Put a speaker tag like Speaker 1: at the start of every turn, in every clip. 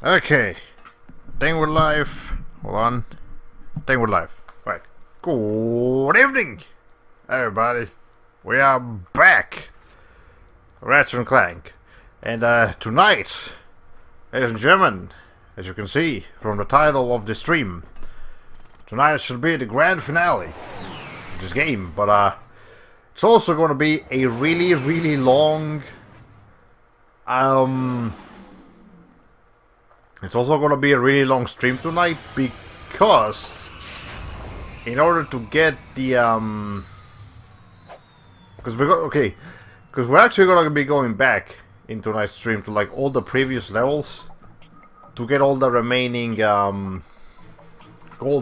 Speaker 1: Okay, think we're live. Hold on. Think we're live. Right. Good evening, everybody. We are back. Ratchet Clank. And tonight, ladies and gentlemen, as you can see from the title of the stream, tonight should be the grand finale of this game. But it's also going to be a really long... It's also going to be a really long stream tonight because in order to get the because we're actually going to be going back in tonight's stream to like all the previous levels to get all the remaining gold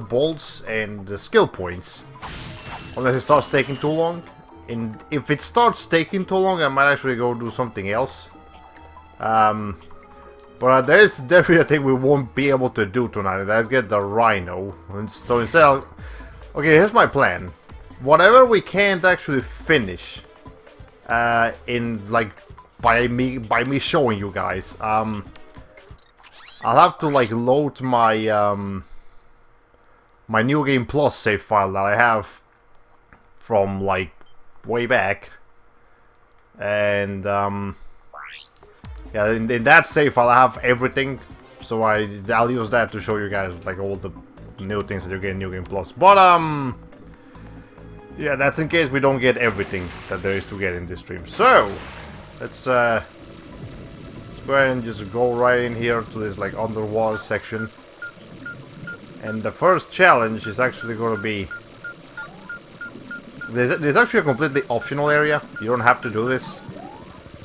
Speaker 1: bolts and the skill points, unless it starts taking too long. And if it starts taking too long, I might actually go do something else. But there is definitely a thing we won't be able to do tonight. Let's get the rhino. And so instead, okay, here's my plan. Whatever we can't actually finish, in like by me showing you guys, I'll have to like load my my New Game Plus save file that I have from like way back, and yeah, in that save file I have everything, so I'll use that to show you guys like all the new things that you get in New Game Plus. But yeah, that's in case we don't get everything that there is to get in this stream. So let's go ahead and just go right in here to this like underwater section. And the first challenge is actually going to be there's actually a completely optional area. You don't have to do this.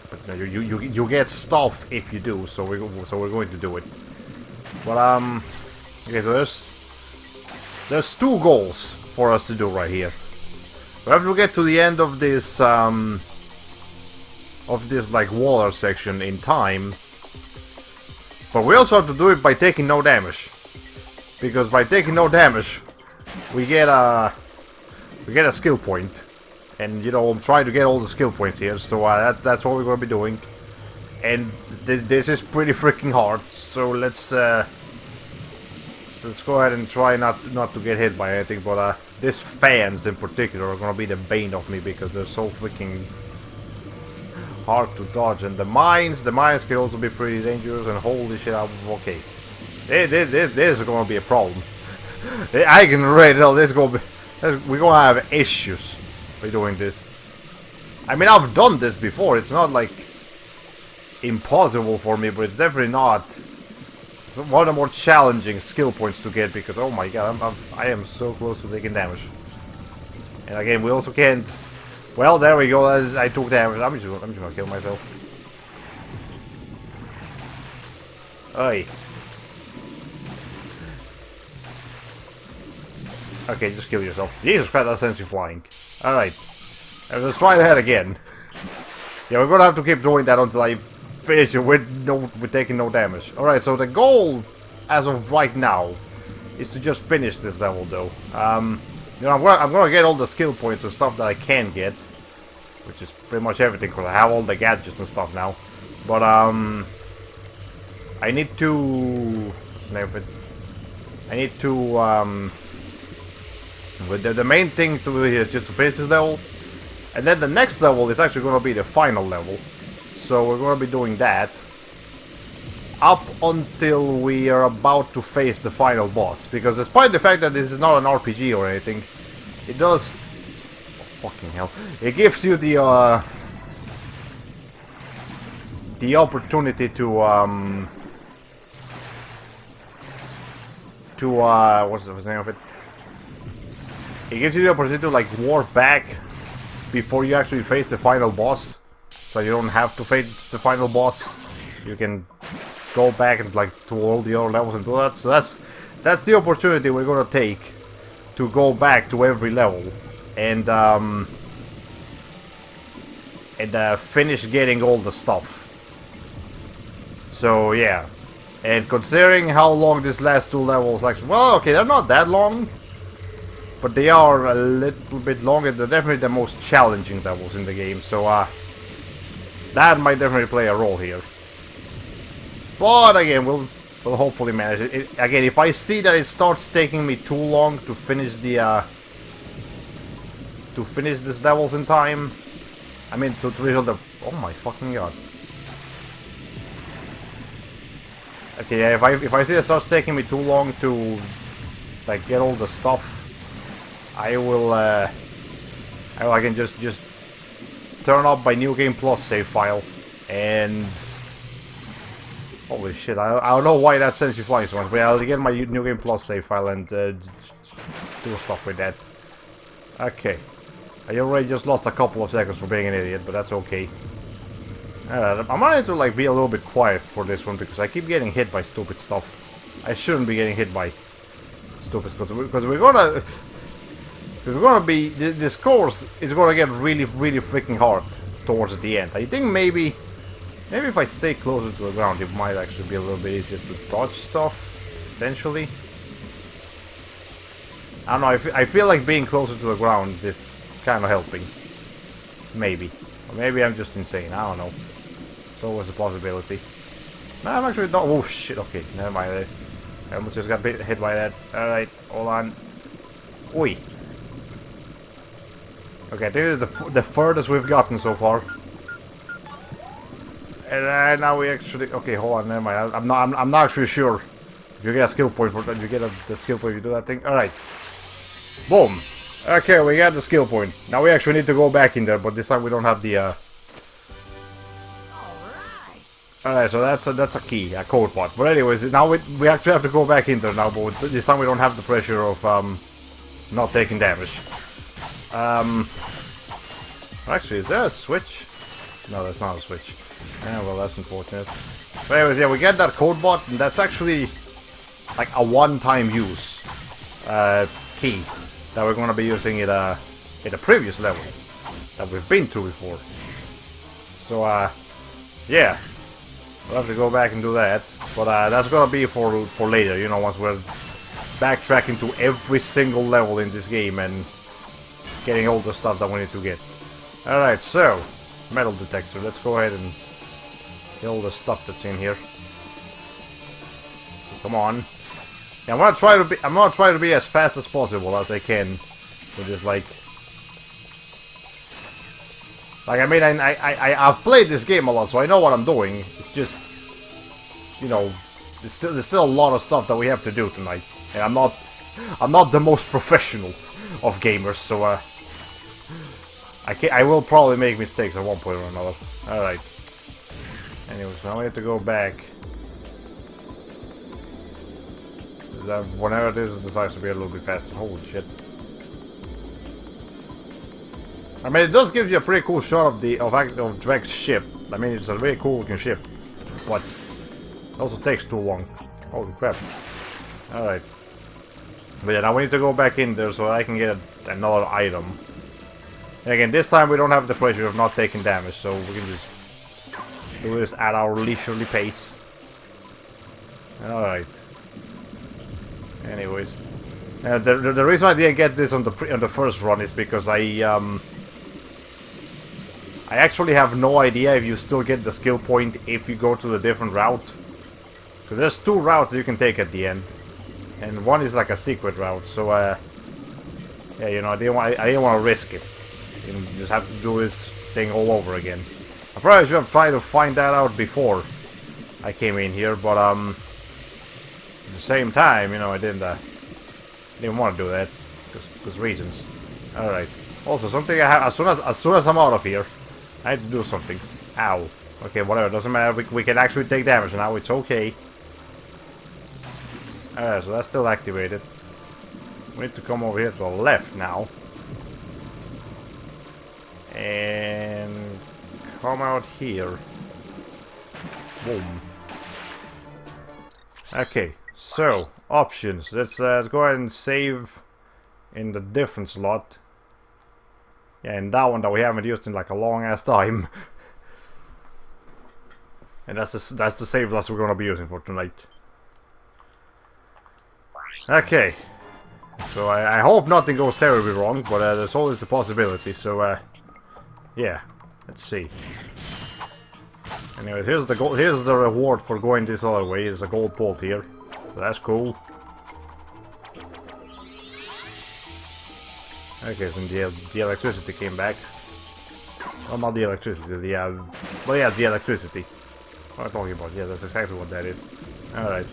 Speaker 1: But you get stuff if you do, so we're going to do it. But okay, so there's two goals for us to do right here. We have to get to the end of this like water section in time, but we also have to do it by taking no damage, because by taking no damage we get a skill point. And you know, I'm trying to get all the skill points here, so that's what we're gonna be doing. And this is pretty freaking hard. So let's go ahead and try not to get hit by anything. But these fans in particular are gonna be the bane of me because they're so freaking hard to dodge. And the mines can also be pretty dangerous. And holy shit, okay, this is gonna be a problem. I can already tell we're gonna have issues by doing this. I mean, I've done this before. It's not like impossible for me, but it's definitely not one of the more challenging skill points to get, because oh my god, I am so close to taking damage. And again, we also can't. Well, there we go. I took damage. I'm just gonna kill myself. Oi. Okay, just kill yourself. Jesus Christ, that sends you flying. Alright. Let's try that again. Yeah, we're gonna have to keep doing that until I finish it with taking no damage. Alright, so the goal, as of right now, is to just finish this level, though. You know, I'm gonna get all the skill points and stuff that I can get, which is pretty much everything, because I have all the gadgets and stuff now. But, I need to... what's the name of it? I need to, but the main thing to do here is just to finish this level, and then the next level is actually going to be the final level. So we're going to be doing that up until we are about to face the final boss. Because despite the fact that this is not an RPG or anything, it does... oh, fucking hell. It gives you the opportunity to what's the name of it? It gives you the opportunity to like warp back before you actually face the final boss, so you don't have to face the final boss. You can go back and like to all the other levels and do that. So that's the opportunity we're gonna take to go back to every level and finish getting all the stuff. So yeah, and considering how long these last two levels actually, well, okay, they're not that long. But they are a little bit longer. They're definitely the most challenging levels in the game, so that might definitely play a role here. But again, we'll we'll hopefully manage it. Again, if I see that it starts taking me too long to finish the these levels in time, I mean to resolve the. Oh my fucking god. Okay, yeah, if I see it starts taking me too long to like get all the stuff, I can just turn up my New Game Plus save file and holy shit, I don't know why that sends you flying so much, but I'll get my New Game Plus save file and do stuff with that. Okay, I already just lost a couple of seconds for being an idiot, but that's okay. I'm going to like be a little bit quiet for this one because I keep getting hit by stupid stuff. I shouldn't be getting hit by stupid stuff because we're gonna be this course is gonna get really freaking hard towards the end. I think maybe if I stay closer to the ground, it might actually be a little bit easier to dodge stuff eventually. I don't know. I feel like being closer to the ground is kind of helping. Maybe. Or maybe I'm just insane. I don't know. It's always a possibility. No, I'm actually not. Oh shit. Okay, never mind. I almost just got hit by that. Alright, hold on. Oi. Okay, this is the furthest we've gotten so far. And now we actually. Okay, hold on. Never mind. I'm not actually sure if you get a skill point for that. You get the skill point if you do that thing. Alright. Boom. Okay, we got the skill point. Now we actually need to go back in there, but this time we don't have the. Alright, so that's a key, a code part. But anyways, now we actually have to go back in there now, but this time we don't have the pressure of not taking damage. Actually, is there a switch? No, that's not a switch. Yeah, well, that's unfortunate. But anyways, yeah, we get that code bot, and that's actually like a one-time use key that we're gonna be using in a previous level that we've been through before. So yeah, we'll have to go back and do that. But that's gonna be for later. You know, once we're backtracking to every single level in this game and getting all the stuff that we need to get. All right, so metal detector. Let's go ahead and get all the stuff that's in here. Come on. Yeah, I'm gonna try to be as fast as possible as I can with this, like I mean, I've played this game a lot, so I know what I'm doing. It's just, you know, there's still a lot of stuff that we have to do tonight, and I'm not the most professional of gamers, so I will probably make mistakes at one point or another. All right. Anyways, now we have to go back. Whenever this decides to be a little bit faster. Holy shit. I mean, it does give you a pretty cool shot of Drek's ship. I mean, it's a very cool looking ship. But it also takes too long. Holy crap. Alright. But yeah, now we need to go back in there so I can get another item. And again, this time we don't have the pressure of not taking damage, so we can just do this at our leisurely pace. Alright. Anyways, the reason I didn't get this on the first run is because I actually have no idea if you still get the skill point if you go to the different route. Because there's two routes you can take at the end, and one is like a secret route. So yeah, you know, I didn't want to risk it. You just have to do this thing all over again. I probably should have tried to find that out before I came in here, but at the same time, you know, I didn't want to do that because reasons. All right. Also, something I have as soon as I'm out of here, I have to do something. Ow. Okay, whatever. Doesn't matter. We can actually take damage now. It's okay. Alright, so that's still activated. We need to come over here to the left now, and come out here. Boom. Okay. So, options. Let's go ahead and save in the different slot. Yeah, and that one that we haven't used in like a long ass time. And that's the save class we're gonna be using for tonight. Okay. So I hope nothing goes terribly wrong, but there's always the possibility. So yeah, let's see. Anyways, here's the gold. Here's the reward for going this other way. There's a gold bolt here. So that's cool. Okay, so the electricity came back. Well, not the electricity. Well, yeah, the electricity. What am I talking about? Yeah, that's exactly what that is. All right.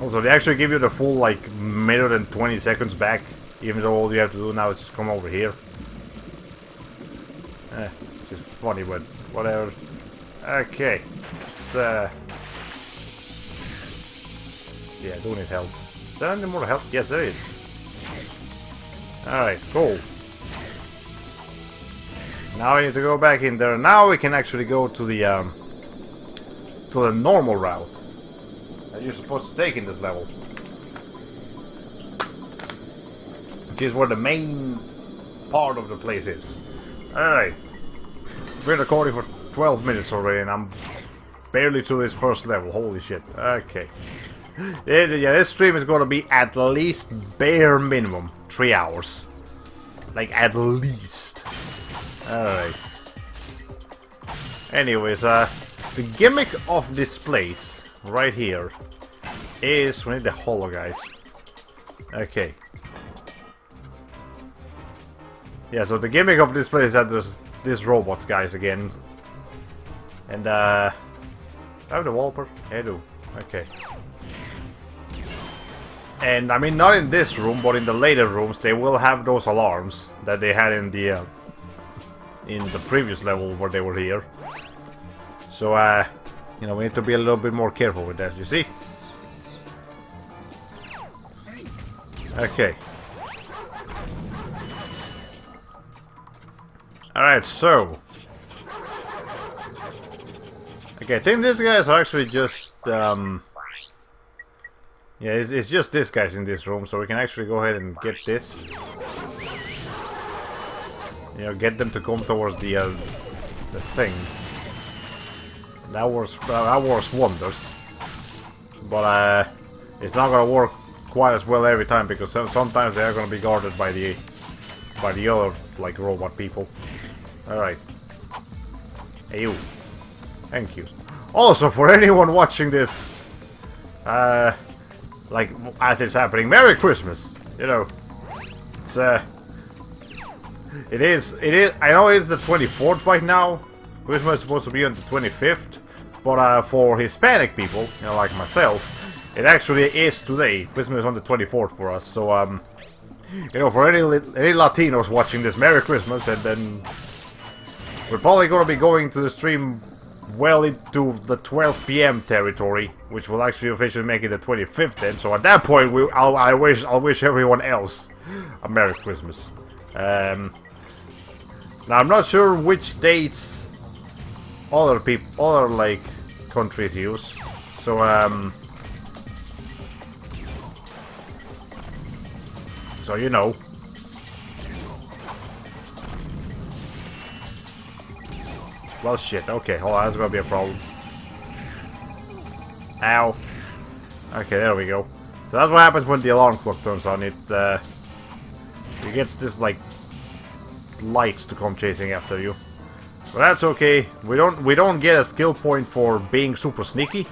Speaker 1: Also, they actually give you the full like minute and 20 seconds back, even though all you have to do now is just come over here. Just funny, but whatever. Okay, it's yeah, I do need help. Is there any more help? Yes, there is. Alright, cool. Now we need to go back in there. Now we can actually go to the normal route that you're supposed to take in this level, which is where the main part of the place is. Alright. Been recording for 12 minutes already and I'm barely to this first level. Holy shit. Okay. Yeah, this stream is gonna be at least bare minimum 3 hours. Like, at least. Alright. Anyways, the gimmick of this place, right here, is... We need the holo, guys. Okay. Yeah, so the gimmick of this place is that there's these robots, guys, again. And, do I have the wallpaper? Yeah, I do. Okay. And, I mean, not in this room, but in the later rooms, they will have those alarms that they had in the previous level where they were here. So, you know, we need to be a little bit more careful with that, you see? Okay. Alright, so... Okay, I think these guys are actually just, yeah, it's just these guys in this room, so we can actually go ahead and get this. You know, get them to come towards the thing. That works wonders. But, it's not gonna work quite as well every time, because sometimes they are gonna be guarded by the other, like, robot people. Alright. Hey, you. Thank you. Also, for anyone watching this, like, as it's happening, Merry Christmas! You know, it's, it is, I know it's the 24th right now. Christmas is supposed to be on the 25th. But, for Hispanic people, you know, like myself, it actually is today. Christmas is on the 24th for us, so, you know, for any Latinos watching this, Merry Christmas, and then we're probably going to be going to the stream well into the 12 PM territory, which will actually officially make it the 25th then, so at that point, I'll wish everyone else a Merry Christmas. Now, I'm not sure which dates other like, countries use, so, so you know. Well, shit. Okay, hold on. That's gonna be a problem. Ow. Okay, there we go. So that's what happens when the alarm clock turns on. It gets this, like, lights to come chasing after you. But that's okay. We don't get a skill point for being super sneaky.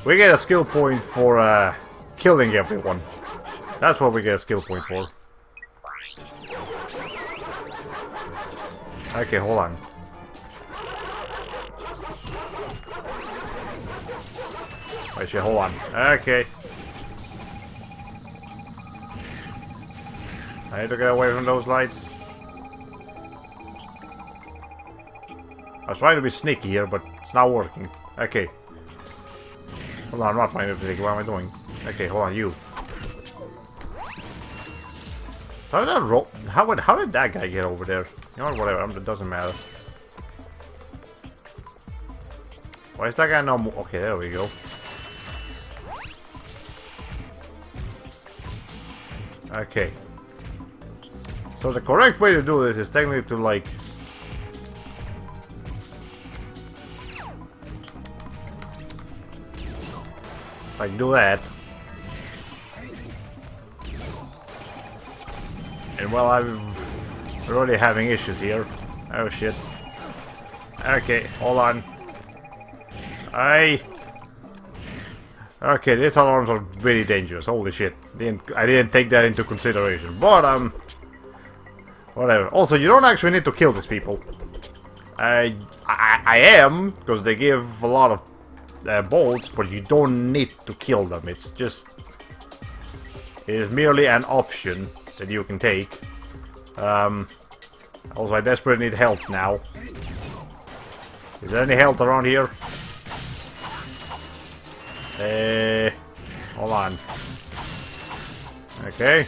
Speaker 1: We get a skill point for killing everyone. That's what we get a skill point for. Okay, hold on. Wait, shit, hold on. Okay. I need to get away from those lights. I was trying to be sneaky here, but it's not working. Okay. Hold on, I'm not trying to be sneaky. What am I doing? Okay, hold on, you. So how did that guy get over there? You know what, whatever, it doesn't matter. Why is that guy no more? Okay, there we go. Okay. So the correct way to do this is technically to, like, do that. And well, I'm already having issues here. Oh shit. Okay, hold on. Okay, these alarms are really dangerous. Holy shit. I didn't take that into consideration. But, whatever. Also, you don't actually need to kill these people. I am, because they give a lot of bolts, but you don't need to kill them. It's just... It is merely an option that you can take. Also, I desperately need health now. Is there any health around here? Hold on. Okay.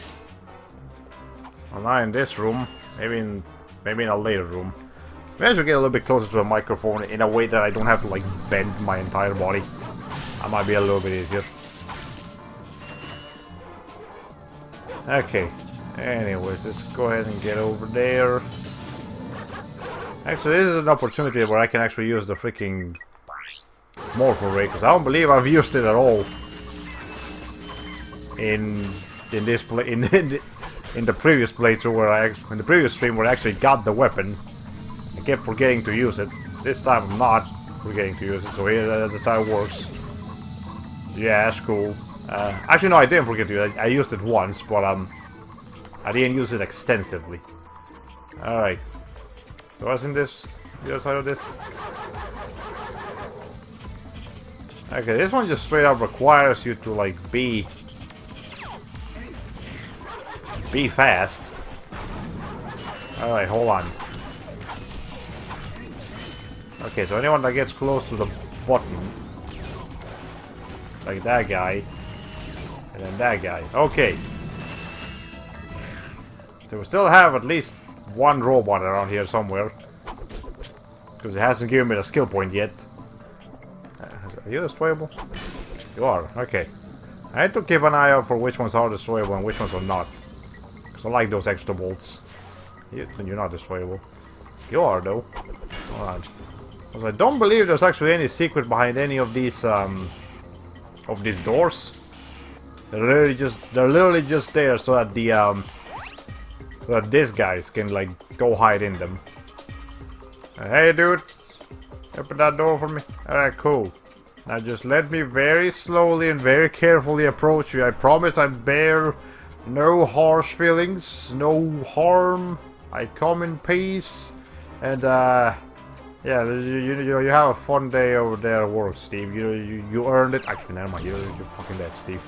Speaker 1: Well, not in this room. Maybe in a later room. Maybe I should get a little bit closer to the microphone in a way that I don't have to like bend my entire body. That might be a little bit easier. Okay. Anyways, let's go ahead and get over there. Actually, this is an opportunity where I can actually use the freaking Morpho Ray, because I don't believe I've used it at all in this play in the previous playthrough where in the previous stream where I actually got the weapon. I kept forgetting to use it. This time I'm not forgetting to use it, so here that's how it works. Yeah, that's cool. Actually, no, I didn't forget to use it. I used it once, but I didn't use it extensively. All right. So what's in this? The other side of this? Okay, this one just straight up requires you to like be fast. Alright, hold on. Okay, so anyone that gets close to the button, like that guy, and then that guy. Okay. So we still have at least one robot around here somewhere, because it hasn't given me the skill point yet. Are you destroyable? You are, okay. I had to keep an eye out for which ones are destroyable and which ones are not. Because I like those extra bolts. You're not destroyable. You are, though. Hold on. Because I don't believe there's actually any secret behind any of these doors. They're literally just there so that so that these guys can like go hide in them. Hey, dude. Open that door for me. Alright, cool. Now just let me very slowly and very carefully approach you. I promise I bear no harsh feelings, no harm. I come in peace. And yeah, you have a fun day over there at work, Steve. You earned it. Actually, never mind. You're fucking dead, Steve.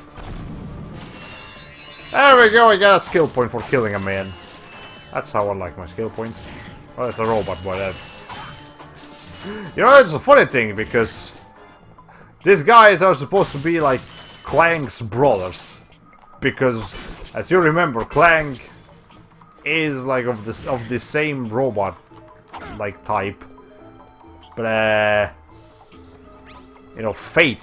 Speaker 1: There we go. I got a skill point for killing a man. That's how I like my skill points. Well, it's a robot, boy. That. You know, it's a funny thing because these guys are supposed to be like Clank's brothers, because as you remember, Clank is like of the same robot like type, but you know, fate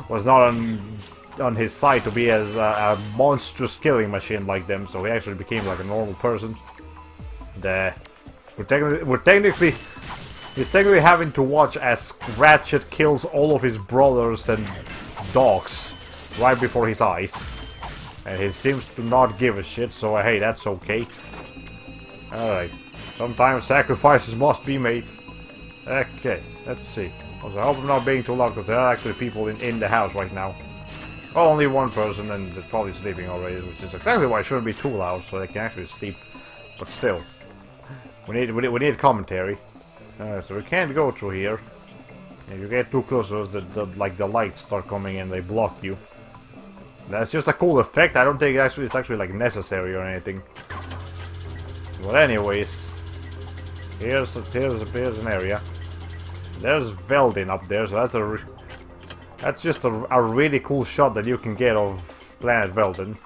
Speaker 1: was not on his side to be as a monstrous killing machine like them, so he actually became like a normal person. He's technically having to watch as Ratchet kills all of his brothers and dogs right before his eyes. And he seems to not give a shit, so hey, that's okay. Alright. Sometimes sacrifices must be made. Okay, let's see. Also, I hope I'm not being too loud, because there are actually people in the house right now. Well, only one person, and they're probably sleeping already, which is exactly why I shouldn't be too loud, so they can actually sleep. But still. We need commentary. So we can't go through here. If you get too close, the lights start coming in, they block you. That's just a cool effect. I don't think it's actually like necessary or anything. But anyways, here's an area. There's Veldin up there, so that's just a really cool shot that you can get of Planet Veldin.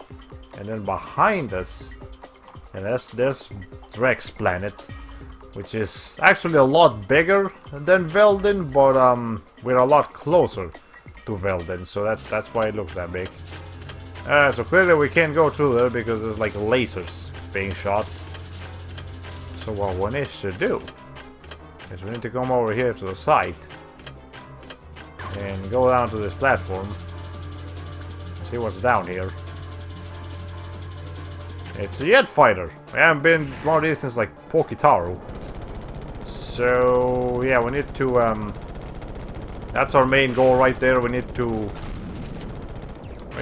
Speaker 1: And then behind us, and there's Drex planet, which is actually a lot bigger than Veldin, but we're a lot closer to Veldin, so that's why it looks that big. So clearly we can't go through there because there's like lasers being shot. So what one needs to do is we need to come over here to the site and go down to this platform and see what's down here. It's a jet fighter. I haven't been one of these since like Pokitaru. So yeah, we need to that's our main goal right there. We need to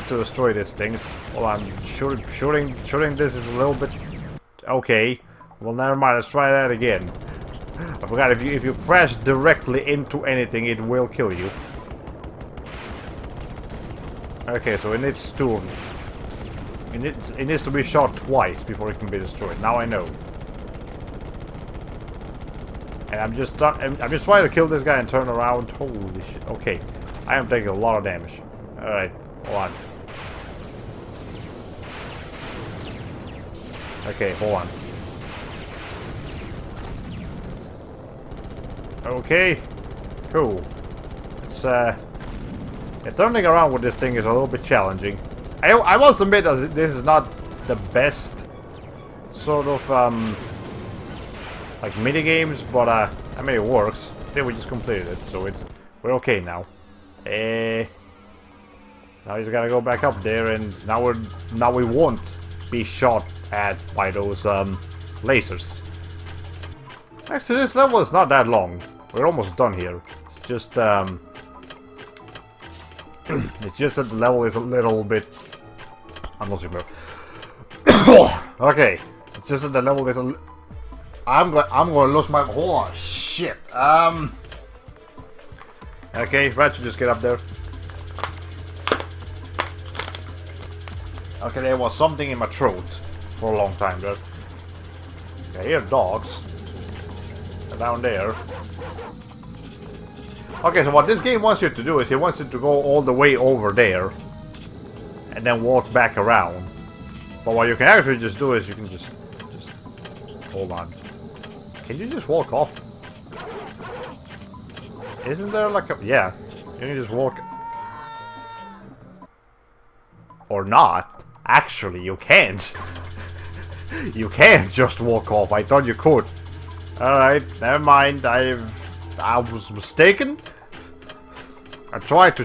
Speaker 1: destroy these things. Well, I'm shooting this is a little bit okay. Well, never mind. Let's try that again. I forgot, if you crash directly into anything, it will kill you. Okay, so it needs to it needs to be shot twice before it can be destroyed. Now I know. And I'm just trying to kill this guy and turn around. Holy shit. Okay. I am taking a lot of damage. Alright, hold on. Okay, hold on. Okay. Cool. It's yeah, turning around with this thing is a little bit challenging. I must admit that this is not the best sort of like mini games, but I mean it works. See, we just completed it, so we're okay now. Now he's gotta go back up there, and now we won't be shot at by those lasers. Actually, this level is not that long. We're almost done here. It's just it's just that the level is a little bit. I'm not super. Okay, it's just that the level is a. I'm gonna lose my. Hold on, shit. Okay, Ratchet, just get up there. Okay, there was something in my throat for a long time there. I hear dogs. They're down there. Okay, so what this game wants you to do is it wants you to go all the way over there and then walk back around. But what you can actually just do is you can just hold on. Can you just walk off? Isn't there like a... Yeah. You can just walk... Or not. Actually, you can't. You can't just walk off. I thought you could. Alright, never mind. I was mistaken. I tried to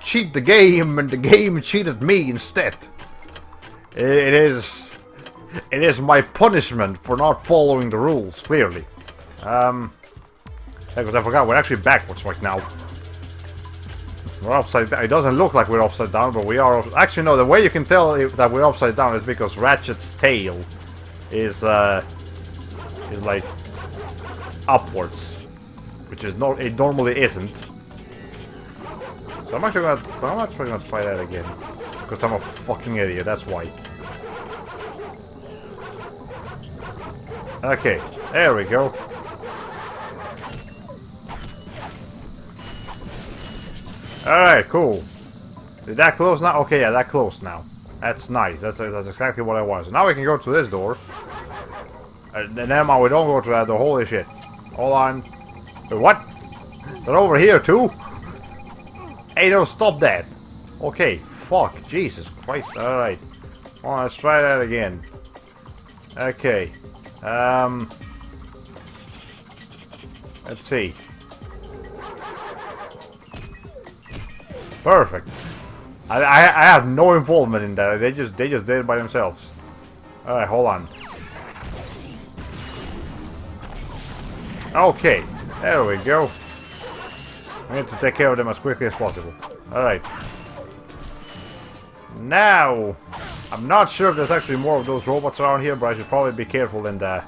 Speaker 1: cheat the game, and the game cheated me instead. It is my punishment for not following the rules, clearly. Because I forgot, we're actually backwards right now. We're upside down. It doesn't look like we're upside down, but we are. Actually, no, the way you can tell that we're upside down is because Ratchet's tail is like upwards, which is no, it normally isn't. So I'm actually gonna try that again, because I'm a fucking idiot. That's why. Okay, there we go. Alright, cool. Is that close now? Okay, yeah, that close now. That's nice. That's exactly what I want. So now we can go to this door. And then we don't go to that door. Holy shit. Hold on. Wait, what? Is that over here too? Hey, no, stop that. Okay, fuck. Jesus Christ. Alright. Well, let's try that again. Okay. Let's see. Perfect. I have no involvement in that. They just did it by themselves. Alright, hold on. Okay, there we go. I need to take care of them as quickly as possible. Alright. Now, I'm not sure if there's actually more of those robots around here, but I should probably be careful in the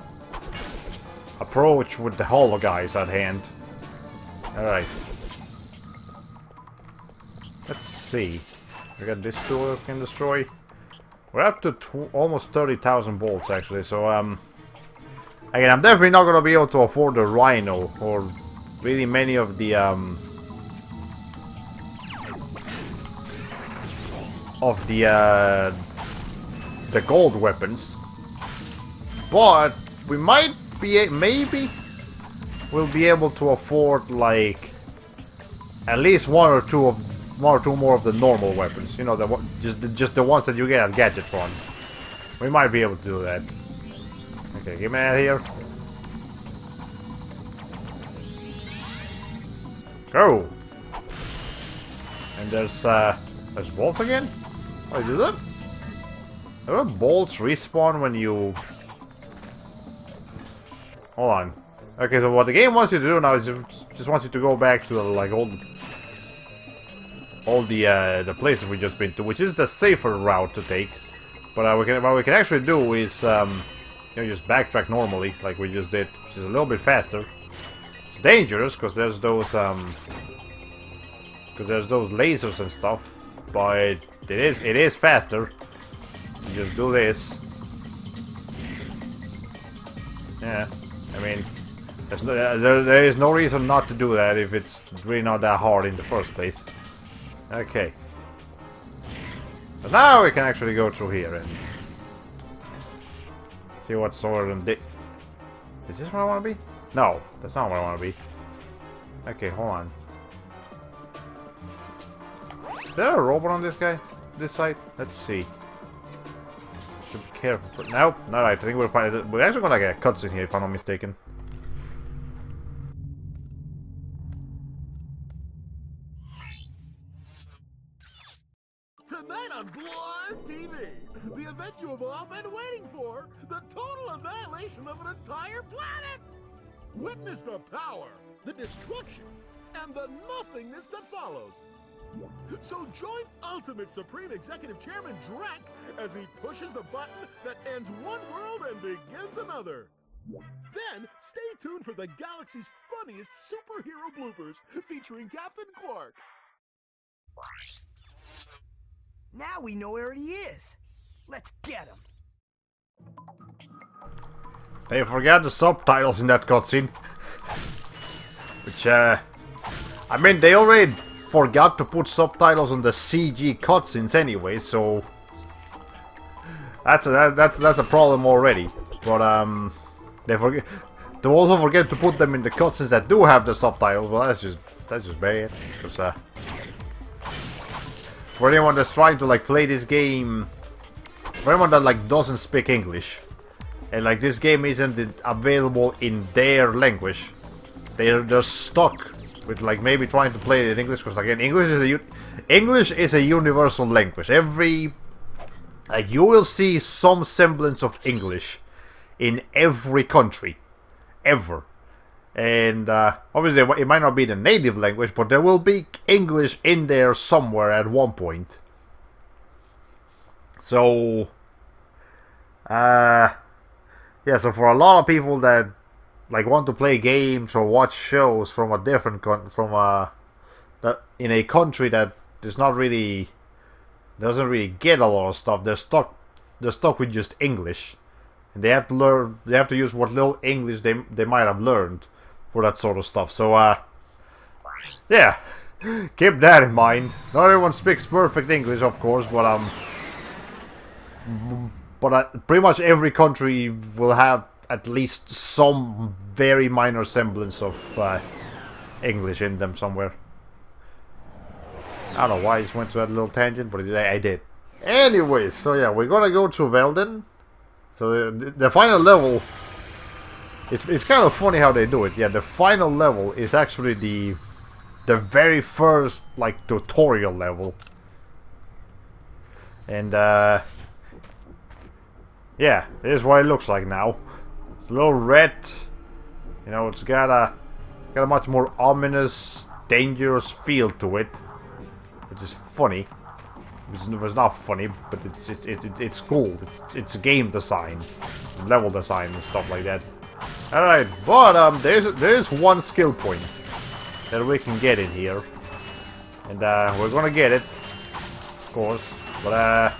Speaker 1: approach with the hollow guys at hand. Alright. Let's see. We got this tool we can destroy. We're up to almost 30,000 bolts actually, so again, I'm definitely not gonna be able to afford the Rhino or really many of the gold weapons. But we might be maybe we'll be able to afford like at least one or two more of the normal weapons. You know, just the ones that you get at Gadgetron. We might be able to do that. Okay, get me out of here. Go. And there's bolts again. Oh, you do that? Are bolts respawn when you? Hold on. Okay, so what the game wants you to do now is just wants you to go back to like all the places we just been to, which is the safer route to take. But what we can actually do is you know, just backtrack normally, like we just did, which is a little bit faster. It's dangerous because there's those lasers and stuff, but it is faster. You just do this. Yeah, I mean, there is no reason not to do that if it's really not that hard in the first place. Okay. So now we can actually go through here and see what sort of... Is this where I want to be? No, that's not where I want to be. Okay, hold on. Is there a robot on this guy? This side? Let's see. Should be careful. But nope, not right. I think we're actually gonna get a cutscene here if I'm not mistaken.
Speaker 2: Tonight on Blind TV, the event you have all been waiting for, the total annihilation of an entire planet! Witness the power, the destruction, and the nothingness that follows. So join Ultimate Supreme Executive Chairman Drek as he pushes the button that ends one world and begins another. Then, stay tuned for the galaxy's funniest superhero bloopers featuring Captain Quark.
Speaker 3: Now we know where he is. Let's get him.
Speaker 1: They forgot the subtitles in that cutscene. Which, I mean, they already forgot to put subtitles on the CG cutscenes anyway, so that's a problem already. But they also forget to put them in the cutscenes that do have the subtitles. Well, that's just bad. Because for anyone that's trying to like play this game, for anyone that like doesn't speak English, and like this game isn't available in their language, they're just stuck with like maybe trying to play it in English, because again, English is a universal language. You will see some semblance of English in every country, ever. And obviously it might not be the native language, but there will be English in there somewhere at one point. So yeah, so for a lot of people that like want to play games or watch shows from a different that in a country that is not really doesn't really get a lot of stuff, they're stuck with just English, and they have to use what little English they might have learned for that sort of stuff. So yeah, keep that in mind. Not everyone speaks perfect English, of course, but pretty much every country will have at least some very minor semblance of English in them somewhere. I don't know why I just went to that little tangent, but I did. Anyways, so yeah, we're gonna go to Velden. So the final level, it's kind of funny how they do it. Yeah, the final level is actually the very first like tutorial level, and yeah, this is what it looks like now. It's a little red, you know. It's got a much more ominous, dangerous feel to it, which is funny. It was not funny, but it's cool. It's game design, level design, and stuff like that. All right, but there is one skill point that we can get in here, and we're gonna get it, of course. But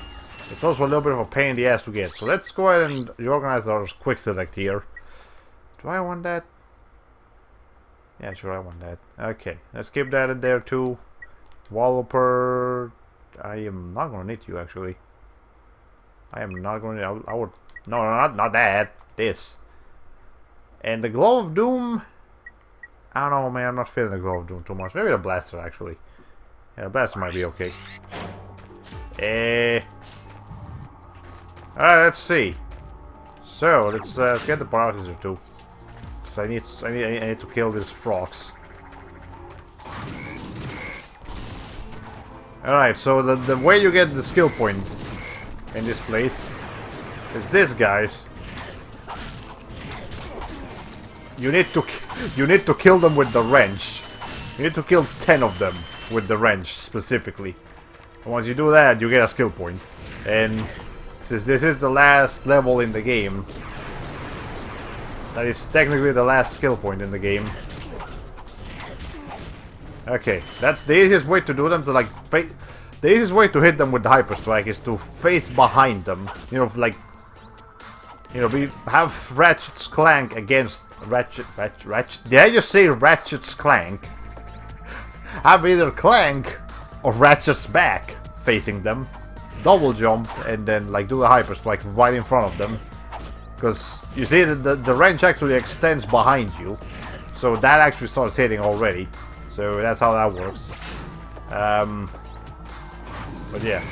Speaker 1: it's also a little bit of a pain in the ass to get. So let's go ahead and reorganize our quick select here. Do I want that? Yeah, sure, I want that. Okay, let's keep that in there too. Walloper. I am not gonna need you actually. I am not going to. I would. No, not that. This. And the Glow of Doom. I don't know, man. I'm not feeling the Glow of Doom too much. Maybe the Blaster actually. Yeah, the Blaster might be okay. Alright, let's see. So let's get the processor too. So I need to kill these frogs. Alright, so the way you get the skill point in this place is this, guys. you need to kill them with the wrench. You need to kill 10 of them with the wrench specifically. And once you do that, you get a skill point. And since this is the last level in the game, that is technically the last skill point in the game. Okay, that's the easiest way to do them, to like face. The easiest way to hit them with the Hyper Strike is to face behind them. You know, like, you know, we have Ratchet Clank against Ratchet. Did I just say Ratchet Clank? Have either Clank or Ratchet's back facing them, double jump, and then like do the Hyper Strike right in front of them. Because you see that the wrench actually extends behind you, so that actually starts hitting already. So that's how that works. But yeah.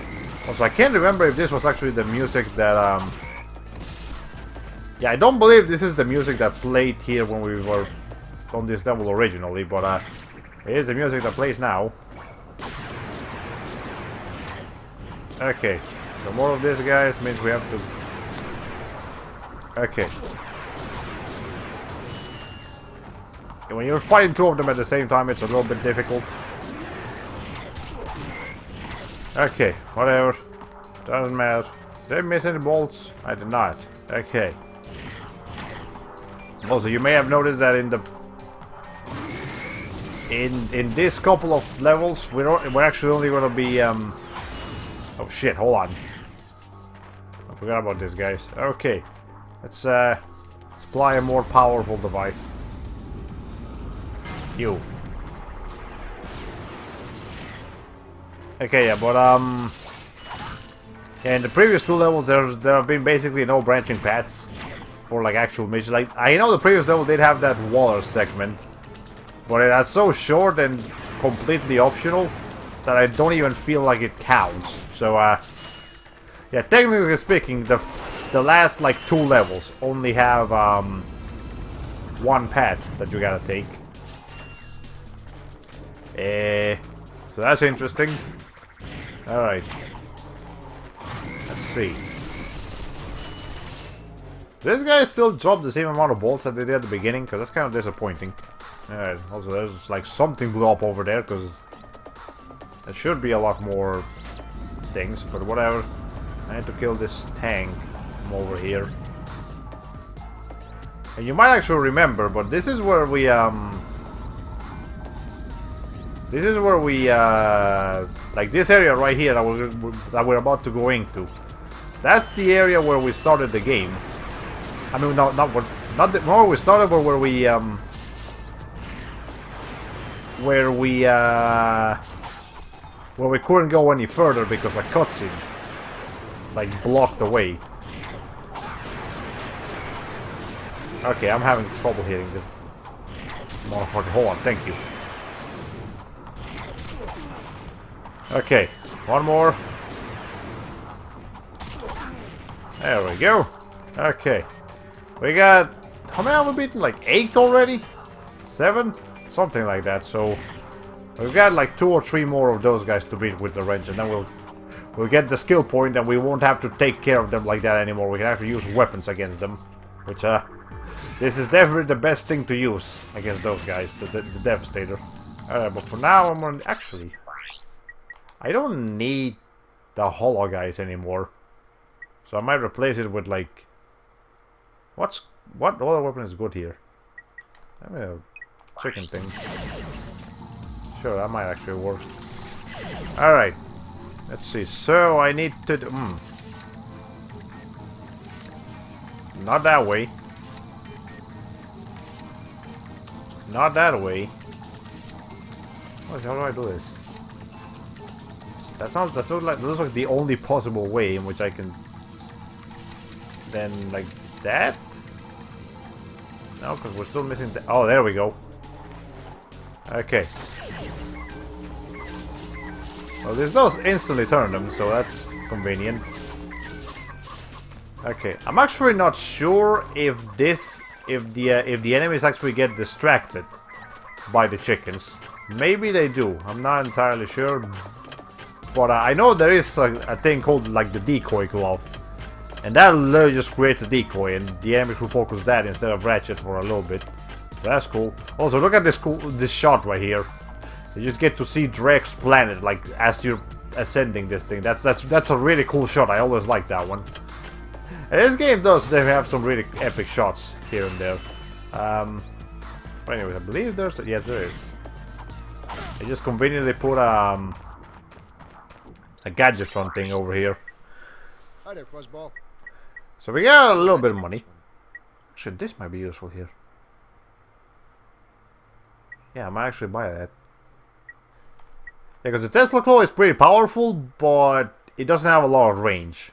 Speaker 1: Also, I can't remember if this was actually the music that yeah, I don't believe this is the music that played here when we were on this level originally, but it is the music that plays now. Okay, so more of this, guys, means we have to... Okay. And when you're fighting two of them at the same time, it's a little bit difficult. Okay, whatever. Doesn't matter. Did I miss any bolts? I did not. Okay. Also, you may have noticed that in the... In this couple of levels, we're actually only going to be... Oh shit, hold on. I forgot about this, guys. Okay. Let's apply a more powerful device. You. Okay, yeah, but yeah, in the previous two levels there have been basically no branching paths for like actual missions. Like, I know the previous level did have that water segment, but that's so short and completely optional that I don't even feel like it counts. So yeah, technically speaking, the last like two levels only have one path that you gotta take. So that's interesting. Alright. Let's see. This guy still dropped the same amount of bolts that they did at the beginning, because that's kind of disappointing. Alright, also there's like something blew up over there, because there should be a lot more things, but whatever. I need to kill this tank from over here. And you might actually remember, but this is where we like this area right here that we're about to go into. That's the area where we started the game. I mean, not where we started, but where we couldn't go any further because a cutscene like blocked the way. Okay, I'm having trouble hitting this motherfucker. Hold on, thank you. Okay, one more. There we go. Okay. We got... How many have we beaten? Like 8 already? 7? Something like that. So we've got like 2 or 3 more of those guys to beat with the wrench, and then we'll get the skill point, and we won't have to take care of them like that anymore. We can actually use weapons against them. Which this is definitely the best thing to use against those guys, the Devastator. But for now I'm gonna... Actually, I don't need the hollow guys anymore. So I might replace it with like... What other weapon is good here? I mean, a chicken thing. Sure, that might actually work. Alright. Let's see. So I need to... Not that way. Not that way. How do I do this? That looks like the only possible way in which I can... Then, like that? No, because we're still missing the... Oh, there we go. Okay. Well, this does instantly turn them, so that's convenient. Okay, I'm actually not sure if the enemies actually get distracted by the chickens. Maybe they do. I'm not entirely sure. But I know there is a thing called like the decoy glove. And that literally just creates a decoy, and the enemies will focus that instead of Ratchet for a little bit. That's cool. Also, look at this shot right here. You just get to see Drake's planet, like, as you're ascending this thing. That's a really cool shot. I always like that one. And this game does, they have some really epic shots here and there. But anyway, I believe there's... Yes, there is. They just conveniently put a Gadgetron thing over here.
Speaker 4: Hi there, Fuzzball.
Speaker 1: So we got a little bit of money. Actually, this might be useful here. Yeah, I might actually buy that. Yeah, because the Tesla Claw is pretty powerful, but it doesn't have a lot of range.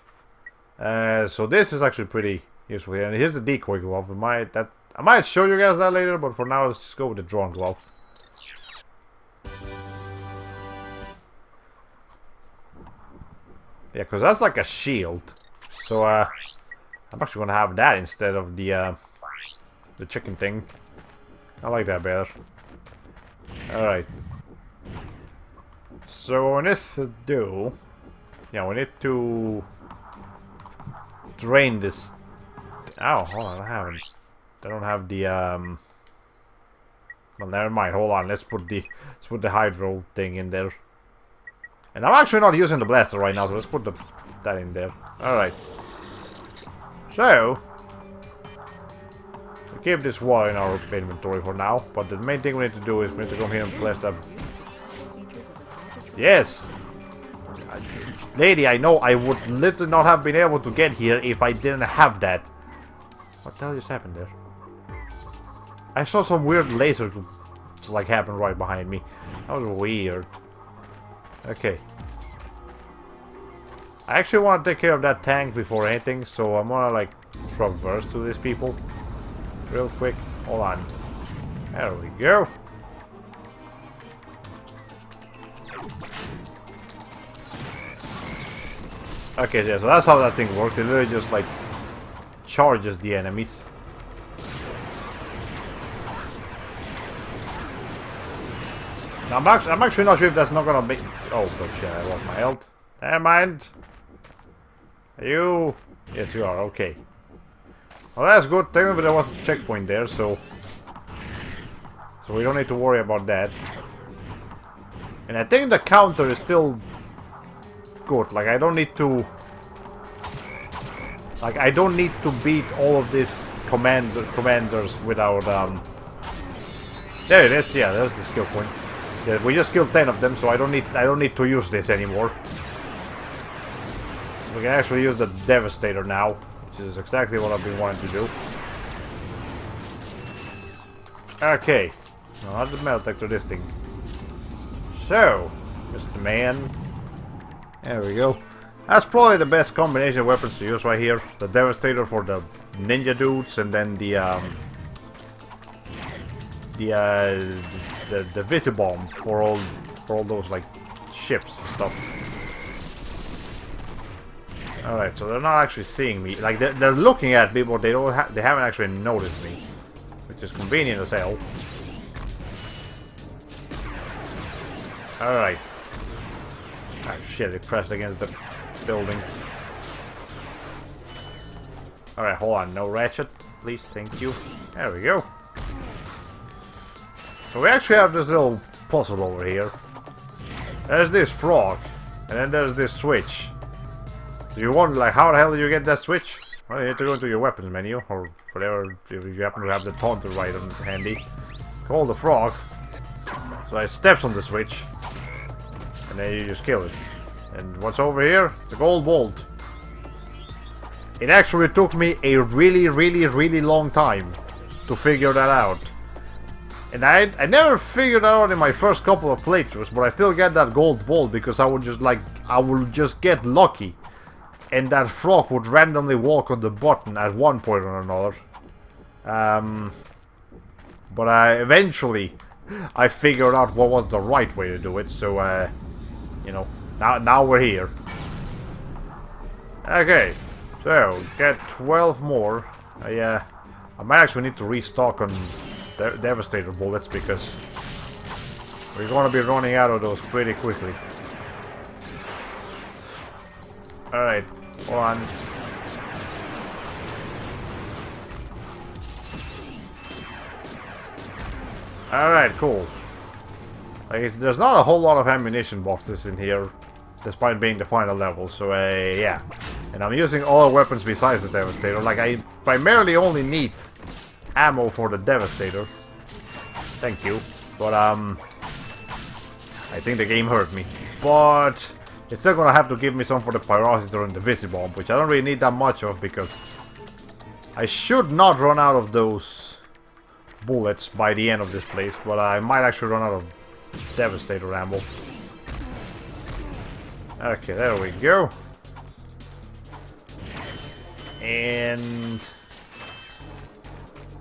Speaker 1: So this is actually pretty useful here. And here's the decoy glove. I might show you guys that later, but for now, let's just go with the drone glove. Yeah, because that's like a shield. So, I'm actually gonna have that instead of the chicken thing. I like that better. Alright. So, what we need to do... Yeah, we need to... drain this... Oh, hold on, I don't have the, Well, never mind, hold on, let's put the hydro thing in there. And I'm actually not using the blaster right now, so let's put that in there. Alright. So... we keep this wall in our inventory for now, but the main thing we need to do is we need to come here and place that... Yes! Lady, I know I would literally not have been able to get here if I didn't have that. What the hell just happened there? I saw some weird laser like happen right behind me. That was weird. Okay. I actually want to take care of that tank before anything, so I'm gonna like traverse to these people real quick. Hold on. There we go. Okay, yeah, so that's how that thing works. It literally just like charges the enemies. Now, I'm actually not sure if that's not gonna be... Oh, but shit, I lost my health. Never mind. Are you... Yes, you are. Okay. Well, that's good. Technically, there was a checkpoint there, so we don't need to worry about that. And I think the counter is still good. Like, I don't need to... Like, I don't need to beat all of these commanders without... There it is. Yeah, there's the skill point. Yeah, we just killed 10 of them, so I don't need to use this anymore. We can actually use the Devastator now, which is exactly what I've been wanting to do. Okay, now how the metal detector this thing. So, Mr. Man. There we go. That's probably the best combination of weapons to use right here. The Devastator for the ninja dudes, and then the Visibomb for all those like ships and stuff. Alright, so they're not actually seeing me. Like they're looking at me, but they haven't actually noticed me, which is convenient as hell. Alright. Ah shit, it crashed against the building. Alright, hold on, no Ratchet, please, thank you. There we go. So we actually have this little puzzle over here. There's this frog, and then there's this switch. So you wonder, like, how the hell did you get that switch? Well, you need to go into your weapons menu, or whatever, if you happen to have the taunter right on handy. Call the frog. So it steps on the switch, and then you just kill it. And what's over here? It's a gold bolt. It actually took me a really long time to figure that out. And I never figured out in my first couple of playthroughs, but I still get that gold bolt because I would just get lucky. And that frog would randomly walk on the button at one point or another. But eventually I figured out what was the right way to do it, so you know, now we're here. Okay, so get 12 more. I might actually need to restock on Devastator bullets because we're going to be running out of those pretty quickly. Alright, hold on. Alright, cool. There's not a whole lot of ammunition boxes in here, despite being the final level, so yeah. And I'm using all weapons besides the Devastator. Like, I primarily only need ammo for the Devastator. Thank you. But, I think the game hurt me. But it's still gonna have to give me some for the Pyrocitor and the Visibomb, which I don't really need that much of, because I should not run out of those bullets by the end of this place, but I might actually run out of Devastator ammo. Okay, there we go. And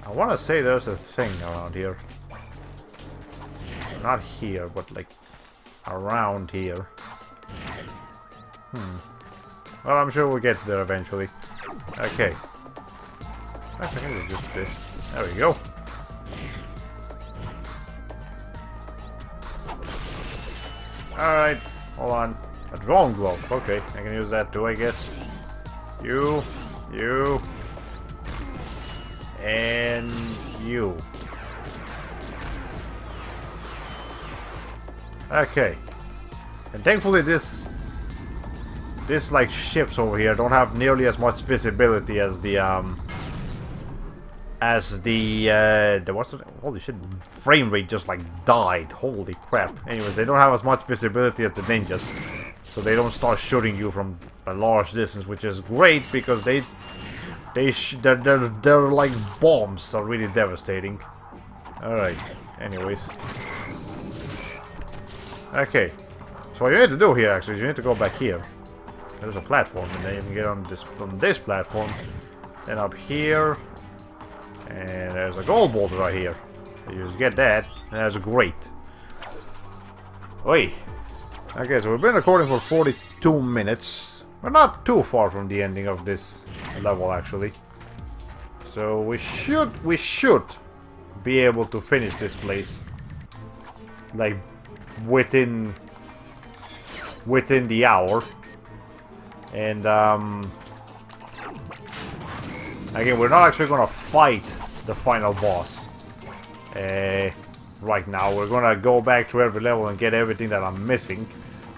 Speaker 1: I want to say there's a thing around here. Not here, but like around here. Well, I'm sure we'll get there eventually. Okay. I think it's just this. There we go. Alright, hold on. A drone glove. Okay, I can use that too, I guess. You, and you. Okay. And thankfully this like ships over here don't have nearly as much visibility as the what's it? Holy shit, frame rate just like died. Holy crap. Anyways, they don't have as much visibility as the ninjas, so they don't start shooting you from a large distance, which is great because they're like bombs are really devastating. Alright, anyways. Okay. So what you need to do here actually is you need to go back here. There's a platform, and then you can get on this platform. Then up here. And there's a gold bolt right here. So you just get that, and that's great. Oi. Okay, so we've been recording for 42 minutes. We're not too far from the ending of this level, actually. So we should be able to finish this place. Like, within the hour. And, again, we're not actually gonna fight the final boss right now. We're gonna go back to every level and get everything that I'm missing,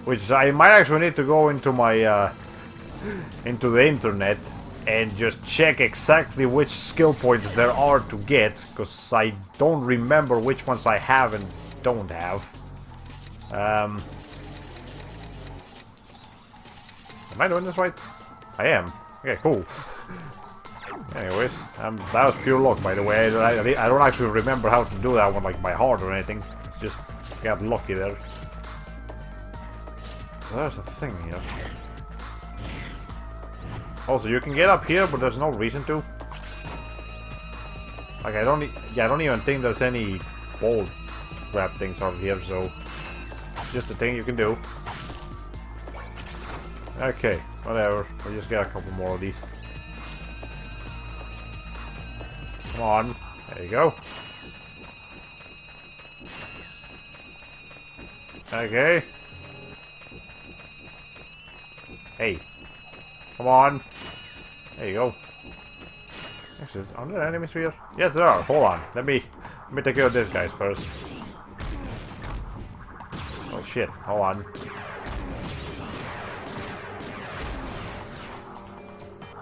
Speaker 1: which I might actually need to go into my into the internet and just check exactly which skill points there are to get, because I don't remember which ones I have and don't have. Am I doing this right? I am. Okay, cool. Anyways, that was pure luck, by the way. I don't actually remember how to do that one, like, by heart or anything. It's just got lucky there. So there's a thing here. Also, you can get up here, but there's no reason to. Like, I don't even think there's any ball grab things out here, so it's just a thing you can do. Okay, whatever. We'll just get a couple more of these. Come on. There you go. Okay. Hey. Come on. There you go. Actually, are there enemies here? Yes, there are. Hold on. Let me take care of these guys first. Oh shit. Hold on.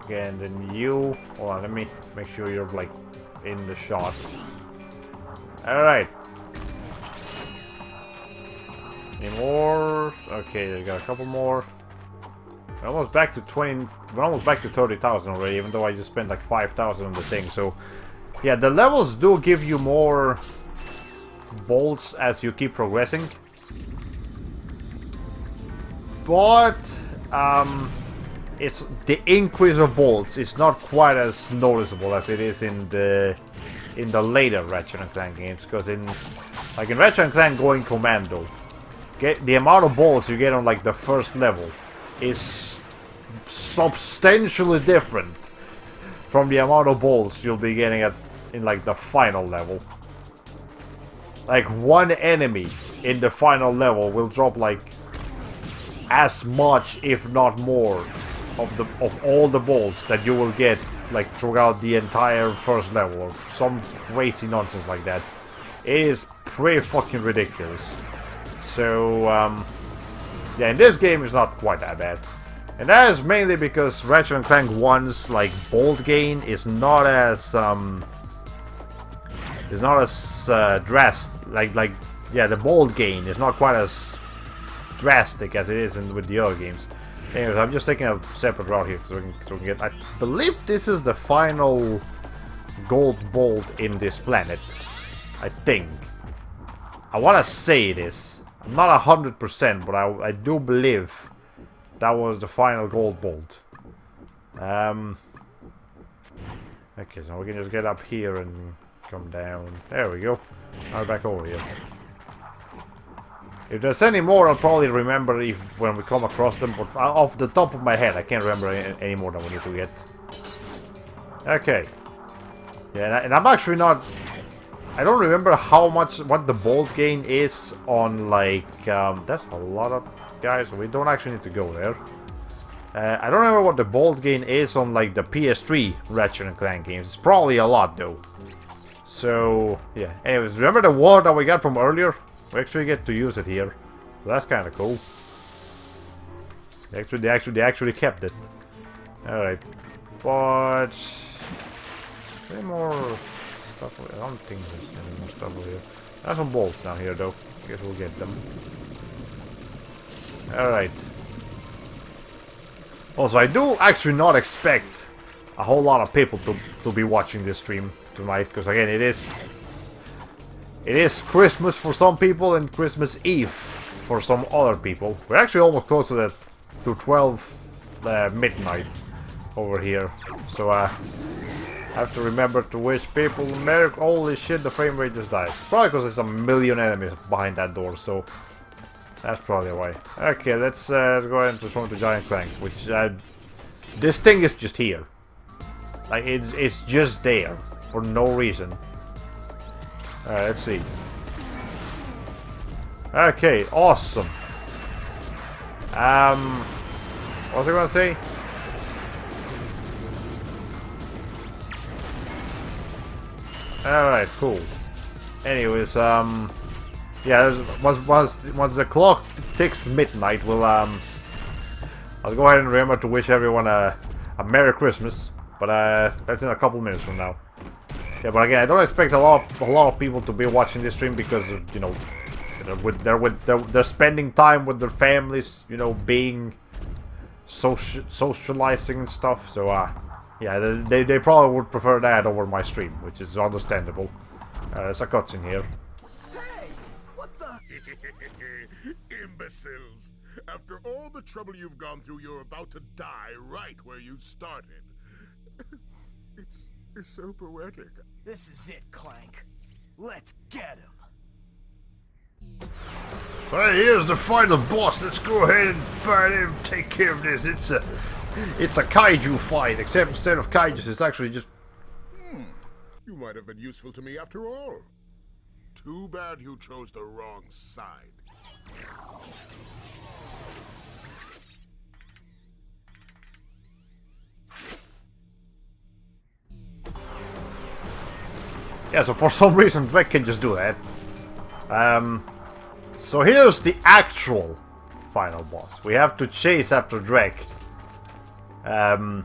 Speaker 1: Okay, and then you. Hold on. Let me make sure you're like in the shot. Alright. Any more? Okay, they got a couple more. We're almost back to 20. We're almost back to 30,000 already, even though I just spent like 5,000 on the thing. So, yeah, the levels do give you more bolts as you keep progressing. But, it's the increase of bolts is not quite as noticeable as it is in the later Ratchet and Clank games, because in Ratchet and Clank Going Commando, the amount of bolts you get on like the first level is substantially different from the amount of bolts you'll be getting in like the final level. Like, one enemy in the final level will drop like as much, if not more, of all the bolts that you will get like throughout the entire first level, or some crazy nonsense like that. It is pretty fucking ridiculous. So, yeah, in this game it's not quite that bad. And that is mainly because Ratchet & Clank 1's, like, bolt gain is not as, drastic, yeah, the bolt gain is not quite as drastic as it is with the other games. Anyways, I'm just taking a separate route here, so we can get, I believe this is the final gold bolt in this planet. I think. I want to say it is. I'm not 100%, but I do believe that was the final gold bolt. Okay, so we can just get up here and come down. There we go. Now we're back over here. If there's any more, I'll probably remember when we come across them, but off the top of my head, I can't remember any more than we need to get. Okay. Yeah, and I'm actually not... I don't remember what the bolt gain is on, like, that's a lot of guys, so we don't actually need to go there. I don't remember what the bolt gain is on, like, the PS3 Ratchet & Clank games. It's probably a lot, though. So, yeah. Anyways, remember the ward that we got from earlier? We actually get to use it here. So that's kind of cool. They actually kept it. Alright. But... any more... stuff. I don't think there's any more stuff over here. There's some bolts down here, though. I guess we'll get them. Alright. Also, I do actually not expect a whole lot of people to be watching this stream tonight, because again, it is Christmas for some people and Christmas Eve for some other people. We're actually almost close to 12 midnight over here, so I have to remember to wish people Merry... holy shit, the frame rate just died. It's probably because there's a million enemies behind that door, so that's probably why. Okay, let's go ahead and transform to Giant Clank, which this thing is just here. Like, it's just there for no reason. Alright, let's see. Okay, awesome. What was I gonna say? Alright, cool. Anyways, yeah, once the clock ticks midnight, we'll I'll go ahead and remember to wish everyone a Merry Christmas. But that's in a couple minutes from now. Yeah, but again, I don't expect a lot of people to be watching this stream because of, you know, they're spending time with their families, you know, being socializing and stuff. So yeah, they probably would prefer that over my stream, which is understandable. There's a cutscene here.
Speaker 3: Hey, what the?
Speaker 2: Imbeciles! After all the trouble you've gone through, you're about to die right where you started. It's so poetic.
Speaker 3: This is it, Clank. Let's get him.
Speaker 1: Well, here's the final boss. Let's go ahead and fight him. Take care of this. It's a kaiju fight, except instead of kaijus, it's actually just...
Speaker 2: You might have been useful to me after all. Too bad you chose the wrong side.
Speaker 1: Yeah, so for some reason Drake can just do that. So here's the actual final boss. We have to chase after Drake. And,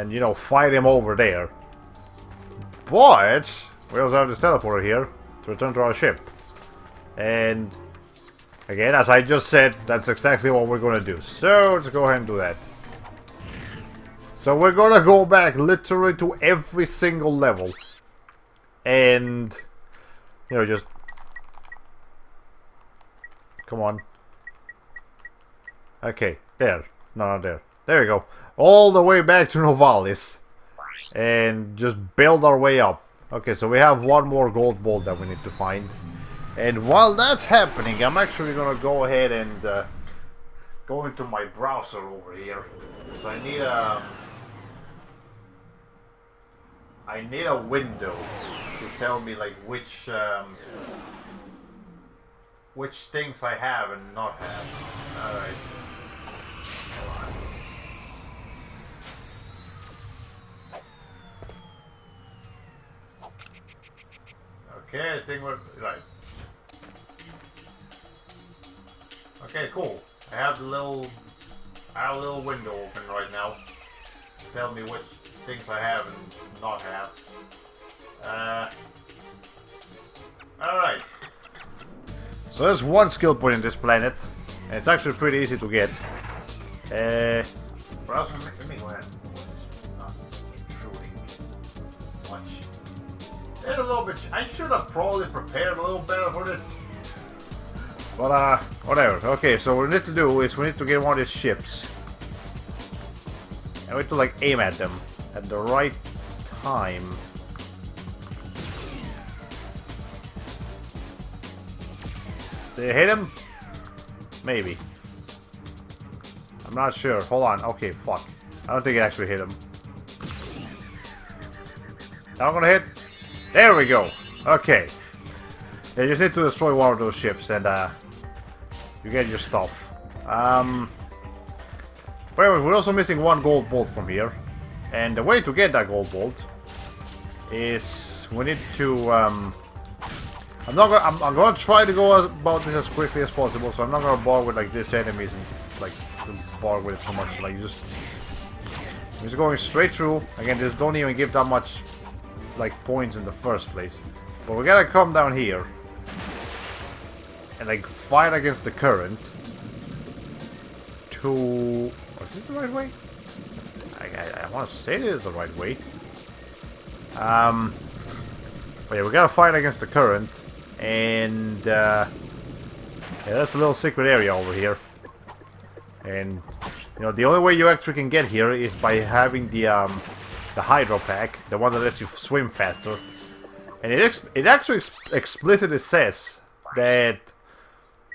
Speaker 1: you know, fight him over there. But we also have this teleporter here to return to our ship. And again, as I just said, that's exactly what we're gonna do. So let's go ahead and do that. So we're gonna go back literally to every single level. And, you know, just... come on. Okay, there. No, not there. There we go. All the way back to Novalis. And just build our way up. Okay, so we have one more gold bolt that we need to find. And while that's happening, I'm actually gonna go ahead and go into my browser over here. So I need a window to tell me like which things I have and not have. Alright. Hold on. Okay, I think we're right. Okay, cool. I have a little window open right now. Tell me which things I have and not have. Alright. So there's one skill point in this planet. And it's actually pretty easy to get. For us, let me go ahead. Not intruding much. There's a little bit. I should have probably prepared a little better for this. But whatever. Okay, so what we need to do is we need to get one of these ships. And we need to like aim at them at the right time. Did it hit him? Maybe. I'm not sure. Hold on. Okay, fuck. I don't think it actually hit him. Not gonna hit? There we go. Okay. Yeah, you just need to destroy one of those ships and you get your stuff. But anyway, we're also missing one gold bolt from here. And the way to get that gold bolt is we need to I'm gonna try to go about this as quickly as possible, so I'm not gonna bother with like these enemies and like bother with it too much. Like just going straight through. Again, this don't even give that much like points in the first place. But we gotta come down here and like fight against the current to... Is this the right way? I want to say this is the right way. But yeah, we gotta fight against the current, and yeah, that's a little secret area over here. And you know, the only way you actually can get here is by having the hydro pack, the one that lets you swim faster. And it actually explicitly says that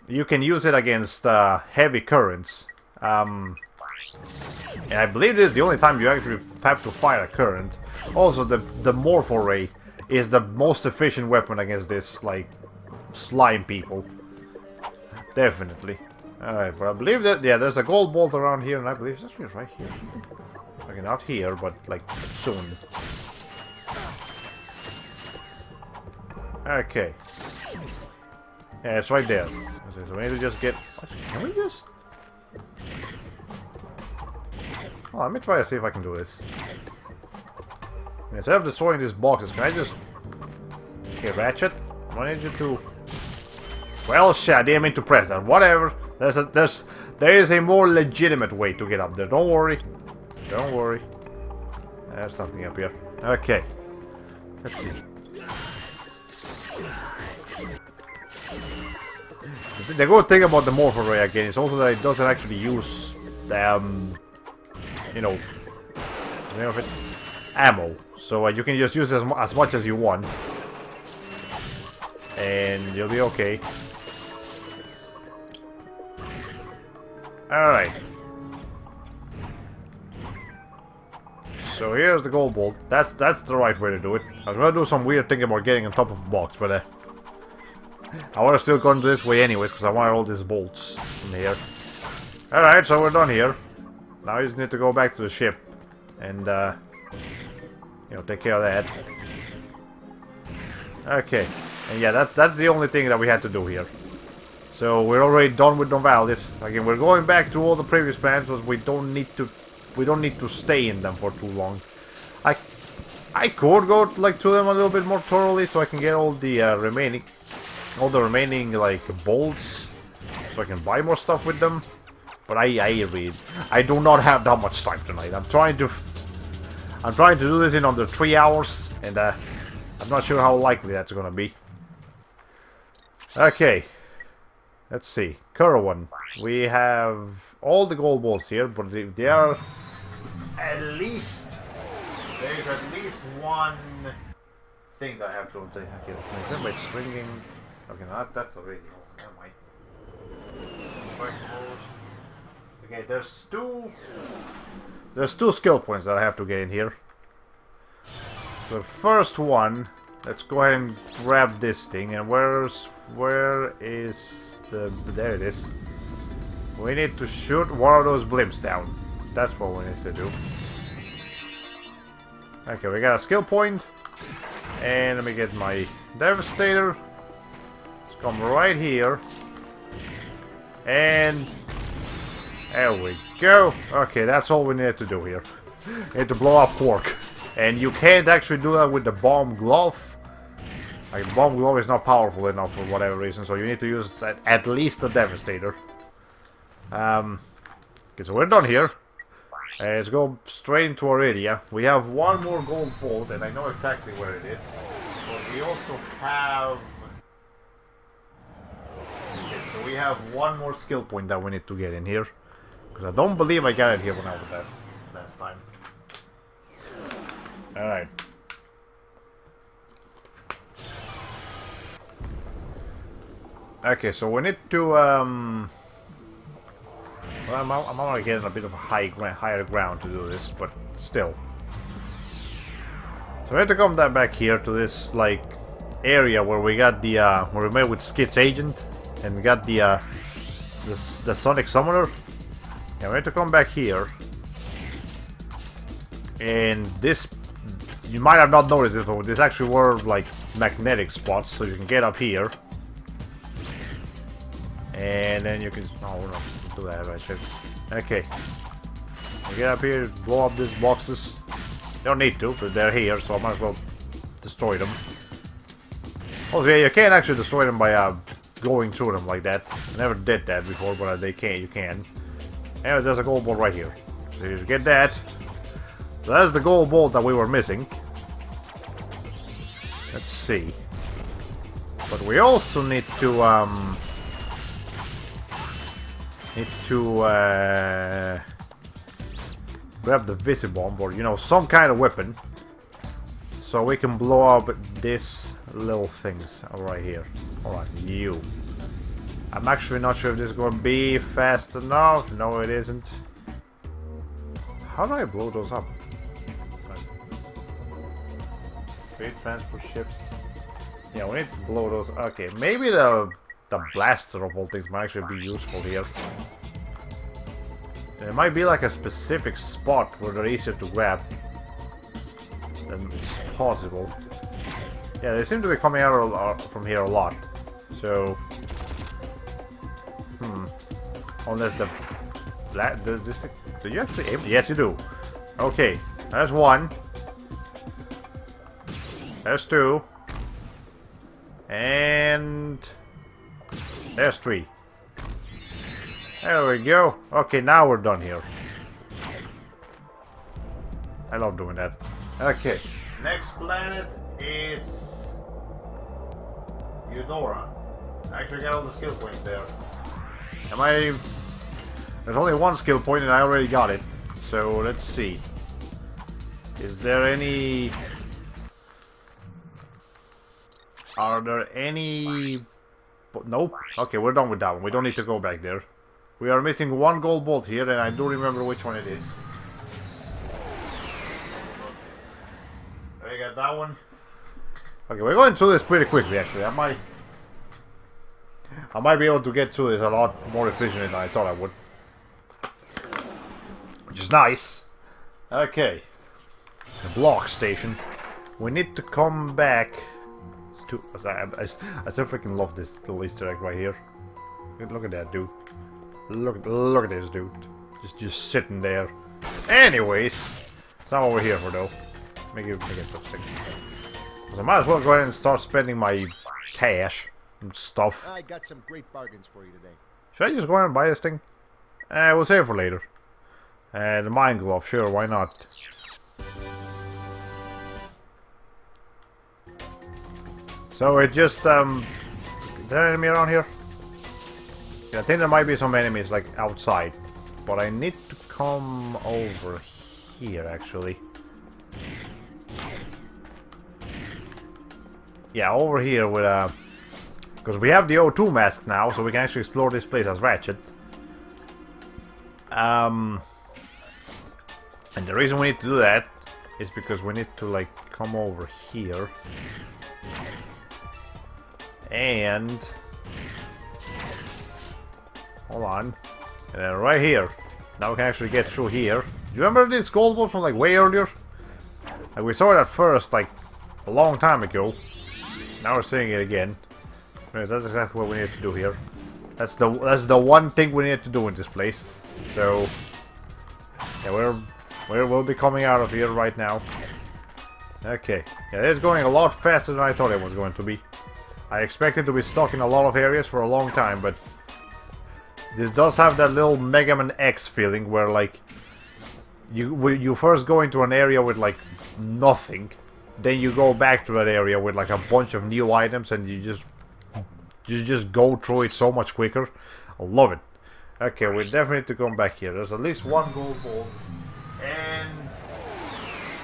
Speaker 1: you can use it against heavy currents. And I believe this is the only time you actually have to fight a current. Also, the Morpho Ray is the most efficient weapon against this, like, slime people. Definitely. Alright, but I believe that, yeah, there's a gold bolt around here, and I believe it's actually right here. Okay, not here, but, like, soon. Okay. Yeah, it's right there. So we need to just get... Can we just... Oh, let me try to see if I can do this. Instead of destroying these boxes, can I just... Okay, Ratchet, I need you to... Well, shit, I didn't mean to press that. Whatever. There is a more legitimate way to get up there. Don't worry. Don't worry. There's something up here. Okay. Let's see. The good thing about the Morpho Ray again is also that it doesn't actually use you know, the name of it, ammo. So you can just use it as much as you want, and you'll be okay. All right. So here's the gold bolt. That's the right way to do it. I was gonna do some weird thing about getting on top of a box, but I would have still gone this way anyways, because I want all these bolts in here. Alright, so we're done here. Now you just need to go back to the ship and, you know, take care of that. Okay. And yeah, that's the only thing that we had to do here. So we're already done with Novalis. Again, we're going back to all the previous planets, because we don't need to stay in them for too long. I could go like to them a little bit more thoroughly, so I can get all the remaining like bolts, so I can buy more stuff with them. But I do not have that much time tonight. I'm trying to do this in under 3 hours, and I'm not sure how likely that's gonna be. Okay, let's see. Curwan, we have all the gold balls here, but they are there's at least one thing that I have to take here. By stringing. Okay, that's already. Never mind. Okay, there's two skill points that I have to get in here. The first one, let's go ahead and grab this thing. And where is the? There it is. We need to shoot one of those blimps down. That's what we need to do. Okay, we got a skill point. And let me get my Devastator. Let's come right here. And there we go. Okay, that's all we need to do here. We need to blow up Quark. And you can't actually do that with the bomb glove. Like, the bomb glove is not powerful enough for whatever reason, so you need to use at least the Devastator. Okay, so we're done here. Let's go straight into our area. We have one more gold bolt, and I know exactly where it is. But we also have... Okay, so we have one more skill point that we need to get in here. Because I don't believe I got it here when I was last time. Alright. Okay, so we need to, well, I'm already getting a bit of a higher ground to do this, but still. So we have to come back here to this, like, area where we got the, where we met with Skid's agent, and we got the Sonic Summoner. Yeah, we have to come back here. And this, you might have not noticed it, but this actually were, like, magnetic spots, so you can get up here. And then you can... No, we're not going to do that, right? Okay. You get up here, blow up these boxes. You don't need to, but they're here, so I might as well destroy them. Also, yeah, you can't actually destroy them by going through them like that. I never did that before, but you can. Anyways, there's a gold bolt right here. So you get that. So that's the gold bolt that we were missing. Let's see. But we also need to grab the Visibomb, or, you know, some kind of weapon, so we can blow up these little things right here. Alright, you. I'm actually not sure if this is going to be fast enough. No, it isn't. How do I blow those up? Great transport ships. Yeah, we need to blow those. Okay, maybe the blaster of all things might actually be useful here. There might be like a specific spot where they're easier to grab. Then it's possible. Yeah, they seem to be coming out from here a lot. So, unless the black does this. Do you actually aim? Yes, you do. Okay, there's one. There's two. And there's three. There we go. Okay, now we're done here. I love doing that. Okay, next planet is Eudora. I actually got all the skill points there. There's only one skill point and I already got it. So let's see. Is there any... Are there any... Nope. Okay, we're done with that one. We don't need to go back there. We are missing one gold bolt here, and I do remember which one it is. There you got that one. Okay, we're going through this pretty quickly, actually. I might be able to get through this a lot more efficiently than I thought I would. Which is nice. Okay. The block station. We need to come back to... I still freaking love this little Easter egg right here. Look at that, dude. Look at this dude. Just sitting there. Anyways, it's not what we're here for though. Make it those things. So I might as well go ahead and start spending my cash and stuff.
Speaker 4: I got some great bargains for you today.
Speaker 1: Should I just go ahead and buy this thing? We'll save it for later. The Mind Glove, sure, why not? So it just is there an enemy around here? I think there might be some enemies like outside, but I need to come over here actually. Yeah, over here with because we have the O2 mask now, so we can actually explore this place as Ratchet. And the reason we need to do that is because we need to like come over here and hold on. And then right here. Now we can actually get through here. Do you remember this gold bolt from like way earlier? Like we saw it at first like a long time ago. Now we're seeing it again. Anyways, that's exactly what we need to do here. That's the one thing we need to do in this place. So yeah, we'll be coming out of here right now. Okay, yeah, it's going a lot faster than I thought it was going to be. I expected to be stuck in a lot of areas for a long time, but this does have that little Mega Man X feeling where like you first go into an area with like nothing, then you go back to that area with like a bunch of new items, and you just go through it so much quicker. I love it. Okay, we definitely need to come back here. There's at least one gold ball, and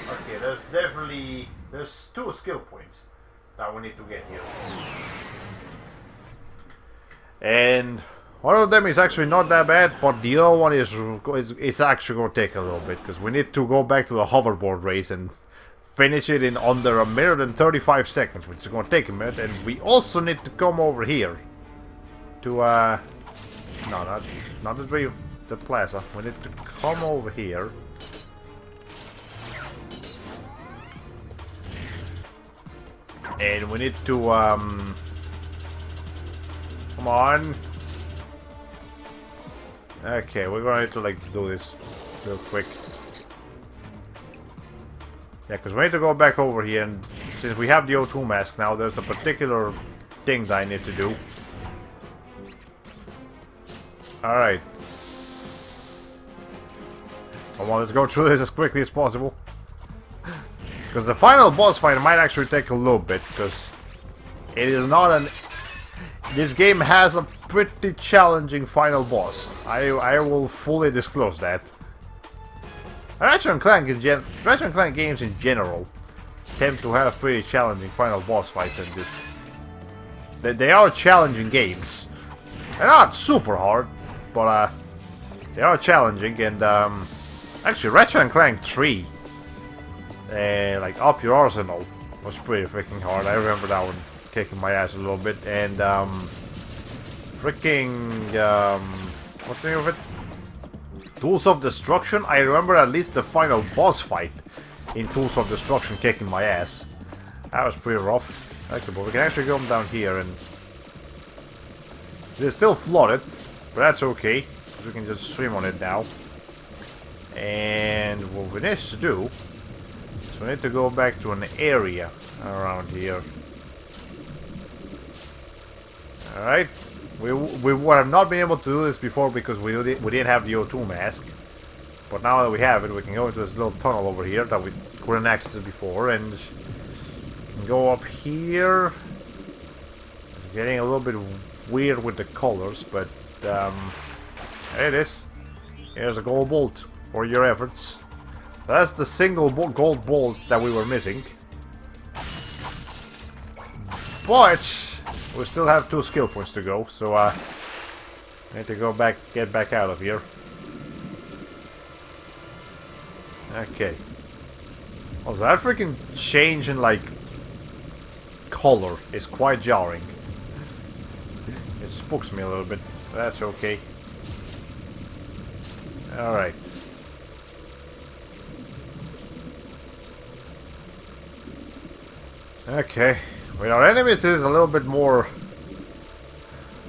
Speaker 1: okay, there's 2 skill points that we need to get here, and one of them is actually not that bad, but the other one is it's actually going to take a little bit, because we need to go back to the hoverboard race and finish it in under 1 minute and 35 seconds, which is going to take a minute. And we also need to come over here to no, not the plaza. We need to come over here. And we need to come on. Okay, we're gonna need to like do this real quick. Yeah, because we need to go back over here, and since we have the O2 mask now, there's a particular thing that I need to do. Alright. Come on, let's go through this as quickly as possible. Because the final boss fight might actually take a little bit, because it is not an... This game has a pretty challenging final boss. I will fully disclose that. Ratchet Clank games in general tend to have pretty challenging final boss fights, and they are challenging games. They're not super hard, but they are challenging. And actually, Ratchet Clank 3, like Up Your Arsenal, was pretty freaking hard. I remember that one kicking my ass a little bit. And what's the name of it? Tools of Destruction. I remember at least the final boss fight in Tools of Destruction kicking my ass. That was pretty rough. Okay, but we can actually go down here, and it's still flooded, but that's okay, because we can just swim on it now. And what we need to do is we need to go back to an area around here. Alright. We would have not been able to do this before because we didn't have the O2 mask. But now that we have it, we can go into this little tunnel over here that we couldn't access before, and can go up here. It's getting a little bit weird with the colors, but there it is. Here's a gold bolt for your efforts. That's the single gold bolt that we were missing. But we still have 2 skill points to go, so I need to go back, get back out of here. Okay. Also, that freaking change in like color is quite jarring. It spooks me a little bit, but that's okay. Alright. Okay. With our enemies, it is a little bit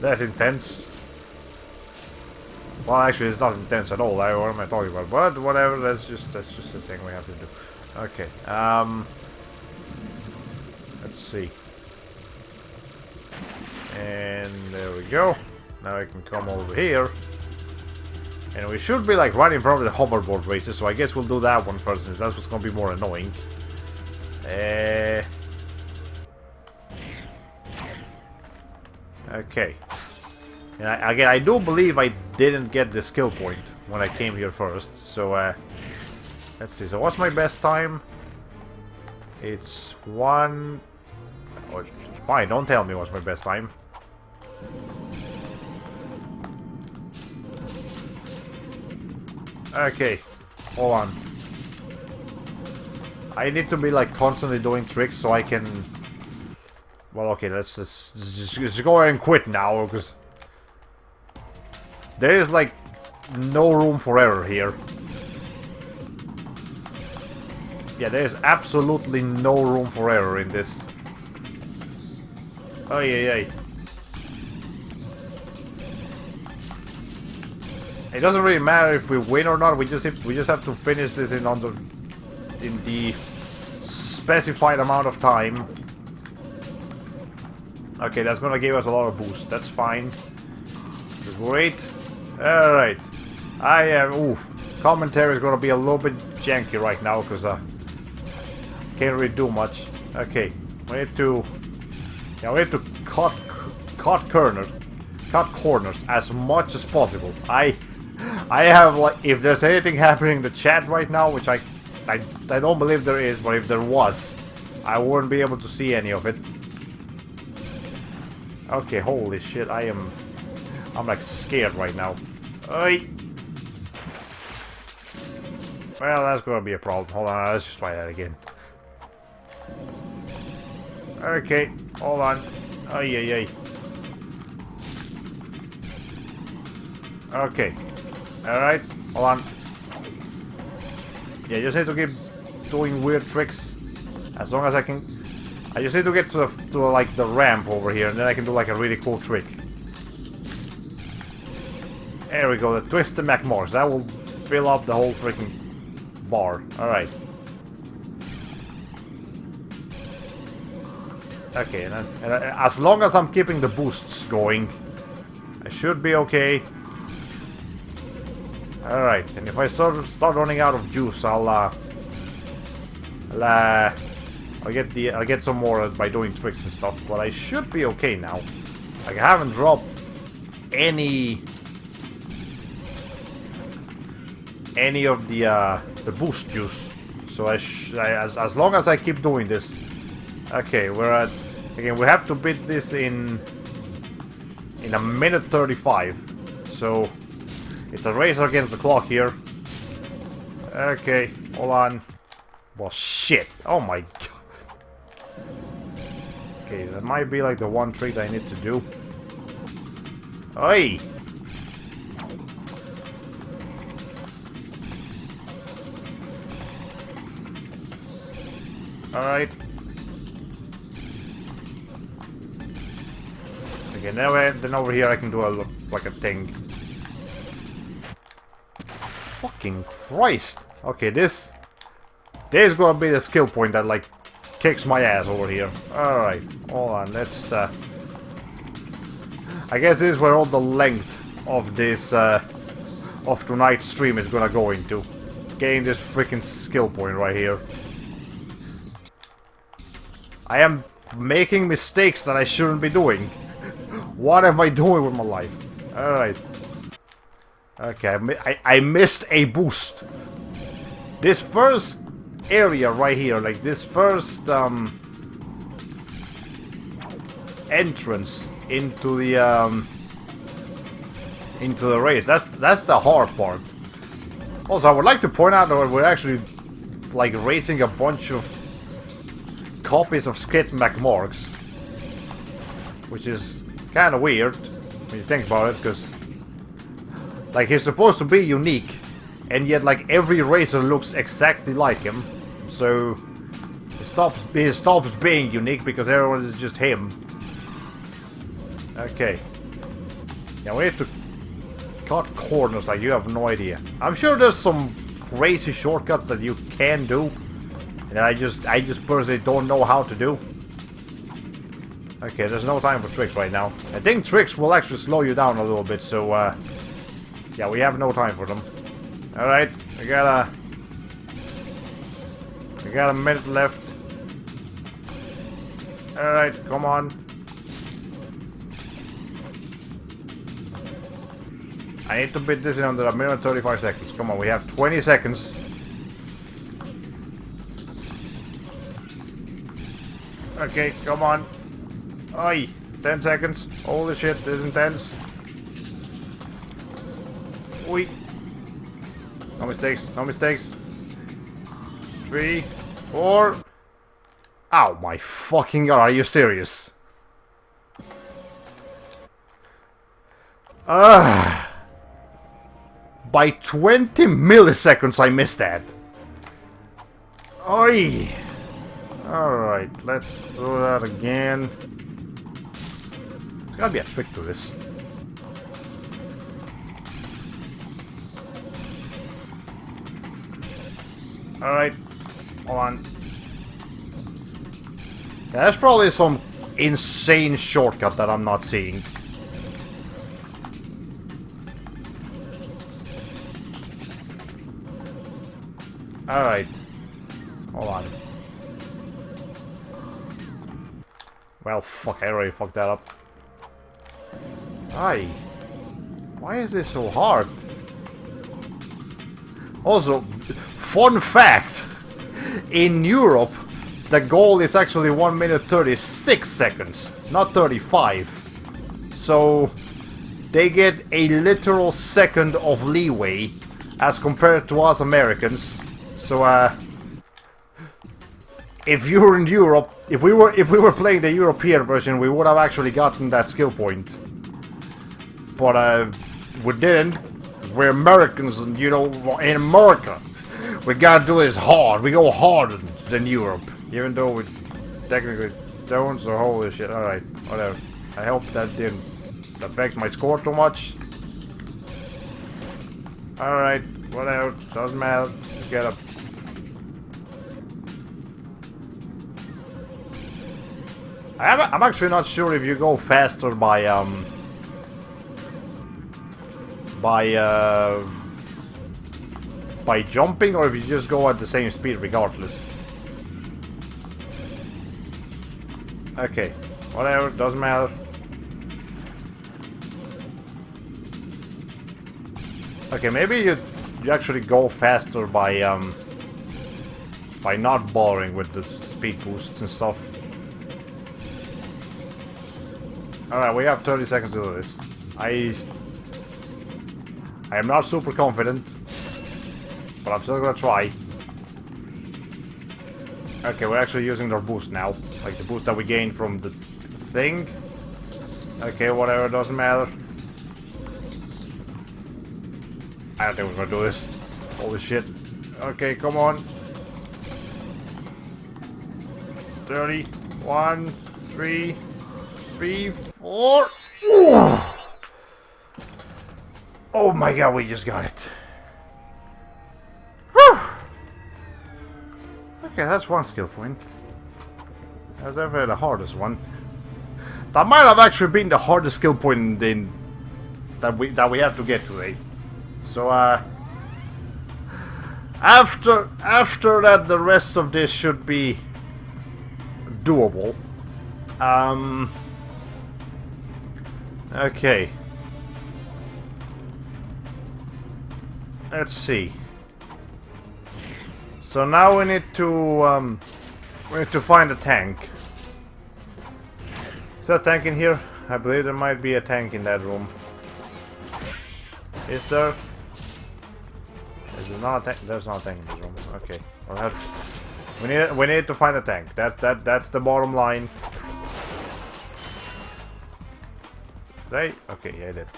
Speaker 1: less intense. Well, actually, it's not intense at all. What am I talking about? But whatever. That's just the thing we have to do. Okay. Let's see. And there we go. Now I can come over here, and we should be like right in front of the hoverboard races. So I guess we'll do that one first, since that's what's gonna be more annoying. Okay. And again, I do believe I didn't get the skill point when I came here first. So, let's see. So, what's my best time? It's 1... Oh, fine, don't tell me what's my best time. Okay. Hold on. I need to be, like, constantly doing tricks so I can... Well, okay, let's just go ahead and quit now, because there is, like, no room for error here. Yeah, there is absolutely no room for error in this. Oh, yeah. It doesn't really matter if we win or not. We just have to finish this in the specified amount of time. Okay, that's gonna give us a lot of boost. That's fine. Great. All right. I am. Ooh, commentary is gonna be a little bit janky right now because can't really do much. Okay, we need to. Yeah, we need to cut corners as much as possible. I have, like, if there's anything happening in the chat right now, which I don't believe there is, but if there was, I wouldn't be able to see any of it. Okay, holy shit, I'm like scared right now. Oi. Well, that's gonna be a problem. Hold on, let's just try that again. Okay, hold on. Ay. Okay. Alright, hold on. Yeah, just need to keep doing weird tricks. As long as I can. I just need to get to like the ramp over here, and then I can do like a really cool trick. There we go, the twisted McMorris. That will fill up the whole freaking bar. Alright. Okay, and as long as I'm keeping the boosts going, I should be okay. Alright, and if I start running out of juice, I'll get some more by doing tricks and stuff, but I should be okay now. Like, I haven't dropped any of the boost juice, so as long as I keep doing this. Okay, we're at, again, we have to beat this in a minute 35, so it's a race against the clock here. Okay, hold on. Well, shit. Oh my god. Okay, that might be like the one trick that I need to do. Oi! Alright. Okay, then over here I can do like a thing. Fucking Christ! Okay, this is gonna be the skill point that like kicks my ass over here. Alright, hold on, let's I guess this is where all the length of this of tonight's stream is gonna go into. Getting this freaking skill point right here. I am making mistakes that I shouldn't be doing. What am I doing with my life? Alright. Okay, I missed a boost. This first area right here, like this first entrance into the race, that's the hard part. Also, I would like to point out that we're actually like racing a bunch of copies of Skit McMorgs, which is kind of weird when you think about it, because like he's supposed to be unique, and yet like every racer looks exactly like him, so he stops being unique because everyone is just him. Okay, yeah, we need to cut corners like you have no idea. I'm sure there's some crazy shortcuts that you can do, and I just personally don't know how to do. Okay, there's no time for tricks right now. I think tricks will actually slow you down a little bit, so yeah, we have no time for them. Alright, we got a minute left. Alright, come on. I need to beat this in under a minute 35 seconds. Come on, we have 20 seconds. Okay, come on. Oi, 10 seconds. Holy shit, this is intense. Oi. No mistakes, no mistakes. 3, 4. Ow, my fucking god, are you serious? By 20 milliseconds I missed that. Oi. Alright, let's do that again. There's gotta be a trick to this. Alright. Hold on. Yeah, there's probably some insane shortcut that I'm not seeing. Alright. Hold on. Well, fuck, I already fucked that up. Aye. Why is this so hard? Also, fun fact! In Europe, the goal is actually 1 minute 36 seconds, not 35. So, they get a literal second of leeway as compared to us Americans. So, if you're in Europe, if we were playing the European version, we would have actually gotten that skill point. But we didn't, because we're Americans, and you know, in America, we gotta do this hard. We go harder than Europe, even though we technically don't. So holy shit! All right, whatever. I hope that didn't affect my score too much. All right, whatever. Doesn't matter. Just get up. I'm actually not sure if you go faster by jumping, or if you just go at the same speed regardless. Okay, whatever, doesn't matter. Okay, maybe you actually go faster by not bothering with the speed boosts and stuff. Alright, we have 30 seconds to do this. I am not super confident, but I'm still gonna try. Okay, we're actually using their boost now. Like the boost that we gained from the thing. Okay, whatever, doesn't matter. I don't think we're gonna do this. Holy shit. Okay, come on. 30, 1, 3, 4. Ooh. Oh my god, we just got it. Whew. Okay, that's one skill point. That's ever the hardest one. That might have actually been the hardest skill point that we have to get today. So after that, the rest of this should be doable. Okay. Let's see. So now we need to find a tank. Is there a tank in here? I believe there might be a tank in that room. Is there? Is there not a tank? There's not a tank in this room. Okay. We need to find a tank. That's the bottom line. Right? Okay, yeah, I did.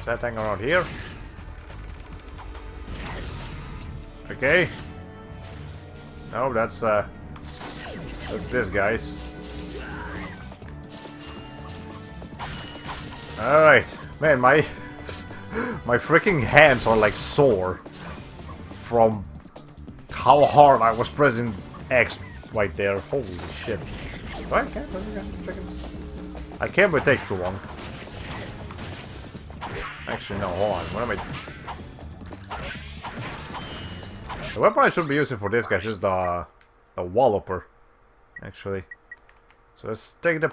Speaker 1: Is that tank around here? Okay. No, that's this, guys. Alright. Man, my freaking hands are like sore from how hard I was pressing X right there. Holy shit. Right, I can't but it takes too long. Actually, no, hold on. What am I... The weapon I should be using for this, guys, is the walloper. Actually. So let's take the...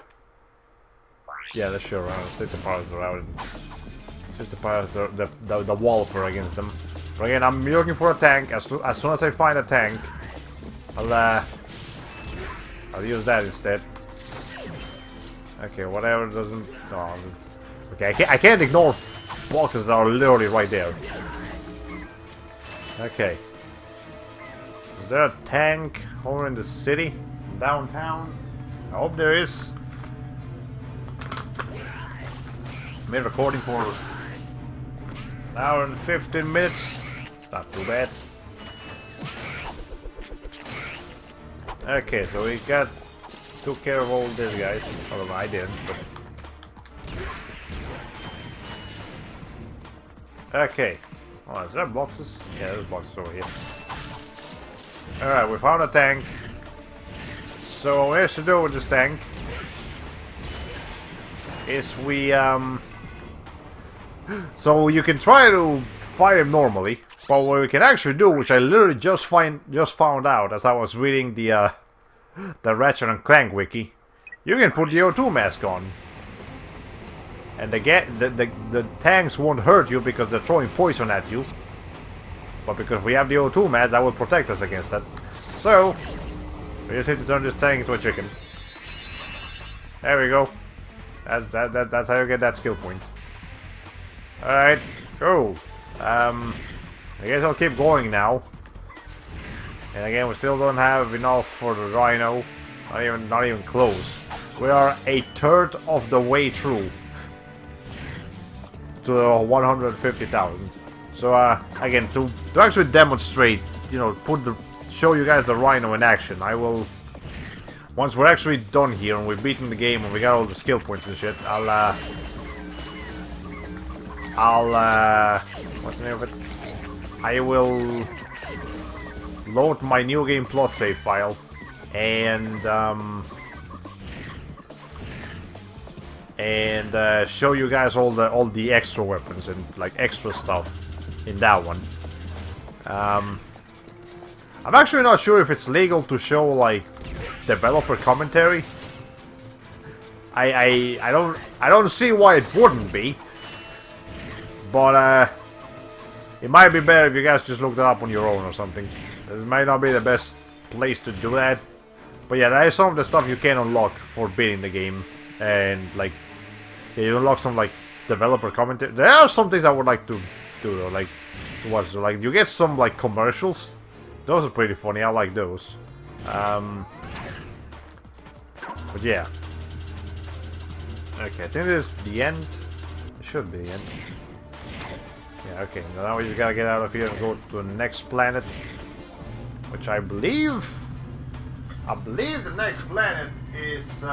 Speaker 1: Yeah, let's show around. Let's take the parser out. Just the parser, the walloper against them. But again, I'm looking for a tank. As soon as I find a tank, I'll use that instead. Okay, whatever doesn't... Oh, okay, I can't ignore boxes that are literally right there. Okay. Is there a tank over in the city? Downtown? I hope there is. Been recording for an hour and 15 minutes. It's not too bad. Okay, so we took care of all these guys. Although I didn't, but... Okay. Oh, is there boxes? Yeah, there's boxes over here. Alright, we found a tank. So what we have to do with this tank is we so you can try to fight him normally, but what we can actually do, which I literally just found out as I was reading the Ratchet and Clank wiki, you can put the O2 mask on. And the tanks won't hurt you because they're throwing poison at you. But because we have the O2 mask, that will protect us against that. So, we just need to turn this tank into a chicken. There we go. That's how you get that skill point. Alright, go. I guess I'll keep going now. And again, we still don't have enough for the Rhino. Not even close. We are a third of the way through to 150,000. So again, to actually demonstrate, you know, show you guys the Rhino in action, I will, once we're actually done here and we've beaten the game and we got all the skill points and shit, I'll what's the name of it? I will load my New Game Plus save file and show you guys all the extra weapons and like extra stuff in that one. I'm actually not sure if it's legal to show like developer commentary. I don't see why it wouldn't be, but it might be better if you guys just looked it up on your own or something. This might not be the best place to do that, but yeah, that is some of the stuff you can unlock for beating the game, and like, yeah, you unlock some like developer commentary. There are some things I would like to do though, like to watch. So, like, you get some like commercials. Those are pretty funny. I like those. But yeah. Okay, I think this is the end. It should be the end. Yeah. Okay. Now we just gotta get out of here and go to the next planet, which I believe the next planet is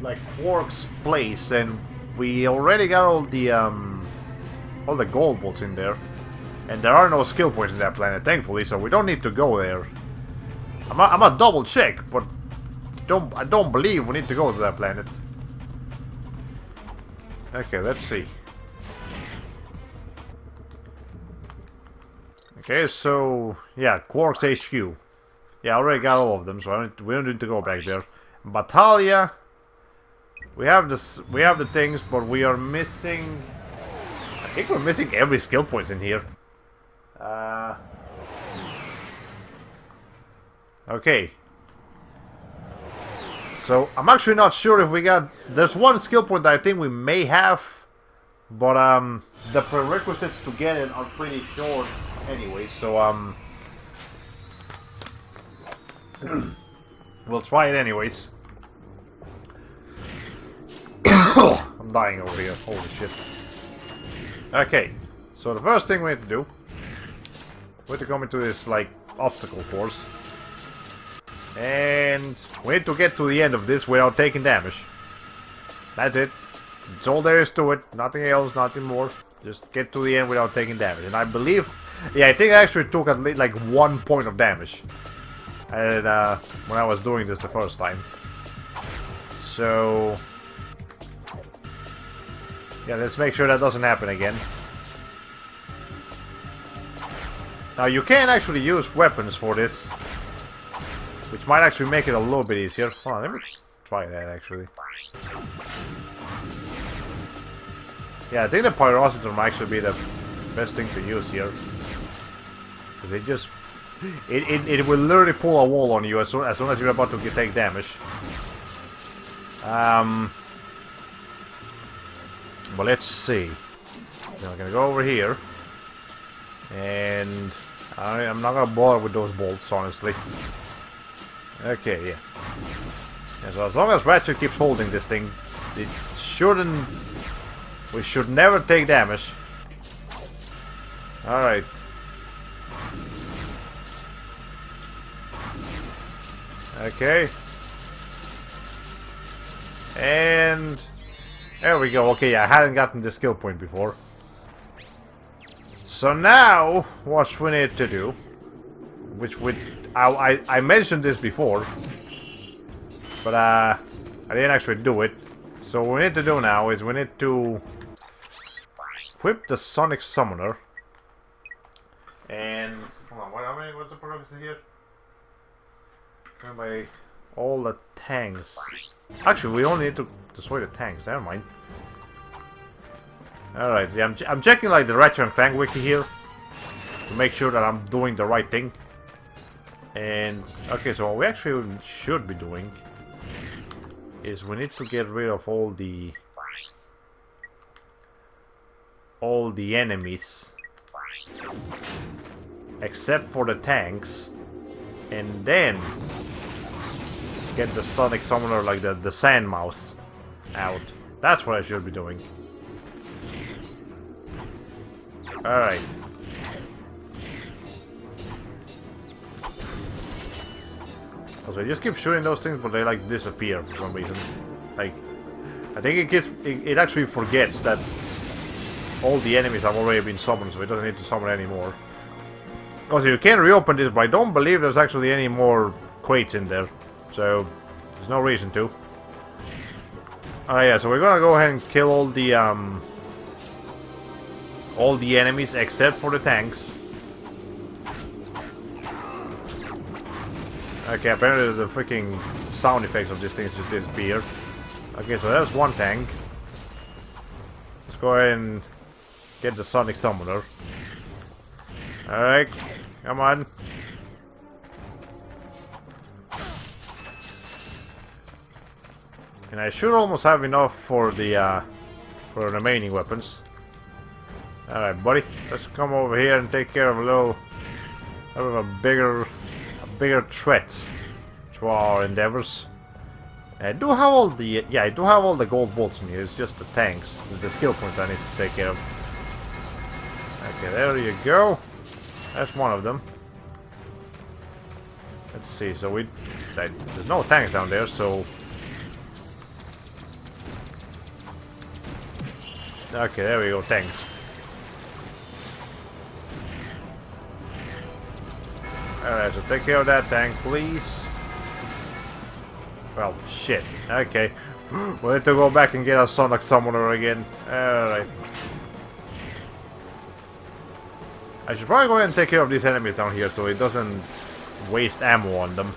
Speaker 1: like Quark's place, and we already got all the gold bolts in there, and there are no skill points in that planet, thankfully, so we don't need to go there. I'm gonna double check, but I don't believe we need to go to that planet. Okay, let's see. Okay, so yeah, Quark's HQ. Yeah, I already got all of them, so we don't need to go back there. Battaglia. We have the things, but we are missing. I think we're missing every skill points in here. Okay. So I'm actually not sure if we got. There's one skill point that I think we may have, but the prerequisites to get it are pretty short anyway. So we'll try it anyways. I'm dying over here. Holy shit. Okay, so the first thing we need to do, we need to come into this like obstacle course, and we need to get to the end of this without taking damage. That's it. That's all there is to it. Nothing else, nothing more. Just get to the end without taking damage. And I believe, yeah, I think I actually took at least like 1 point of damage, and when I was doing this the first time. So yeah, let's make sure that doesn't happen again. Now you can actually use weapons for this, which might actually make it a little bit easier. Hold on, let me try that actually. Yeah, I think the Pyrocitor might actually be the best thing to use here. Because it just... It will literally pull a wall on you as soon as you're about to take damage. But let's see. Now I'm gonna go over here, and I'm not gonna bother with those bolts, honestly. Okay, yeah. And so as long as Ratchet keeps holding this thing, it shouldn't. We should never take damage. All right. Okay. And there we go. Okay, I hadn't gotten the skill point before. So now, what we need to do, I mentioned this before, but I didn't actually do it. So what we need to do now is we need to equip the Sonic Summoner. And hold on, what's the purpose here? By all the tanks. Actually, we only need to destroy the tanks. Never mind. All right, yeah, I'm checking like the Ratchet Clank wiki here to make sure that I'm doing the right thing. And okay, so what we actually should be doing is we need to get rid of all the enemies except for the tanks, and then get the Sonic Summoner, like the Sand Mouse, out. That's what I should be doing. Alright. Also, I just keep shooting those things, but they like disappear for some reason. Like, I think it actually forgets that all the enemies have already been summoned, so it doesn't need to summon anymore. Also, you can reopen this, but I don't believe there's actually any more crates in there. So, there's no reason to. Alright, yeah, so we're gonna go ahead and kill all the enemies except for the tanks. Okay, apparently the freaking sound effects of these things just disappear. Okay, so there's one tank. Let's go ahead and get the Sonic Summoner. Alright, come on. And I should almost have enough for the remaining weapons. Alright, buddy, let's come over here and take care of a bigger threat to our endeavors. I do have all the gold bolts in here. It's just the tanks, the skill points I need to take care of. Okay, there you go. That's one of them. Let's see. So there's no tanks down there, so. Okay, there we go. Tanks. Alright, so take care of that tank, please. Well, shit. Okay. We'll need to go back and get our Sonic Summoner again. Alright. I should probably go ahead and take care of these enemies down here so it doesn't waste ammo on them.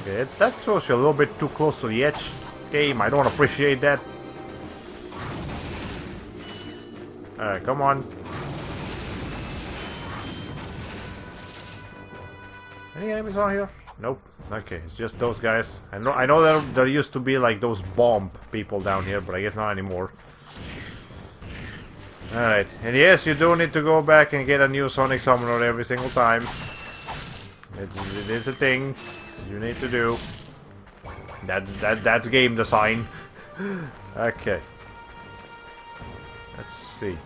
Speaker 1: Okay, that throws you a little bit too close to the edge. Game, I don't appreciate that. Alright, come on. Any enemies on here? Nope. Okay, it's just those guys. I know there used to be like those bomb people down here, but I guess not anymore. Alright, and yes, you do need to go back and get a new Sonic Summoner every single time. It is a thing you need to do. That's game design. Okay. Let's see.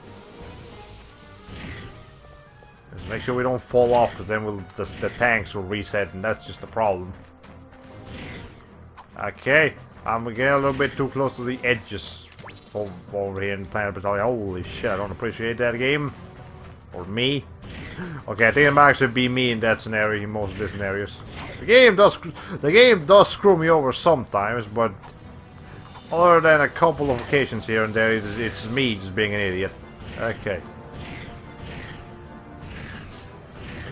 Speaker 1: Let's make sure we don't fall off, because then the tanks will reset, and that's just a problem. Okay, I'm getting a little bit too close to the edges over here in Planet Battalion. Holy shit, I don't appreciate that game. Or me. Okay, I think it might actually be me in that scenario, in most of the scenarios. The game does screw me over sometimes, but other than a couple of occasions here and there, it's me just being an idiot. Okay.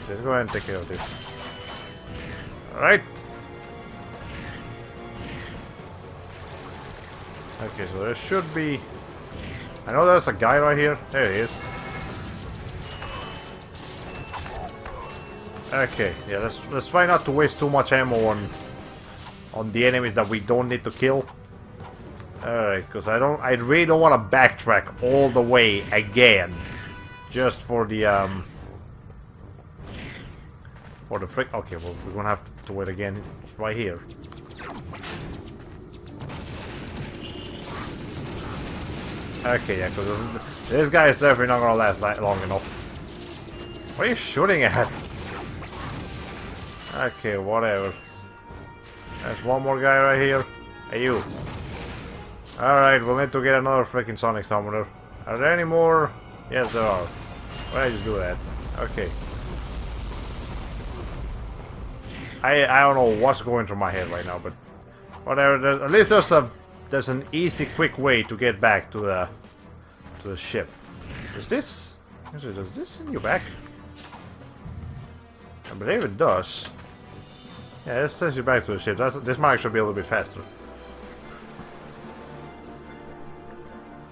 Speaker 1: Let's go ahead and take care of this. Alright. Okay, so there should be... I know there's a guy right here. There he is. Okay, yeah, let's try not to waste too much ammo on the enemies that we don't need to kill. Alright, because I really don't want to backtrack all the way again. Just for the frick. Okay, well, we're gonna have to wait again. It's right here. Okay, yeah, because this guy is definitely not gonna last long enough. What are you shooting at? Okay, whatever. There's one more guy right here. Hey, you. Alright, we'll need to get another freaking Sonic Summoner. Are there any more? Yes, there are. Why did I just do that? Okay. I don't know what's going through my head right now, but whatever. At least there's an easy, quick way to get back to the ship. Does this send you back? I believe it does. Yeah, this sends you back to the ship. This might actually be a little bit faster.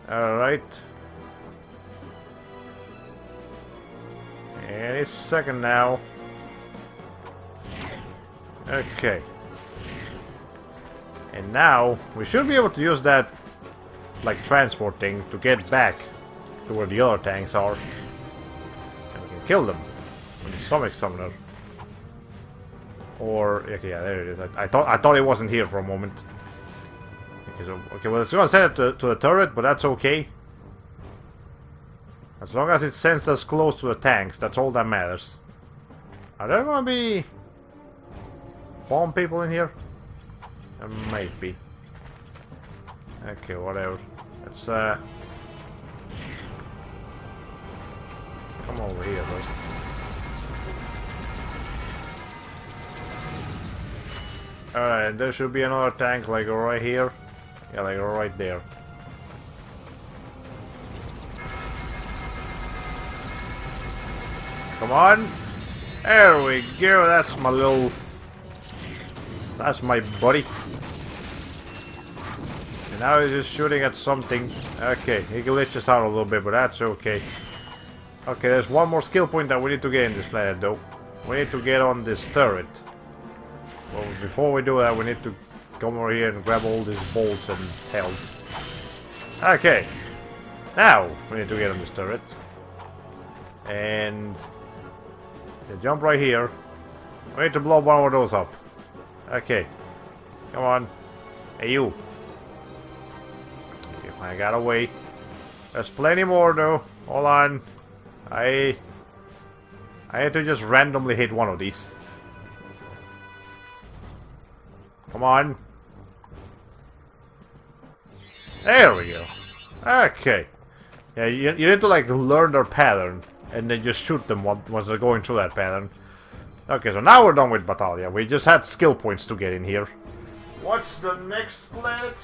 Speaker 1: Alright. Any second now. Okay. And now, we should be able to use that, like, transport thing to get back to where the other tanks are. And we can kill them with the Sonic Summoner. Or, okay, yeah, there it is. I thought it wasn't here for a moment. Okay, well, it's gonna send it to the turret, but that's okay. As long as it sends us close to the tanks, that's all that matters. Are there gonna be bomb people in here? There might be. Okay, whatever. Let's come over here first. Alright, there should be another tank like right here. Yeah, like right there. Come on! There we go, that's my little... That's my buddy. And now he's just shooting at something. Okay, he glitches out a little bit, but that's okay. Okay, there's one more skill point that we need to get in this planet, though. We need to get on this turret. Well, before we do that, we need to come over here and grab all these bolts and health. Okay. Now, we need to get on this turret. And... you jump right here. We need to blow one of those up. Okay. Come on. Hey, you. Okay, I got away. There's plenty more, though. Hold on. I had to just randomly hit one of these. Come on. There we go. Okay. Yeah, you need to like learn their pattern and then just shoot them once they're going through that pattern. Okay, so now we're done with Battaglia. We just had skill points to get in here. What's the next planet?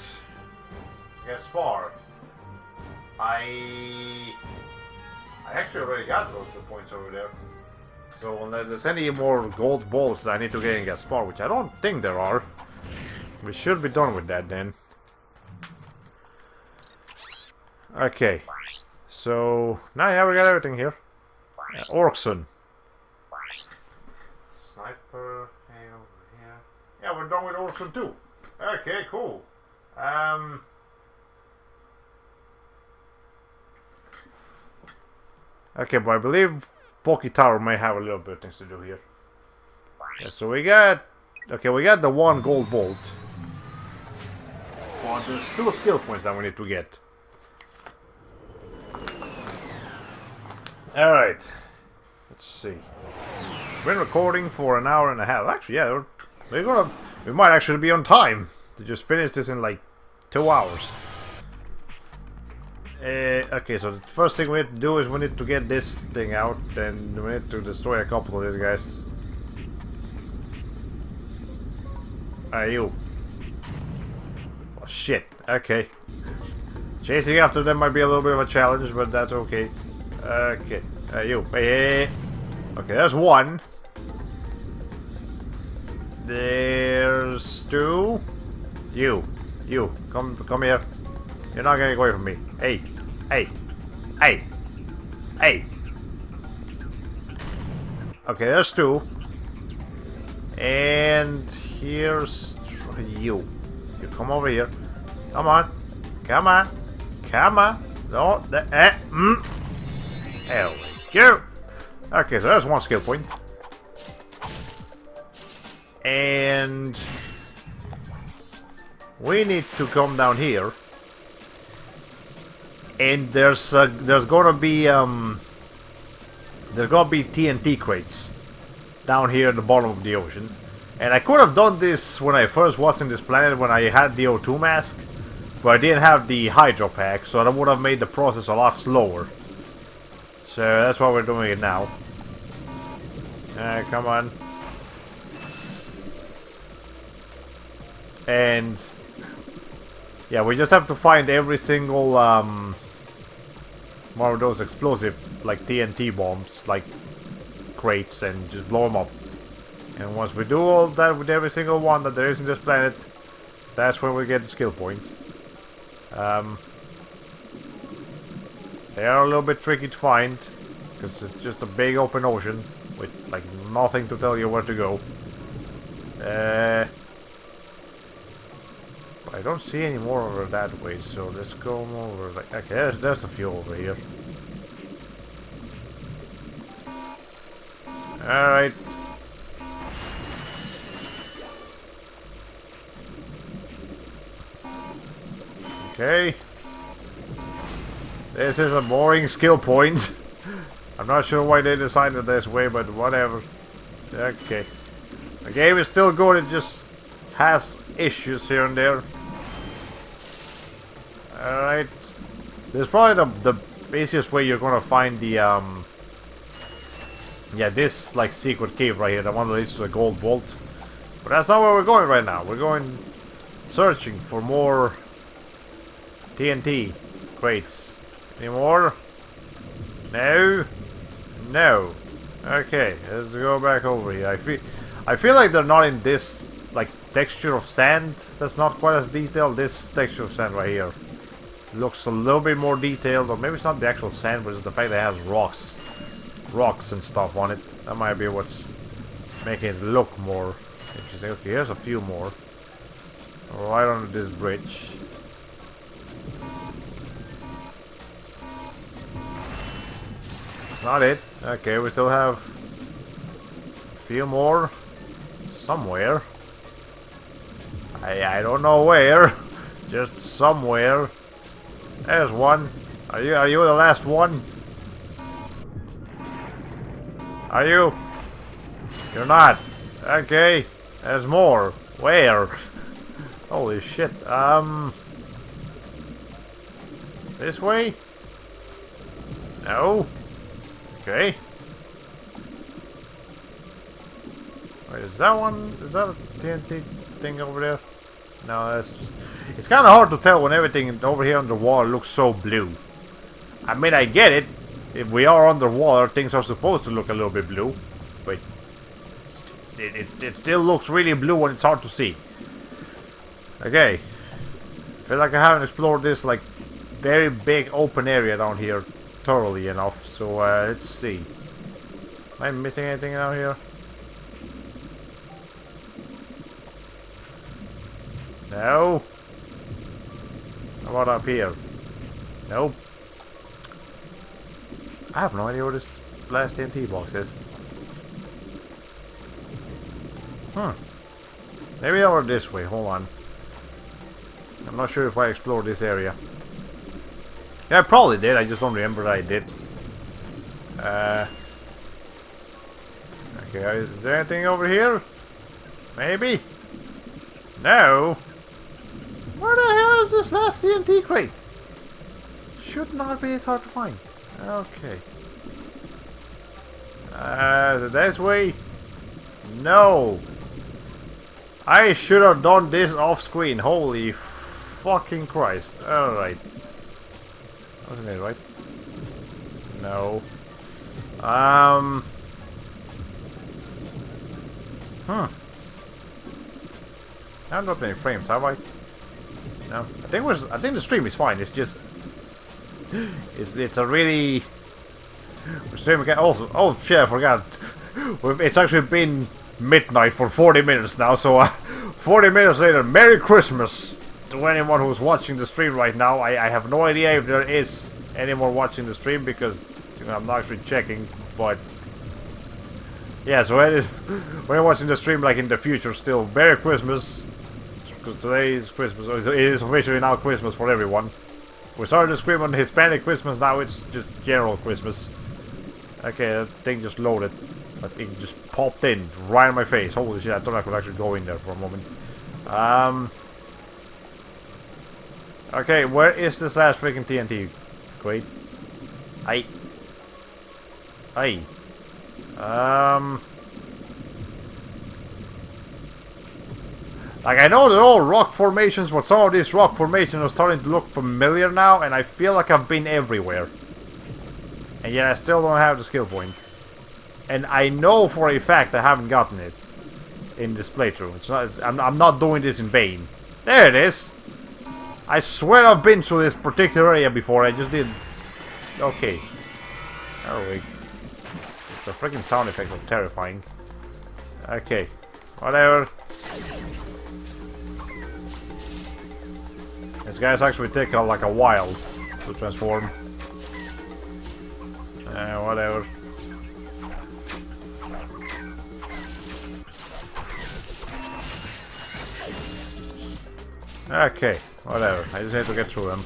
Speaker 1: Gaspar. I actually already got those 2 points over there. So unless there's any more gold balls that I need to get in Gaspar, which I don't think there are, we should be done with that then. Okay. So now yeah, we got everything here. Orkson. Sniper, hey, over here. Yeah, we're done with Orkson too. Okay, cool. Okay, but I believe Pocky Tower may have a little bit of things to do here. Yeah, so we got... okay, we got the one gold bolt. But there's 2 skill points that we need to get. Alright. Let's see. We've been recording for an hour and a half. Actually, yeah, we might actually be on time to just finish this in like 2 hours. Okay, so the first thing we need to do is we need to get this thing out, then we need to destroy a couple of these guys. You. Oh shit, okay. Chasing after them might be a little bit of a challenge, but that's okay. Okay, you. Hey. Okay, there's one. There's 2. You, come here. You're not getting away from me. Hey. Okay, there's 2. And here's you. You come over here. Come on. No, there we go. Okay, so there's 1 skill point. And we need to come down here. And there's gonna be TNT crates down here at the bottom of the ocean. And I could have done this when I first was in this planet when I had the O2 mask, but I didn't have the Hydro pack, so that would have made the process a lot slower. So that's why we're doing it now. Come on. And yeah, we just have to find every single one of those explosive, like TNT bombs, like crates, and just blow them up. And once we do all that with every single one that there is in this planet, that's when we get the skill point. They are a little bit tricky to find, because it's just a big open ocean with like nothing to tell you where to go. But I don't see any more over that way, so let's go over. Like, okay, there's a few over here. Alright. Okay. This is a boring skill point. I'm not sure why they designed it this way, but whatever. Okay. The game is still good, it just has issues here and there. Alright. This is probably the easiest way you're gonna find the yeah, this like secret cave right here, the one that leads to a gold vault. But that's not where we're going right now. We're going searching for more TNT crates. Any more? No? No. Okay, let's go back over here. I feel like they're not in this like texture of sand. That's not quite as detailed. This texture of sand right here looks a little bit more detailed, or maybe it's not the actual sand, but it's the fact that it has rocks and stuff on it. That might be what's making it look more interesting. Okay, here's a few more right under this bridge. It's not it. Okay, we still have a few more somewhere. I don't know where, just somewhere. There's one. Are you the last one? Are you? You're not. Okay. There's more. Where? Holy shit. This way? No. Okay. Wait, is that one? Is that a TNT thing over there? No, that's just... It's kind of hard to tell when everything over here underwater looks so blue. I mean, I get it. If we are underwater, things are supposed to look a little bit blue. But it still looks really blue when it's hard to see. Okay. I feel like I haven't explored this, like, very big open area down here thoroughly enough. So, let's see. Am I missing anything out here? No. How about up here? Nope. I have no idea where this last TNT box is. Maybe over this way. Hold on. I'm not sure if I explored this area. Yeah, I probably did. I just don't remember that I did. Okay, is there anything over here? Maybe? No. Where the hell is this last TNT crate? Should not be as hard to find. Okay. This way? No. I should have done this off screen. Holy fucking Christ. Alright. Wasn't it right? No. I haven't dropped any frames, have I? No. I think the stream is fine. It's just it's a really stream again. Also, oh shit, I forgot. It's actually been midnight for 40 minutes now, so 40 minutes later, Merry Christmas to anyone who's watching the stream right now. I have no idea if there is anyone watching the stream because I'm not actually checking, but yeah, so when you're watching the stream like in the future still, Merry Christmas, because today is Christmas. It is officially now Christmas for everyone. We started the stream on Hispanic Christmas, now it's just general Christmas. Okay, that thing just loaded. That thing just popped in right in my face. Holy shit, I thought I could actually go in there for a moment. Okay, where is this last freaking TNT crate? Aye. Like, I know they're all rock formations, but some of these rock formations are starting to look familiar now, and I feel like I've been everywhere. And yet I still don't have the skill point. And I know for a fact I haven't gotten it in this playthrough. It's not. I'm not doing this in vain. There it is. I swear I've been through this particular area before. I just didn't. Okay. There we go. The freaking sound effects are terrifying. Okay. Whatever. This guy's actually taking like a while to transform. Whatever. Okay, whatever. I just had to get through them.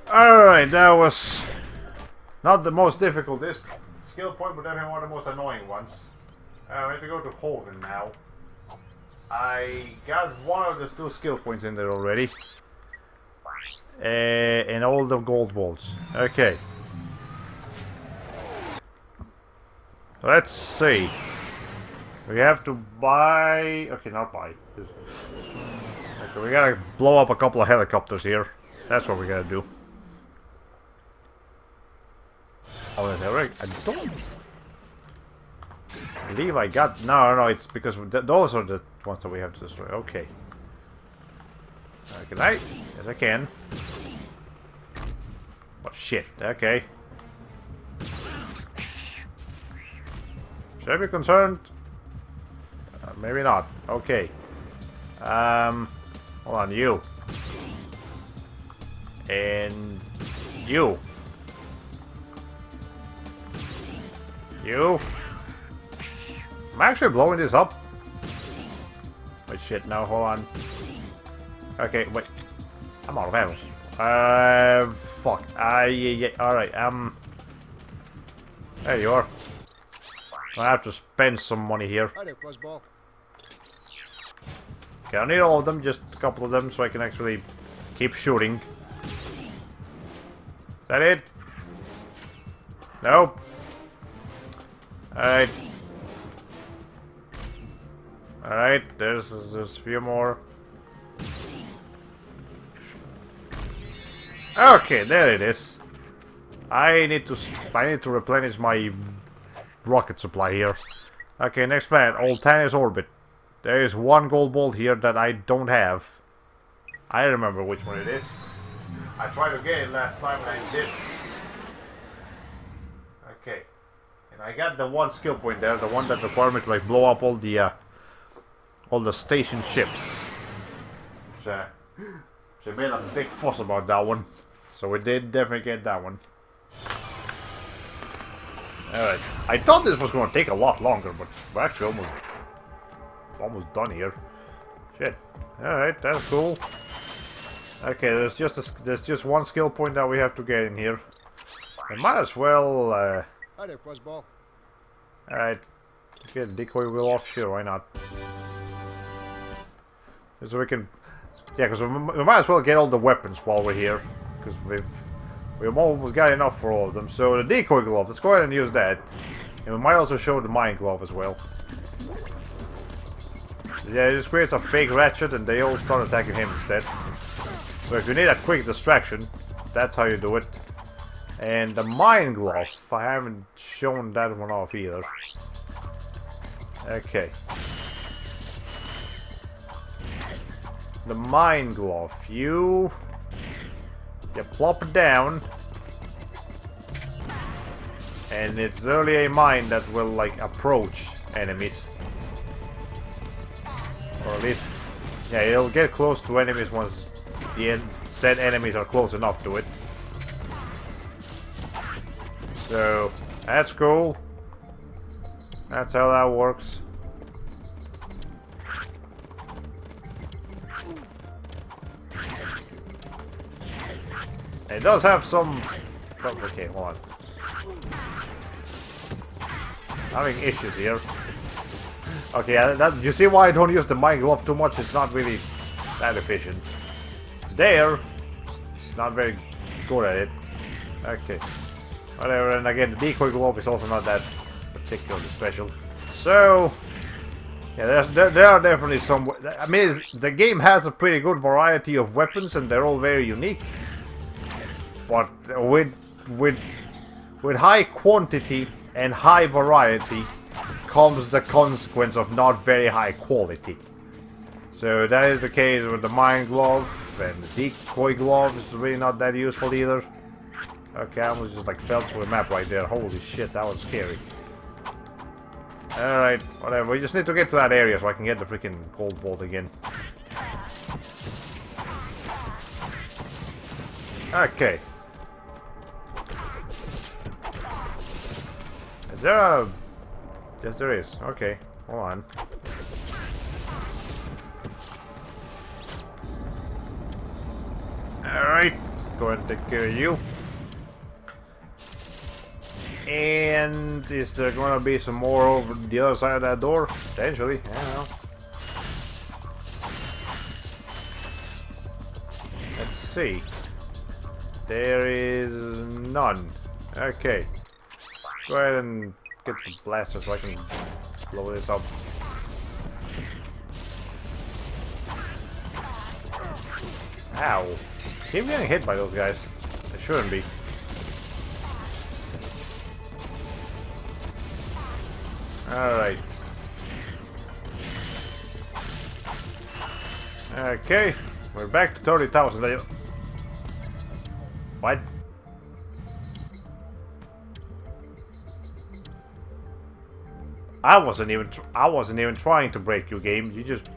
Speaker 1: Alright, that was not the most difficult skill point, but definitely one of the most annoying ones. We have to go to Holden now. I got one of the 2 skill points in there already. And all the gold bolts. Okay. Let's see. We have to buy... Okay, not buy. Okay, we gotta blow up a couple of helicopters here. That's what we gotta do. Oh, is that right? I don't believe I got... No, it's because those are the ones that we have to destroy. Okay. Can I? Yes, I can. Oh, shit. Okay. Should I be concerned? Maybe not. Okay. Hold on, you. And you. You. I'm actually blowing this up. Wait, shit, no, hold on. Okay, wait. I'm out of ammo. Fuck. Yeah, alright, there you are. I have to spend some money here.
Speaker 4: Hi there, Fuzzball.
Speaker 1: Okay, I don't need all of them, just a couple of them so I can actually keep shooting. Is that it? Nope. Alright. Alright, there's a few more. Okay, there it is. I need to replenish my rocket supply here. Okay, next planet, Oltanis Orbit. There is 1 gold bolt here that I don't have. I remember which one it is. I tried to get it last time and I did. Okay. And I got the 1 skill point there, the one that required me to like blow up all the station ships. She made a big fuss about that one. So we did definitely get that one. Alright. I thought this was going to take a lot longer, but we're actually almost done here. Shit. Alright, that's cool. Okay, there's just 1 skill point that we have to get in here. I might as well
Speaker 4: Hi there, Fuzzball.
Speaker 1: Alright. Get the decoy wheel off, sure, why not? So we can... Yeah, because we might as well get all the weapons while we're here. Because we've almost got enough for all of them. So the decoy glove, let's go ahead and use that. And we might also show the mine glove as well. Yeah, it just creates a fake Ratchet and they all start attacking him instead. So if you need a quick distraction, that's how you do it. And the mine glove, I haven't shown that one off either. Okay. The mine glove, you plop it down, and it's literally a mine that will like approach enemies, or at least, yeah, it'll get close to enemies once the said enemies are close enough to it. So that's cool. That's how that works. It does have some... Okay, hold on. Having issues here. Okay, you see why I don't use the mine glove too much? It's not really that efficient. It's there. It's not very good at it. Okay. Whatever, and again, the decoy glove is also not that particularly special. So, yeah, there are definitely some... I mean, the game has a pretty good variety of weapons, and they're all very unique. But with high quantity and high variety comes the consequence of not very high quality. So that is the case with the mine glove, and the decoy glove is really not that useful either. Okay, I almost just like fell through the map right there. Holy shit, that was scary. Alright, whatever. We just need to get to that area so I can get the freaking gold bolt again. Okay. Is there a... Yes, there is. Okay, hold on. Alright, let's go ahead and take care of you. And is there gonna be some more over the other side of that door? Potentially, I don't know. Let's see. There is none. Okay. Go ahead and get the blaster so I can blow this up. Ow. Keep getting hit by those guys. They shouldn't be. Alright. Okay. We're back to 30,000. What? I wasn't even trying to break you, game. You just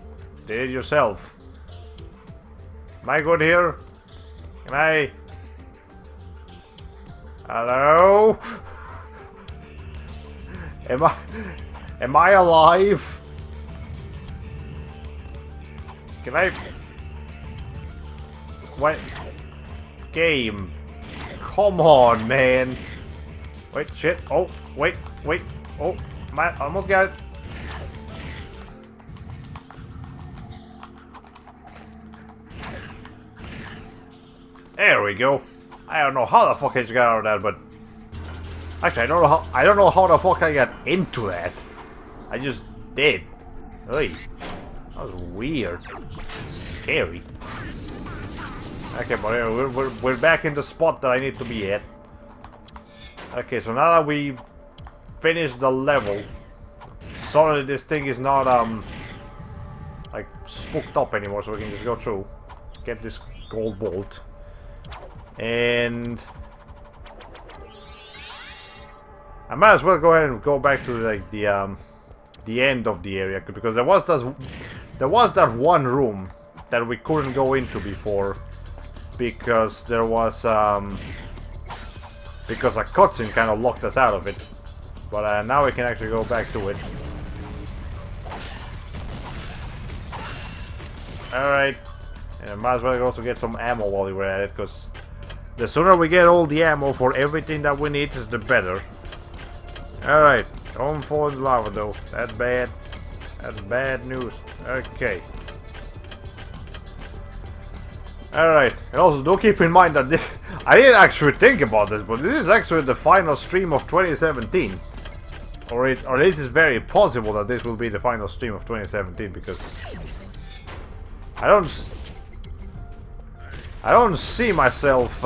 Speaker 1: did it yourself. Am I good here? Can I? Hello? Am I alive? Can I? What? Game. Come on, man. Wait, shit. Oh, wait. Oh, I almost got it. There we go. I don't know how the fuck I just got out of that, but actually, I don't know how the fuck I got into that. I just did. Hey, that was weird. Scary. Okay, but we're back in the spot that I need to be at. Okay, so now that we finished the level, sorry this thing is not like spooked up anymore, so we can just go through, get this gold bolt, and I might as well go ahead and go back to like the end of the area, because there was that one room that we couldn't go into before because there was because a cutscene kind of locked us out of it. But now we can actually go back to it. Alright. And might as well also get some ammo while we're at it, because the sooner we get all the ammo for everything that we need, the better. Alright. Don't fall in lava though. That's bad. That's bad news. Okay. Alright. And also do keep in mind that this... I didn't actually think about this, but this is actually the final stream of 2017. Or this is very possible that this will be the final stream of 2017, because I don't see myself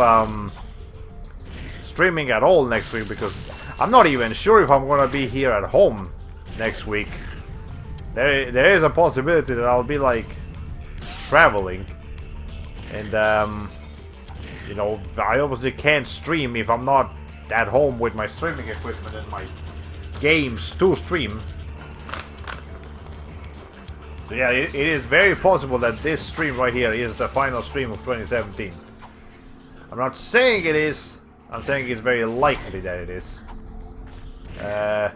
Speaker 1: streaming at all next week, because I'm not even sure if I'm gonna be here at home next week. There is a possibility that I'll be like traveling, and you know, I obviously can't stream if I'm not at home with my streaming equipment and my games to stream. So yeah, it is very possible that this stream right here is the final stream of 2017. I'm not saying it is, I'm saying it's very likely that it is. But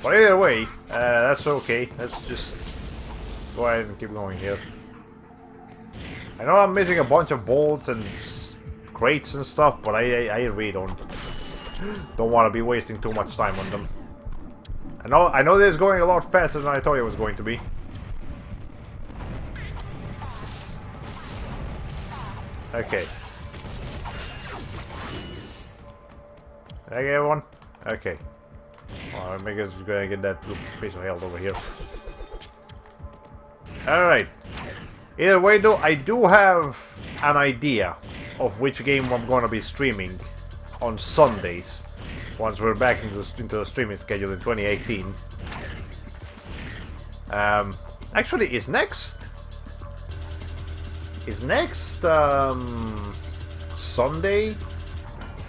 Speaker 1: either way, that's okay. Let's just go ahead and keep going here. I know I'm missing a bunch of bolts and crates and stuff, but I really don't want to be wasting too much time on them. I know this is going a lot faster than I thought it was going to be. Okay. Did I get one? Okay. Well, I guess we're gonna get that piece of health over here. Alright. Either way though, I do have an idea of which game I'm gonna be streaming on Sundays. Once we're back into the streaming schedule in 2018. Actually, is next Sunday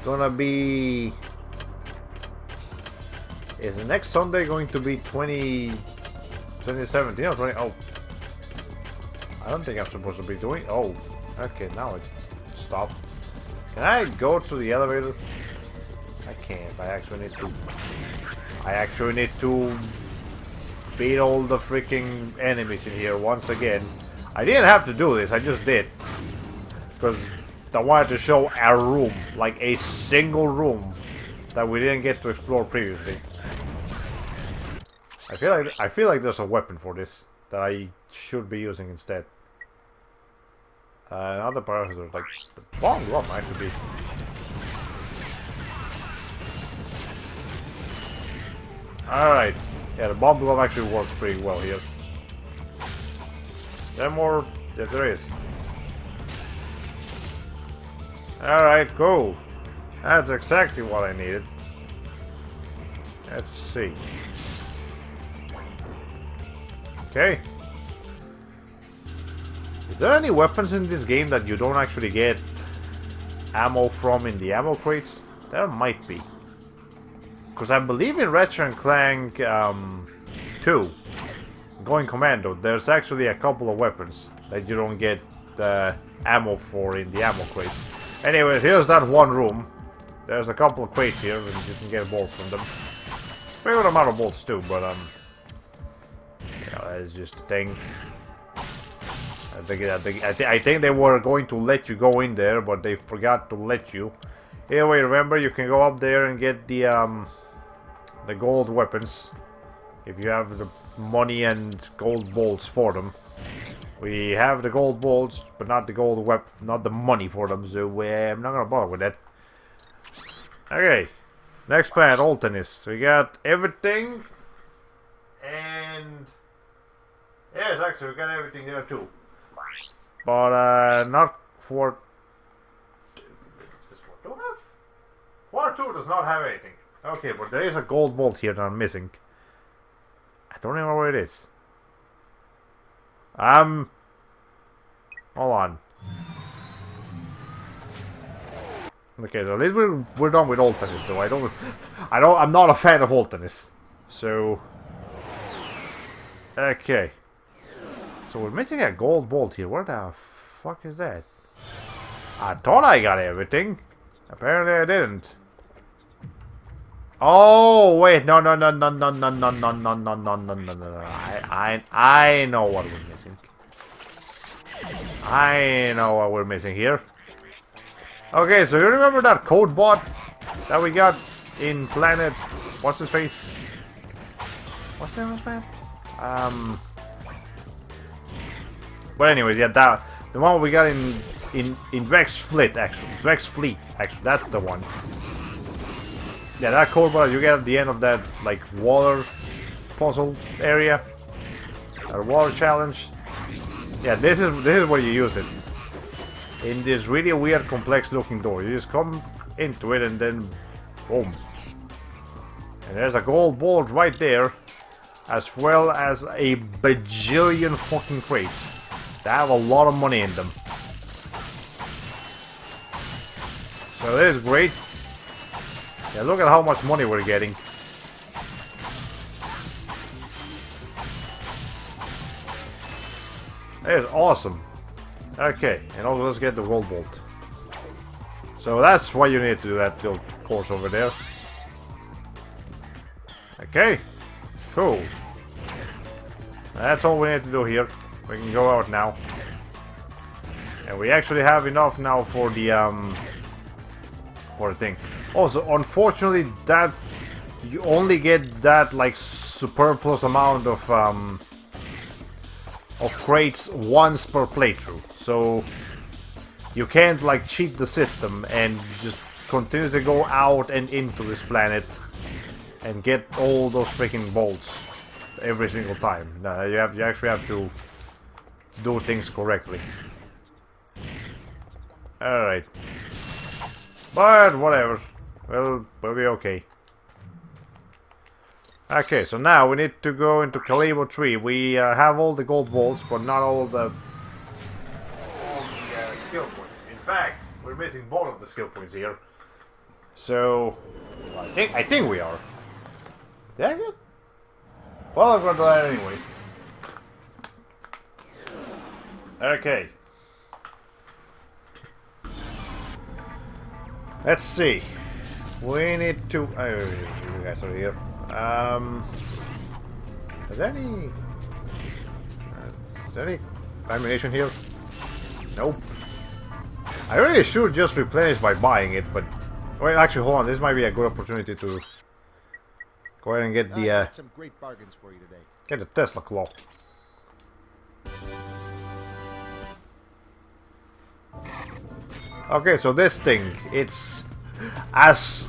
Speaker 1: gonna be... Is the next Sunday going to be 2017 or 20... Oh. I don't think I'm supposed to be doing... Oh. Okay, now it stopped. Can I go to the elevator? I can't. I actually need to beat all the freaking enemies in here once again. I didn't have to do this, I just did. Because I wanted to show a room, like a single room that we didn't get to explore previously. I feel like there's a weapon for this that I should be using instead. Other parts are like the bomb glove might be. Alright. Yeah, the bomb glove actually works pretty well here. There more? Yes, there is. Alright, cool. That's exactly what I needed. Let's see. Okay. Is there any weapons in this game that you don't actually get ammo from in the ammo crates? There might be. Because I believe in Ratchet Clank 2, Going Commando, there's actually a couple of weapons that you don't get ammo for in the ammo crates. Anyways, here's that one room. There's a couple of crates here, and you can get bolts from them. Pretty good amount of bolts too, but yeah, that's just a thing. I think they were going to let you go in there, but they forgot to let you. Anyway, remember you can go up there and get the gold weapons if you have the money and gold bolts for them. We have the gold bolts, but not the gold not the money for them, so I'm not gonna bother with that. Okay, next planet, Altanis. We got everything, and yes, actually we got everything there too. But not for this one. Do I have? Quarter 2 does not have anything. Okay, but there is a gold bolt here that I'm missing. I don't even know where it is. Hold on. Okay, so at least we're done with Altanis though. I'm not a fan of Altanis. So okay. So we're missing a gold bolt here. Where the fuck is that? I thought I got everything. Apparently I didn't. Oh wait, no. I know what we're missing. I know what we're missing here. Okay, so you remember that code bot that we got in Planet... What's his face? What's the name of his man? But anyways, yeah, the one we got in Drex Fleet, actually. Drex Fleet, actually, that's the one. Yeah, that code bot you get at the end of that, like, water puzzle area. Or water challenge. Yeah, this is where you use it. In this really weird, complex looking door. You just come into it and then boom. And there's a gold bolt right there, as well as a bajillion fucking crates. They have a lot of money in them. So that is great. Yeah, look at how much money we're getting. That is awesome. Okay, and also let's get the gold bolt. So that's why you need to do that little course over there. Okay, cool. That's all we need to do here. We can go out now. And we actually have enough now for the thing. Also, unfortunately, that you only get that like superfluous amount of crates once per playthrough. So you can't like cheat the system and just continuously go out and into this planet and get all those freaking bolts every single time. No, you actually have to do things correctly. Alright. But whatever. We'll be okay. Okay, so now we need to go into Calibo 3. We have all the gold bolts, but not all the skill points. In fact, we're missing both of the skill points here. So I think we are. Did I get? Well, I'm gonna do that anyway. Okay. Let's see. We need to. You guys are here. Is there any ammunition here? Nope. I really should just replenish by buying it, but wait, actually, hold on. This might be a good opportunity to go ahead and get the.
Speaker 4: I got some great bargains for you today.
Speaker 1: Get the Tesla claw. Okay, so this thing, it's as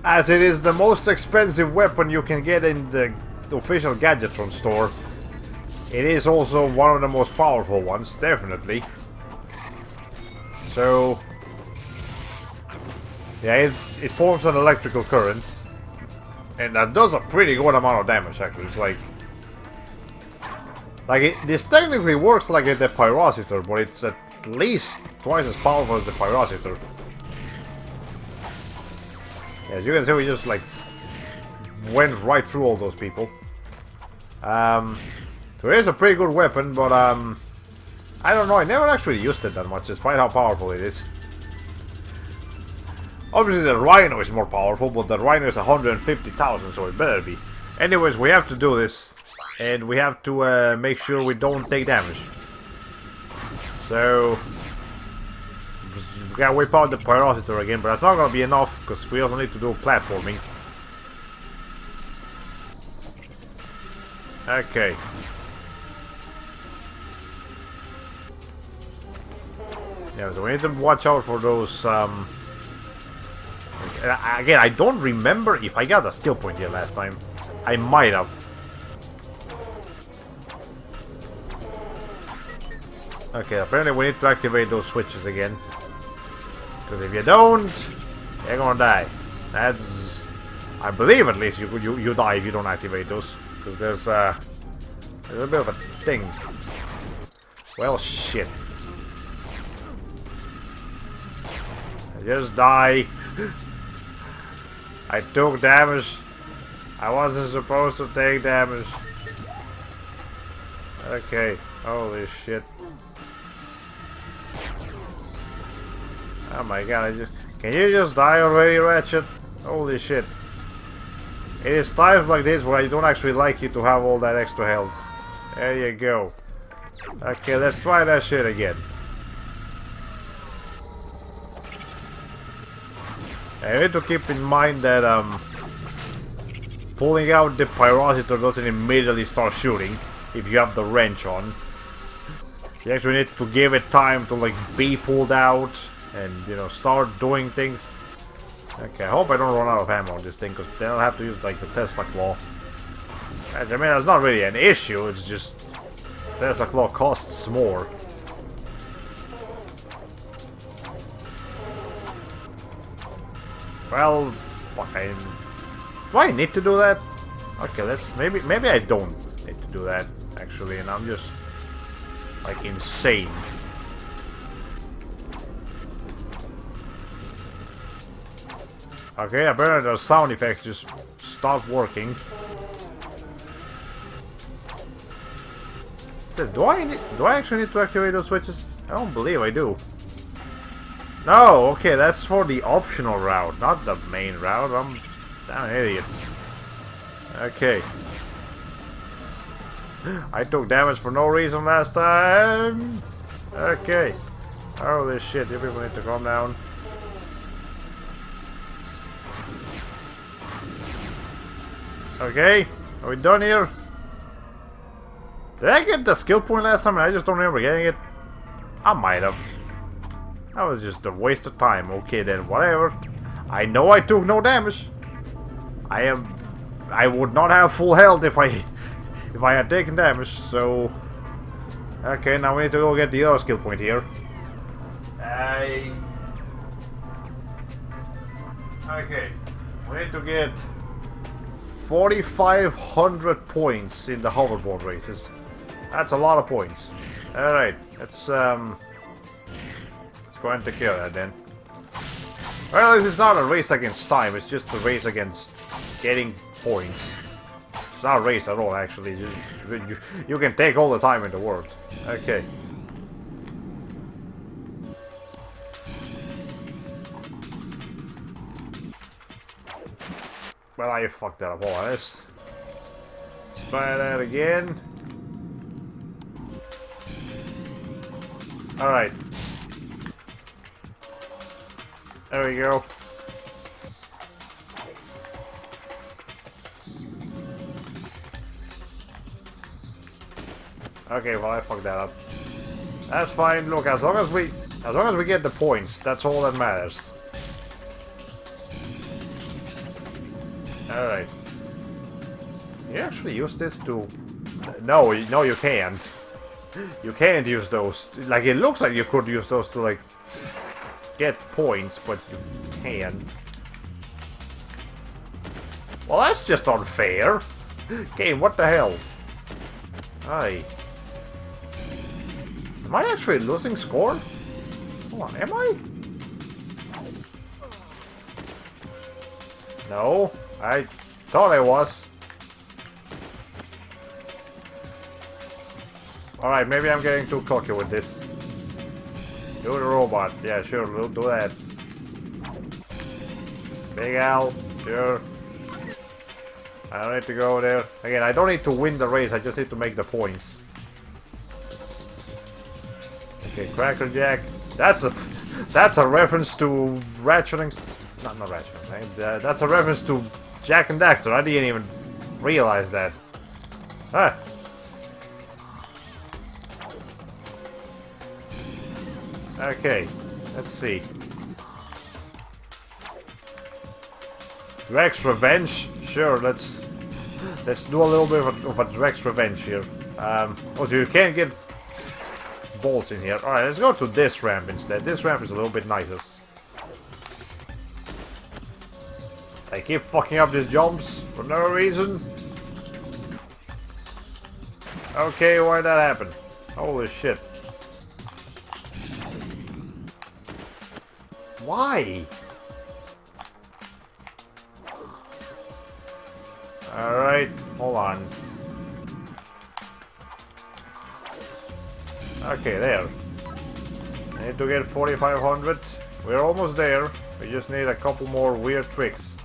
Speaker 1: it is the most expensive weapon you can get in the official Gadgetron store. It is also one of the most powerful ones, definitely. So yeah, it forms an electrical current, and that does a pretty good amount of damage. Actually, it's like this technically works like the Pyrocitor, but it's at least twice as powerful as the Pyrocitor. As you can see, we just like went right through all those people. So it is a pretty good weapon, but I don't know, I never actually used it that much, despite how powerful it is. Obviously the Rhino is more powerful, but the Rhino is 150,000, so it better be. Anyways, we have to do this, and we have to make sure we don't take damage. So we gotta whip out the Pyrocitor again, but that's not gonna be enough, because we also need to do platforming. Okay. Yeah, so we need to watch out for those, again, I don't remember if I got a skill point here last time. I might have. Okay, apparently we need to activate those switches again. Because if you don't, you're gonna die. That's... I believe at least you die if you don't activate those. Because there's a bit of a thing. Well, shit. Just die. I took damage. I wasn't supposed to take damage. Okay. Holy shit. Oh my god, can you just die already, Ratchet? Holy shit. It is times like this where I don't actually like you to have all that extra health. There you go. Okay, let's try that shit again. I need to keep in mind that pulling out the Pyrocitor doesn't immediately start shooting if you have the wrench on. You actually need to give it time to like be pulled out and, you know, start doing things. Okay, I hope I don't run out of ammo on this thing, because then I'll have to use like the Tesla claw. I mean, that's not really an issue, it's just Tesla claw costs more. Well, fuck, do I need to do that? Okay, maybe I don't need to do that, actually, and I'm just, like, insane. Okay, apparently the sound effects just stopped working. Do I actually need to activate those switches? I don't believe I do. No, okay, that's for the optional route, not the main route. I'm an idiot. Okay. I took damage for no reason last time. Okay. Holy shit, you people need to calm down. Okay, are we done here? Did I get the skill point last time? I just don't remember getting it. I might have. That was just a waste of time. Okay then, whatever. I know I took no damage. I would not have full health if I had taken damage, so okay, now we need to go get the other skill point here. Okay. We need to get 4,500 points in the hoverboard races. That's a lot of points. Alright, let's go and take care of that then. Well, this is not a race against time, it's just a race against getting points. It's not a race at all, actually. You can take all the time in the world. Okay. Well, I fucked that up all this. Let's try that again. Alright. There we go. Okay, well I fucked that up. That's fine. Look, as long as we get the points, that's all that matters. Alright. You actually use this to... No, you can't. You can't use those. Like, it looks like you could use those to, like, get points, but you can't. Well, that's just unfair. Game, what the hell? Aye. Am I actually losing score? Hold on, am I? No, I thought I was. Alright, maybe I'm getting too cocky with this. Do the robot. Yeah, sure, we'll do that. Big Al, sure. I don't need to go there. Again, I don't need to win the race, I just need to make the points. Okay, Cracker Jack. That's a reference to Ratchet and... Not Ratchet Clank. That's a reference to Jak and Daxter. I didn't even realize that. Ah. Okay, let's see. Drax Revenge? Sure, let's do a little bit of a Drax Revenge here. Also, you can't get bolts in here. Alright, let's go to this ramp instead. This ramp is a little bit nicer. I keep fucking up these jumps for no reason. Okay, why'd that happen? Holy shit. Why? Alright, hold on. Okay, there. I need to get 4,500. We're almost there. We just need a couple more weird tricks.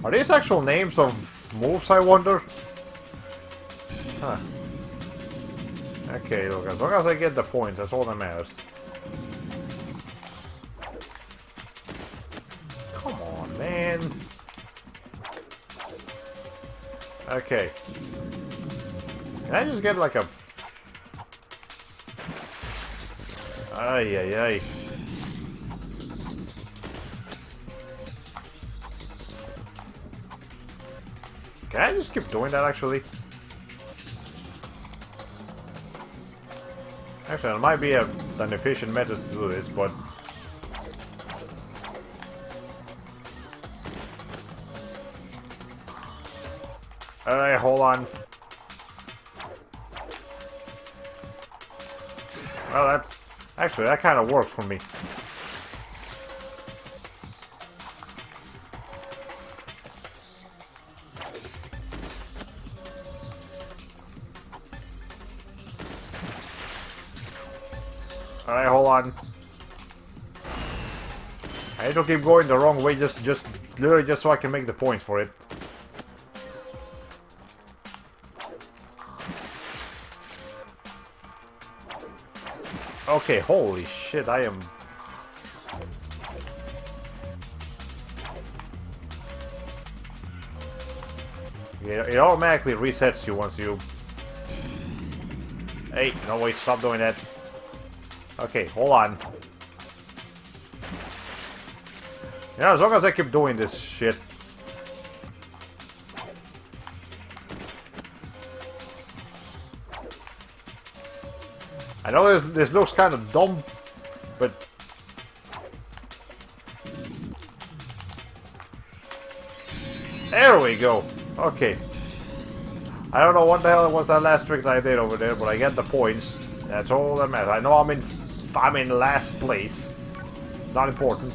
Speaker 1: Are these actual names of moves, I wonder? Huh. Okay, look, as long as I get the points, that's all that matters. Come on, man. Okay. Can I just get like a... Ay, ay, ay. Can I just keep doing that, actually? Actually, there might be an efficient method to do this, but... Alright, hold on. Well, that's... Actually, that kind of works for me. Alright, hold on. I need to keep going the wrong way, literally just so I can make the points for it. Okay, holy shit, I am... Yeah, it automatically resets you once you Hey, no wait, stop doing that. Okay, hold on. Yeah, as long as I keep doing this shit. I know this looks kind of dumb, but... There we go. Okay. I don't know what the hell was that last trick that I did over there, but I get the points. That's all that matters. I know I'm in last place. It's not important.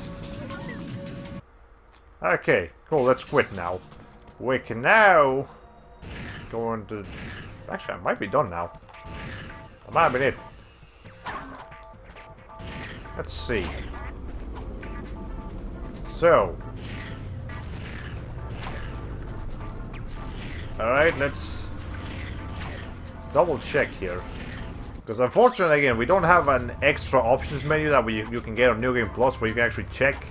Speaker 1: Okay, cool. Let's quit now. We can now go into... Actually, I might be done now. I might have been it. Let's see. So. Alright, let's double check here. Because unfortunately, again, we don't have an extra options menu that you can get on New Game Plus where you can actually check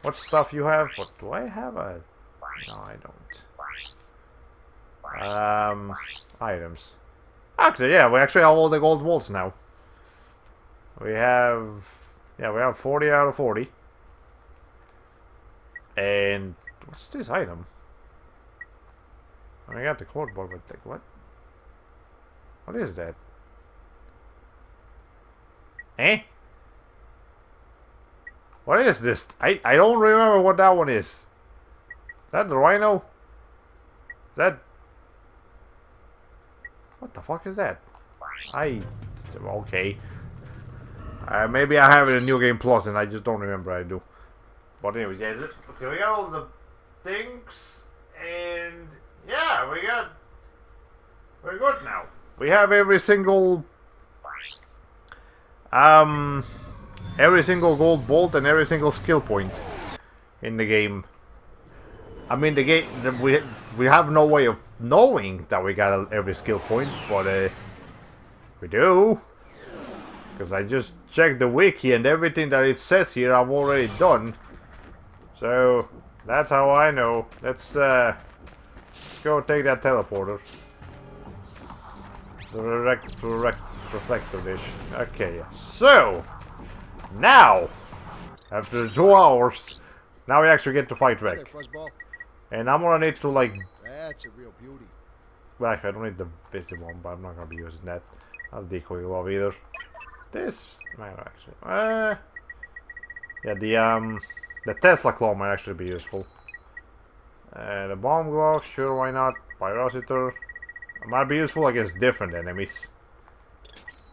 Speaker 1: what stuff you have. But do I have a... No, I don't. Items. Actually, yeah, we actually have all the gold bolts now. We have... Yeah, we have 40 out of 40. And... What's this item? I got the code ball, but like, what? What is that? Eh? What is this? I don't remember what that one is. Is that the rhino? Is that... What the fuck is that? Okay. Maybe I have it in New Game Plus and I just don't remember I do. But anyways, yeah, okay, we got all the things and... Yeah, we're good now. We have every single gold bolt and every single skill point in the game. I mean, we have no way of knowing that we got every skill point, but we do. Because I just checked the wiki and everything that it says here I've already done. So that's how I know. Let's go take that teleporter. The reflector dish. Okay, so now after 2 hours, now we actually get to fight Wreck. And I'm gonna need to like...
Speaker 4: That's a real beauty.
Speaker 1: Well, actually, I don't need the visible one, but I'm not gonna be using that. Not the decoy glove either. This might actually... yeah, the Tesla claw might actually be useful. The bomb glove, sure, why not? Pyrocitor might be useful against different enemies.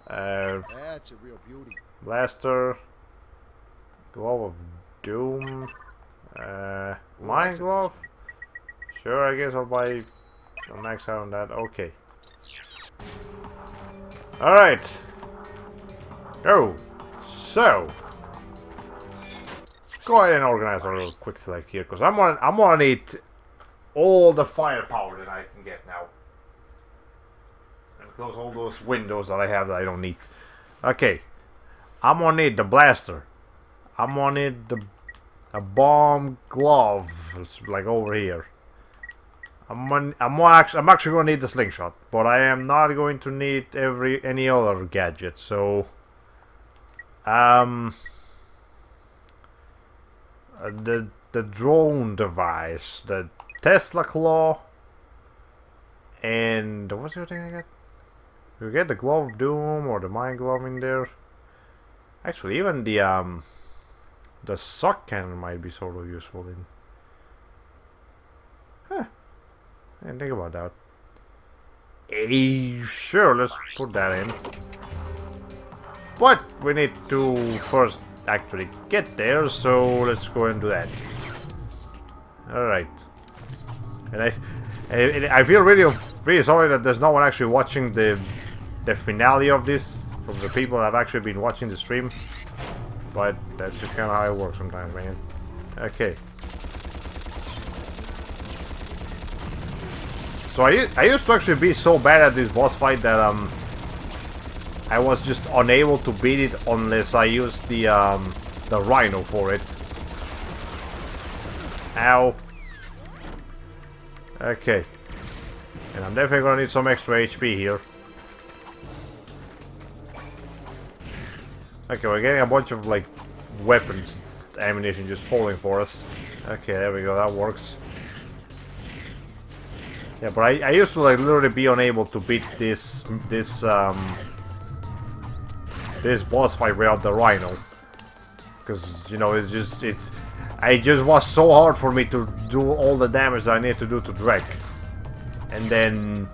Speaker 4: That's a real beauty.
Speaker 1: Blaster, glove of doom, mine glove. Sure, I guess I'll buy the max out on that. Okay. All right. Oh, so let's go ahead and organize a little quick select here, because I'm gonna need all the firepower that I can get now, and close all those windows that I have that I don't need. Okay, I'm gonna need the blaster. I'm gonna need a bomb glove, it's like over here. I'm actually gonna need the slingshot, but I am not going to need any other gadget. So, the drone device, the Tesla claw, and what's the other thing I got? Do we get the glove of doom or the mind glove in there? Actually, even the suck cannon might be sort of useful in. Huh. I didn't think about that. Hey, sure, let's put that in. But we need to first actually get there, so let's go and do that. Alright. And I feel really sorry that there's no one actually watching the finale of this from the people that have actually been watching the stream. But that's just kind of how it works sometimes, man. Okay. So I used to actually be so bad at this boss fight that I was just unable to beat it unless I used the rhino for it. Ow. Okay. And I'm definitely gonna need some extra HP here. Okay, we're getting a bunch of, like, weapons, ammunition just falling for us. Okay, there we go, that works. Yeah, but I used to, like, literally be unable to beat this boss fight without the rhino. Because, you know, it just was so hard for me to do all the damage that I need to do to Drek. And then,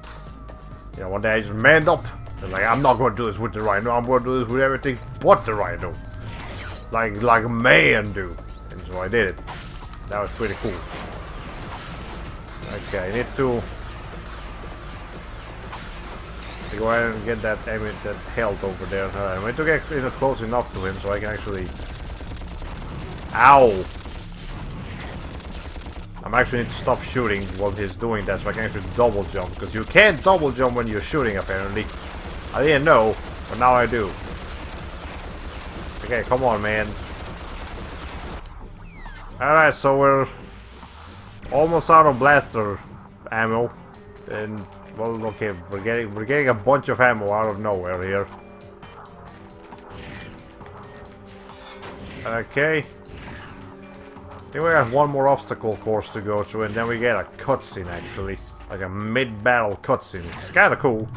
Speaker 1: you know, one day I just manned up. And like, I'm not going to do this with the rhino, I'm going to do this with everything but the rhino. Like a man do. And so I did it. That was pretty cool. Okay, I need to go ahead and get that health over there. Alright, I need to get close enough to him so I can actually... Ow! I'm actually need to stop shooting while he's doing that so I can actually double jump. Because you can't double jump when you're shooting, apparently. I didn't know, but now I do. Okay, come on, man. Alright, so we're almost out of blaster ammo. And, well, okay, we're getting a bunch of ammo out of nowhere here. Okay. I think we have one more obstacle course to go through, and then we get a cutscene, actually. Like a mid-battle cutscene. It's kinda cool.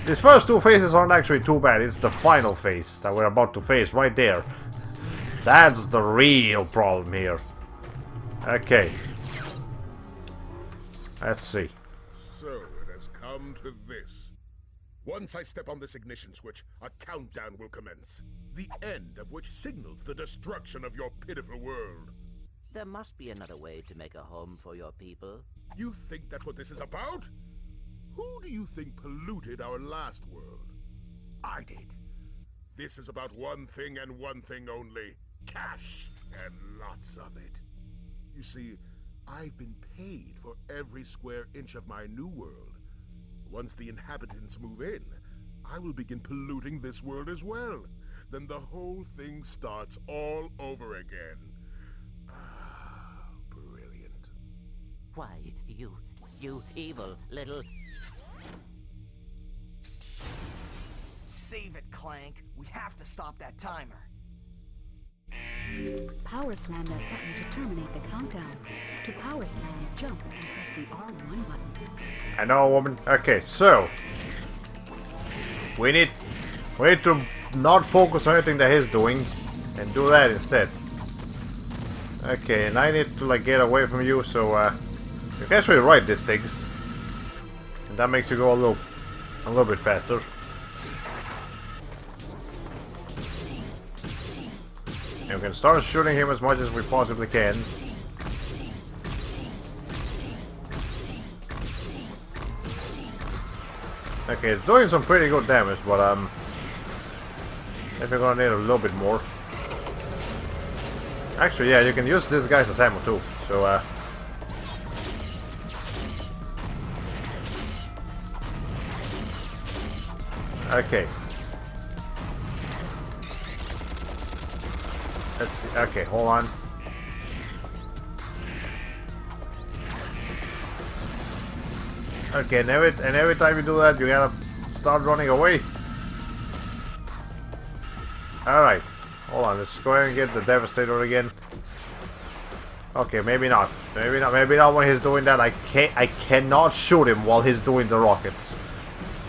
Speaker 1: These first two phases aren't actually too bad. It's the final phase that we're about to face right there. That's the real problem here. Okay. Let's see.
Speaker 2: So it has come to this. Once I step on this ignition switch, a countdown will commence. The end of which signals the destruction of your pitiful world.
Speaker 5: There must be another way to make a home for your people.
Speaker 2: You think that's what this is about? Who do you think polluted our last world? I did. This is about one thing and one thing only. Cash. And lots of it. You see, I've been paid for every square inch of my new world. Once the inhabitants move in, I will begin polluting this world as well. Then the whole thing starts all over again. Ah, brilliant.
Speaker 5: Why, you evil little...
Speaker 3: Save it, Clank. We have to stop that timer.
Speaker 6: Power slam that button to terminate the countdown. To power slam, jump and press the R1 button.
Speaker 1: I know, woman. Okay, so we need to not focus on anything that he's doing and do that instead. Okay, and I need to like get away from you, so you can actually ride these things, and that makes you go a little bit faster. And we can start shooting him as much as we possibly can. Okay, it's doing some pretty good damage, but I think we're gonna need a little bit more. Actually, yeah, you can use this guys as ammo too. So okay. Let's see. Okay, hold on. Okay, and every time you do that, you gotta start running away. Alright. Hold on, let's go ahead and get the Devastator again. Okay, maybe not. Maybe not when he's doing that. I cannot shoot him while he's doing the rockets.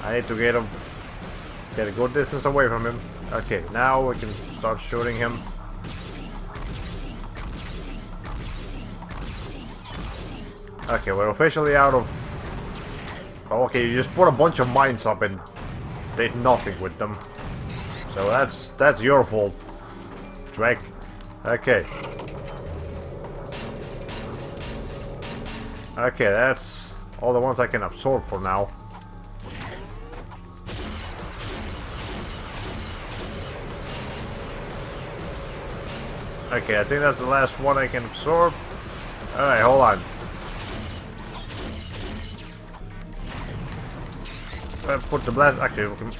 Speaker 1: I need to get a good distance away from him. Okay, now we can start shooting him. Okay, we're officially out of... Oh, okay, you just put a bunch of mines up and did nothing with them. So that's your fault, Drek. Okay. Okay, that's all the ones I can absorb for now. Okay, I think that's the last one I can absorb. Alright, hold on. Put the blast... Actually, we can...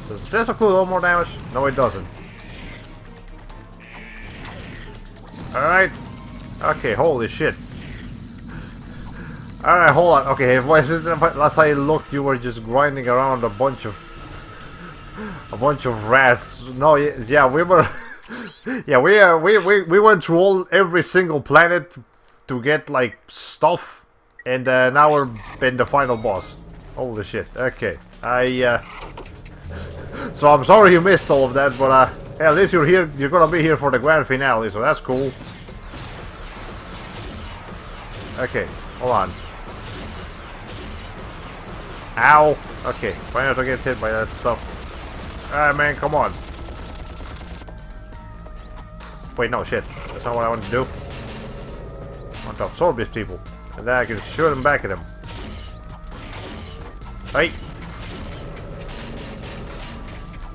Speaker 1: Does this include a little more damage? No, it doesn't. Alright. Okay, holy shit. Alright, hold on. Okay, last time I looked, you were just grinding around a bunch of A bunch of rats. No, yeah, we were... yeah, we went through every single planet to get, like, stuff. And now we're in the final boss. Holy shit. Okay. So I'm sorry you missed all of that, but hey, at least you're here. You're gonna be here for the grand finale, so that's cool. Okay, hold on. Ow. Okay, try not to get hit by that stuff. Ah, man, come on. Wait, no, shit. That's not what I want to do. I want to absorb these people. And then I can shoot them back at them. Hey.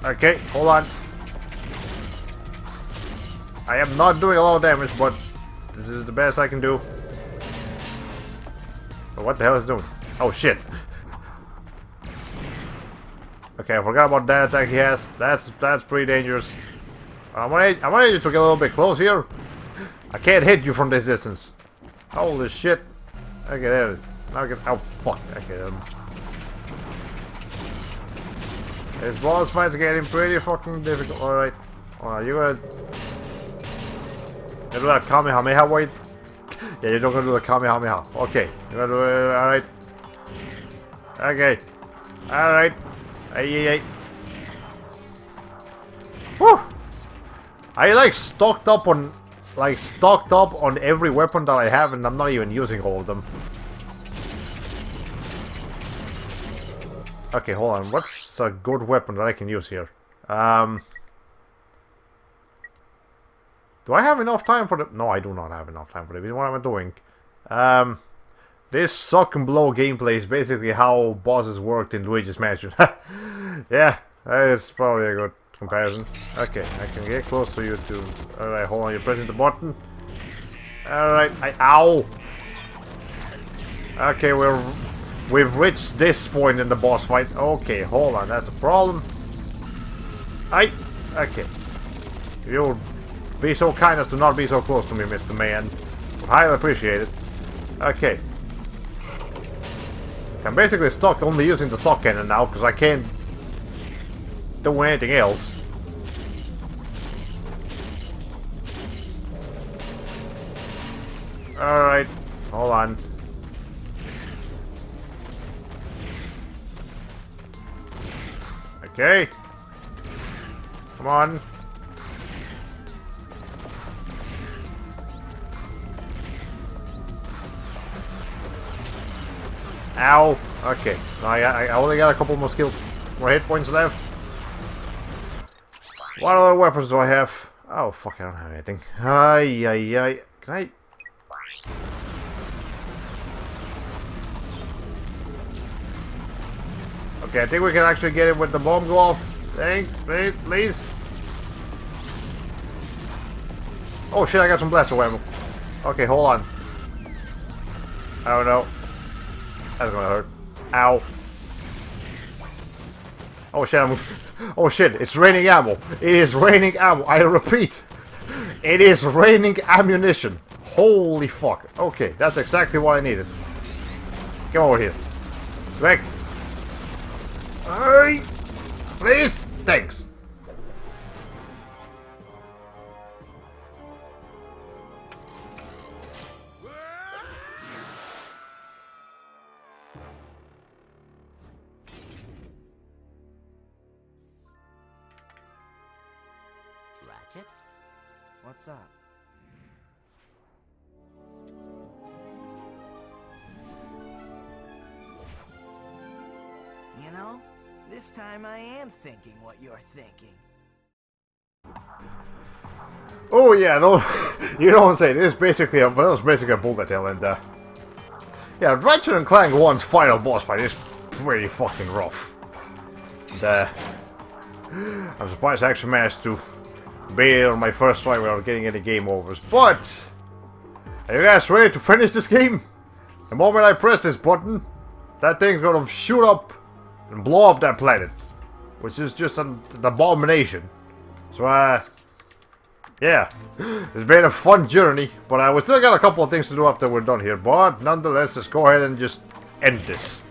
Speaker 1: Okay, hold on. I am not doing a lot of damage, but this is the best I can do. But what the hell is it doing? Oh, shit. Okay, I forgot about that attack he has. That's pretty dangerous. I want you to get a little bit close here. I can't hit you from this distance. Holy shit. Okay, there it is. Now I can... Oh, fuck. Okay, this boss fight's getting pretty fucking difficult. Alright. You gonna... You do that Kamehameha, wait? Yeah, you're not gonna do the Kamehameha. Okay. You're gonna do it... Alright. Okay. Alright. Hey. Whew! I like stocked up on every weapon that I have, and I'm not even using all of them. Okay, hold on. What's a good weapon that I can use here? Do I have enough time for the... No, I do not have enough time for it. What am I doing? This suck and blow gameplay is basically how bosses worked in Luigi's Mansion. Yeah, that is probably a good comparison. Okay, I can get close to you too. Alright, hold on, you're pressing the button. Alright, ow! Okay, we've reached this point in the boss fight. Okay, hold on, that's a problem. Okay. You'll be so kind as to not be so close to me, Mr. Man. Highly appreciate it. Okay. I'm basically stuck only using the sock cannon now, because I can't do anything else. Alright, hold on. Okay. Come on. Ow. Okay. I only got a couple more hit points left. What other weapons do I have? Oh, fuck, I don't have anything. Ay. Can I... Okay, I think we can actually get it with the bomb glove. Thanks, please. Oh shit, I got some blaster ammo. Okay, hold on. Oh no. That's gonna hurt. Ow. Oh shit, oh shit, it's raining ammo. It is raining ammo. I repeat. It is raining ammunition. Holy fuck. Okay, that's exactly what I needed. Come over here. Back. Hey! Please? Thanks.
Speaker 5: Ratchet?
Speaker 3: What's up? You know, this time I am thinking what you're thinking.
Speaker 1: Oh yeah, no, you don't say. This is basically that was basically a bullet hell, and yeah, Ratchet Clank 1's final boss fight is pretty fucking rough. And, I'm surprised I actually managed to beat on my first try without getting any game overs. But are you guys ready to finish this game? The moment I press this button, that thing's gonna shoot up and blow up that planet, which is just an abomination. So yeah, it's been a fun journey, but we still got a couple of things to do after we're done here. But nonetheless, let's go ahead and just end this.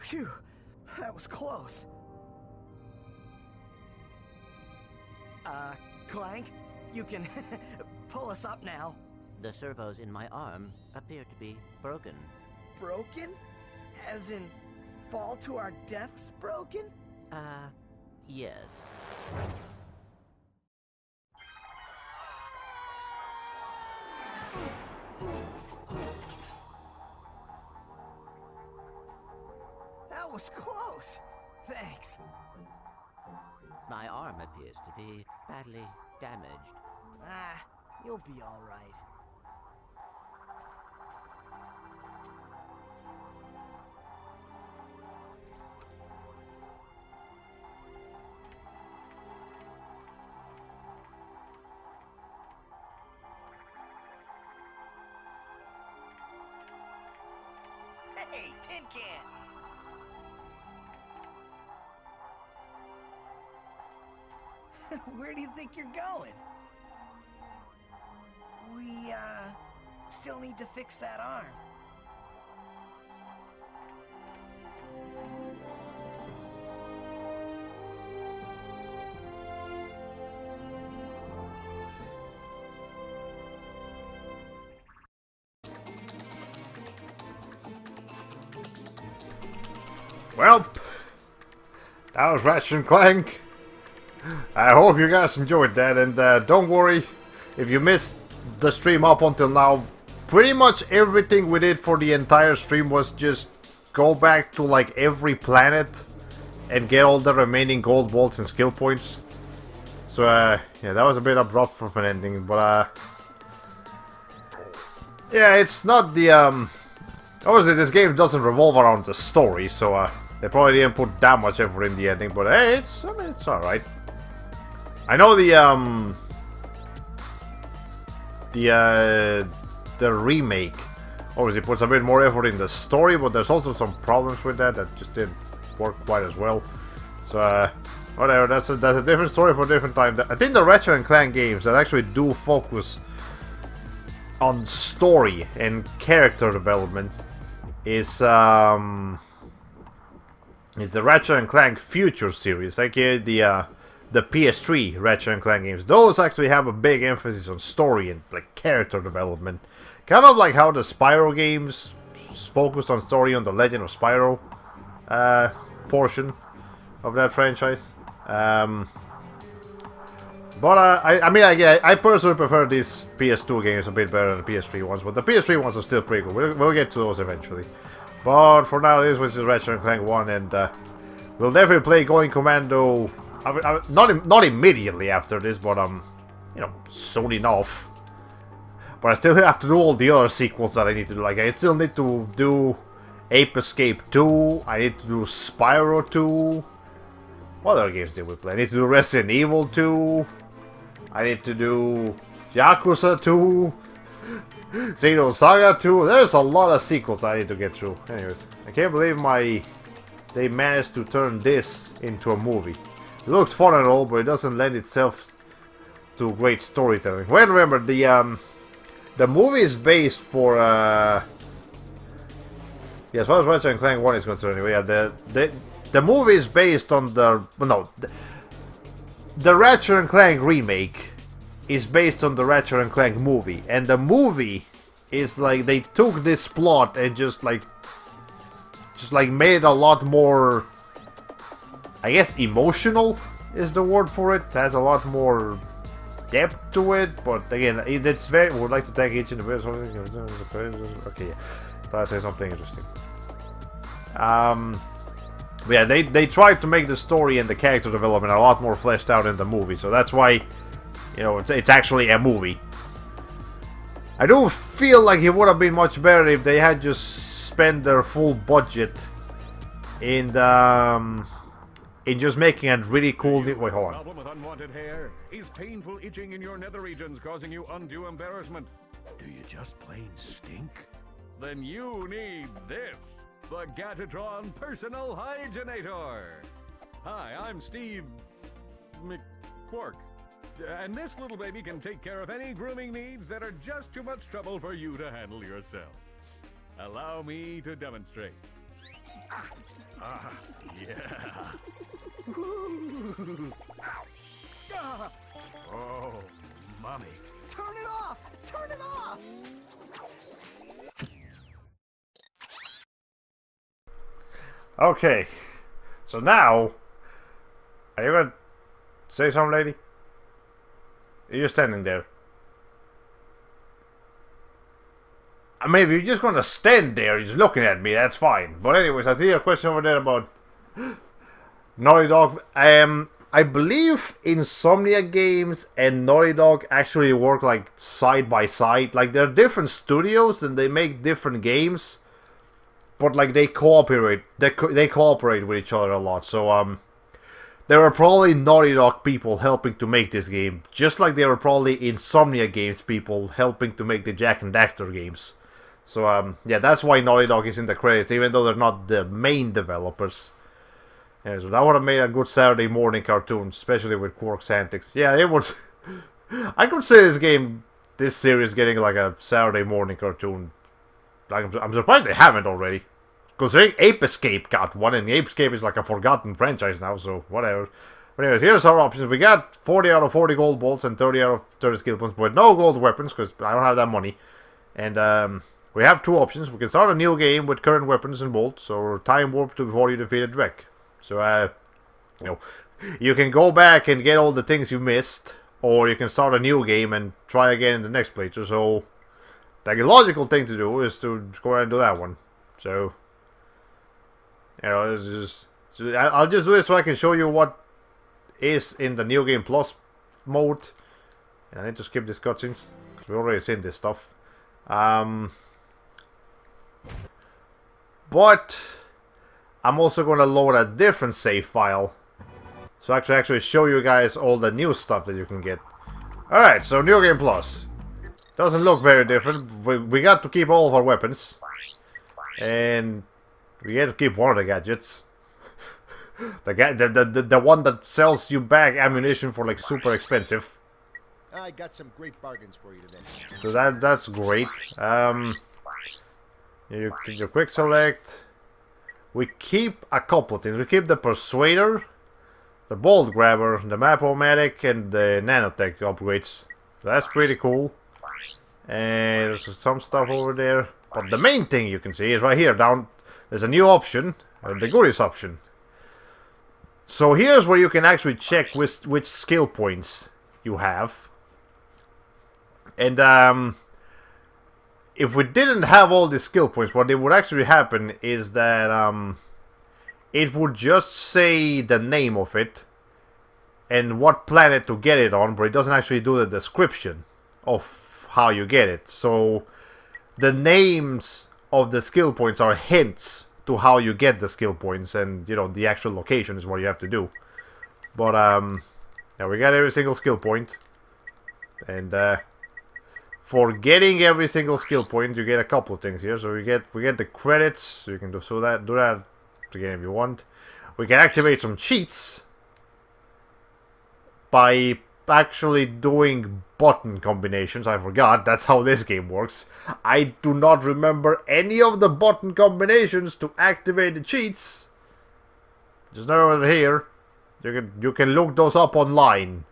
Speaker 3: Phew, that was close. Clank, you can pull us up now.
Speaker 5: The servos in my arm appear to be broken.
Speaker 3: Broken? As in, fall to our deaths broken?
Speaker 5: Yes.
Speaker 3: That was close. Thanks.
Speaker 5: My arm appears to be badly damaged.
Speaker 3: Ah, you'll be all right. Hey, Tin Can! Where do you think you're going? We, still need to fix that arm.
Speaker 1: Well, that was Ratchet Clank. I hope you guys enjoyed that, and don't worry if you missed the stream up until now. Pretty much everything we did for the entire stream was just go back to like every planet and get all the remaining gold bolts and skill points. So yeah, that was a bit abrupt for an ending, but yeah, it's not the obviously this game doesn't revolve around the story, so they probably didn't put that much effort in the ending, but hey, I mean, it's alright. I know the remake obviously puts a bit more effort in the story, but there's also some problems with that just didn't work quite as well. So whatever, that's a different story for a different time. I think the Ratchet Clank games that actually do focus on story and character development is the Ratchet Clank Future series, like the PS3 Ratchet Clank games. Those actually have a big emphasis on story and like character development, kind of like how the Spyro games focused on story on the Legend of Spyro portion of that franchise. But I mean, I personally prefer these PS2 games a bit better than the PS3 ones, but the PS3 ones are still pretty cool. We'll get to those eventually. But for now, this was just Ratchet Clank 1, and we'll definitely play Going Commando. Not immediately after this, but you know, soon enough. But I still have to do all the other sequels that I need to do. Like, I still need to do Ape Escape 2. I need to do Spyro 2. What other games did we play? I need to do Resident Evil 2. I need to do Yakuza 2. Xeno Saga 2. There's a lot of sequels I need to get through. Anyways, I can't believe they managed to turn this into a movie. It looks fun and all, but it doesn't lend itself to great storytelling. Well, remember, the movie is based for, yeah, as far as Ratchet Clank 1 is concerned, anyway, yeah, the movie is based on the Ratchet Clank remake is based on the Ratchet Clank movie, and the movie is like, they took this plot and just like made it a lot more, I guess emotional is the word for it. It has a lot more depth to it, but again, it's very. Would like to thank each individual. Okay, thought I'd say something interesting. But yeah, they tried to make the story and the character development a lot more fleshed out in the movie, so that's why, you know, it's actually a movie. I do feel like it would have been much better if they had just spent their full budget in just making a really cool. Wait, hold on.
Speaker 7: Problem with unwanted hair is painful itching in your nether regions, causing you undue embarrassment. Do you just plain stink? Then you need this, the Gatatron Personal Hygienator. Hi, I'm Steve McQuark, and this little baby can take care of any grooming needs that are just too much trouble for you to handle yourself. Allow me to demonstrate. Ah, yeah. Oh, mommy.
Speaker 3: Turn it off! Turn it off!
Speaker 1: Okay. So now, are you gonna say something, lady? You're standing there. I mean, if you're just gonna stand there, just looking at me, that's fine. But anyways, I see a question over there about Naughty Dog. I believe Insomnia Games and Naughty Dog actually work like side by side. Like they're different studios and they make different games, but like they cooperate. They cooperate with each other a lot. So there are probably Naughty Dog people helping to make this game, just like there are probably Insomnia Games people helping to make the Jak and Daxter games. So yeah, that's why Naughty Dog is in the credits, even though they're not the main developers. Yeah, so that would have made a good Saturday morning cartoon, especially with Quark's antics. Yeah, it would. I could say this series getting like a Saturday morning cartoon. Like I'm surprised they haven't already. Considering Ape Escape got one, and Ape Escape is like a forgotten franchise now, so whatever. But anyways, here's our options. We got 40 out of 40 gold bolts and 30 out of 30 skill points, but no gold weapons, because I don't have that money. And we have two options. We can start a new game with current weapons and bolts, or time warp to before you defeated Drek. So, you know, you can go back and get all the things you missed, or you can start a new game and try again in the next playthrough. So, the logical thing to do is to go ahead and do that one. So, you know, I'll just do it so I can show you what is in the New Game Plus mode. And I need to skip these cutscenes, because we've already seen this stuff. But I'm also going to load a different save file, so I can actually show you guys all the new stuff that you can get. Alright, so New Game Plus. Doesn't look very different. We got to keep all of our weapons. And we get to keep one of the gadgets. The one that sells you back ammunition for like super expensive.
Speaker 4: I got some great bargains for you today.
Speaker 1: So that's great. You quick select. We keep a couple things. We keep the Persuader, the Bolt Grabber, the Map-O-Matic, and the Nanotech upgrades. So that's pretty cool. And there's some stuff over there. But the main thing you can see is right here. Down, there's a new option, the goodies option. So here's where you can actually check which skill points you have. And if we didn't have all these skill points, what would actually happen is that it would just say the name of it and what planet to get it on, but it doesn't actually do the description of how you get it. So the names of the skill points are hints to how you get the skill points, and you know the actual location is what you have to do. But yeah, we got every single skill point, and for getting every single skill point, you get a couple of things here. So we get the credits. So you can do that again if you want. We can activate some cheats by actually doing button combinations. I forgot that's how this game works. I do not remember any of the button combinations to activate the cheats. Just know over here. You can look those up online.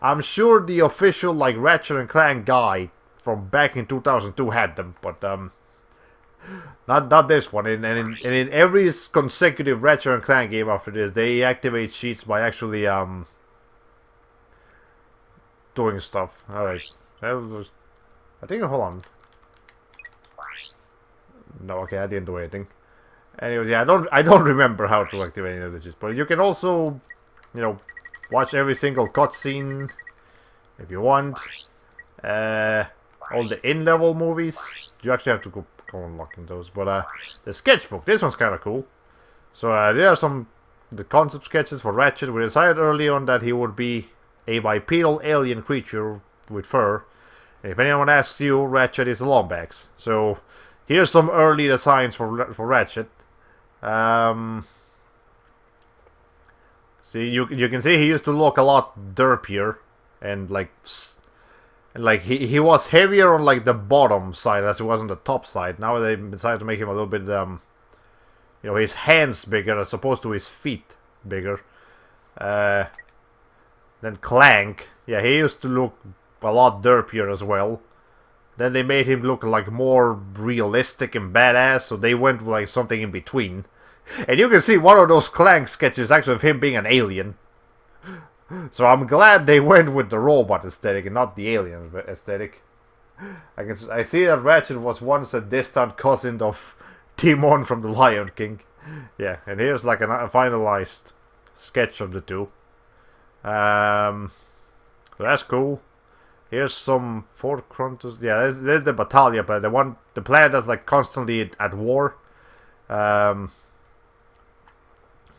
Speaker 1: I'm sure the official like Ratchet and Clank guide from back in 2002 had them, but not this one. And in every consecutive Ratchet and Clank game after this, they activate cheats by actually doing stuff. Alright. I think, hold on. No, okay, I didn't do anything. Anyways, yeah, I don't remember how to activate any of the cheats, but you can also, you know, watch every single cutscene if you want. All the in-level movies, you actually have to go unlocking those. But the sketchbook, this one's kind of cool. So there are the concept sketches for Ratchet. We decided early on that he would be a bipedal alien creature with fur. And if anyone asks you, Ratchet is a Lombax. So here's some early designs for Ratchet. See, you can see he used to look a lot derpier and like he was heavier on like the bottom side as he was on the top side. Now they decided to make him a little bit you know, his hands bigger as opposed to his feet bigger. Then Clank, yeah, he used to look a lot derpier as well. Then they made him look like more realistic and badass, so they went with like something in between. And you can see one of those Clank sketches actually of him being an alien. So I'm glad they went with the robot aesthetic and not the alien aesthetic. I see that Ratchet was once a distant cousin of Timon from the Lion King. Yeah, and here's like a finalized sketch of the two. So that's cool. Here's some Fort Crontus. Yeah, there's the Battaglia planet. The planet that's like constantly at war. Yeah,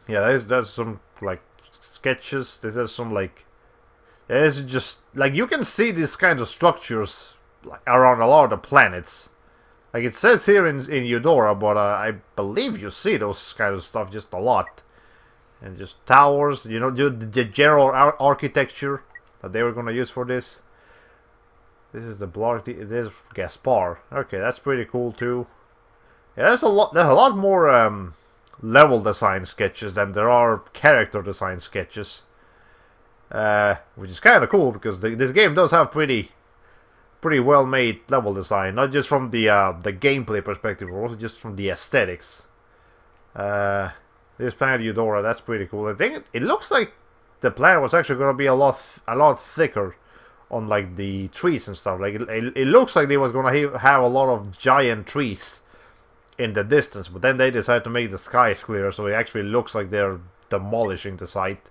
Speaker 1: there's some like sketches. There's some like, there's just like you can see these kinds of structures like around a lot of the planets. Like it says here in Eudora, but I believe you see those kind of stuff just a lot. And just towers, you know, the general architecture that they were gonna use for this. This is the block. There's Gaspar. Okay, that's pretty cool too. Yeah, there's a lot more level design sketches than there are character design sketches, which is kind of cool because this game does have pretty well made level design, not just from the gameplay perspective, but also just from the aesthetics. This planet Eudora, that's pretty cool. I think it looks like the planet was actually going to be a lot thicker on like the trees and stuff. Like it looks like they was going to have a lot of giant trees in the distance, but then they decided to make the skies clearer, so it actually looks like they're demolishing the site.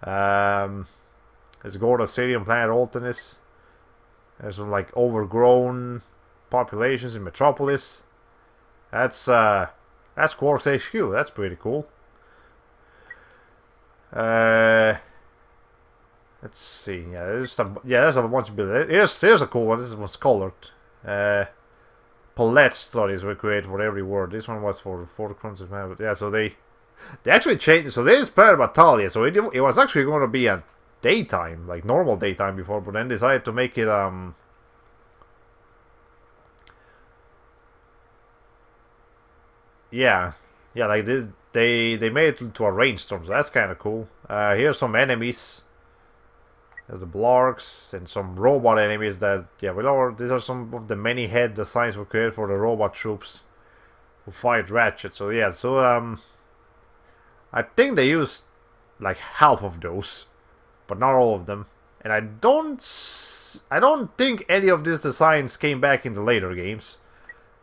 Speaker 1: There's Gorda City on planet Altanis. There's some like overgrown populations in Metropolis. That's Quark's HQ. That's pretty cool. Let's see. Yeah, there's a bunch of buildings. Here's a cool one. This one's colored. Palette studies were created for every word. This one was for Fort Cronus. Yeah, so they actually changed. So this is Planet Battaglia. So it was actually going to be a daytime, like normal daytime before, but then decided to make it yeah, like this. They made it into a rainstorm, so that's kind of cool. Here's some enemies. There's the Blarks and some robot enemies that, yeah, these are some of the many head designs we created for the robot troops who fight Ratchet. So yeah, I think they used like half of those, but not all of them. And I don't think any of these designs came back in the later games.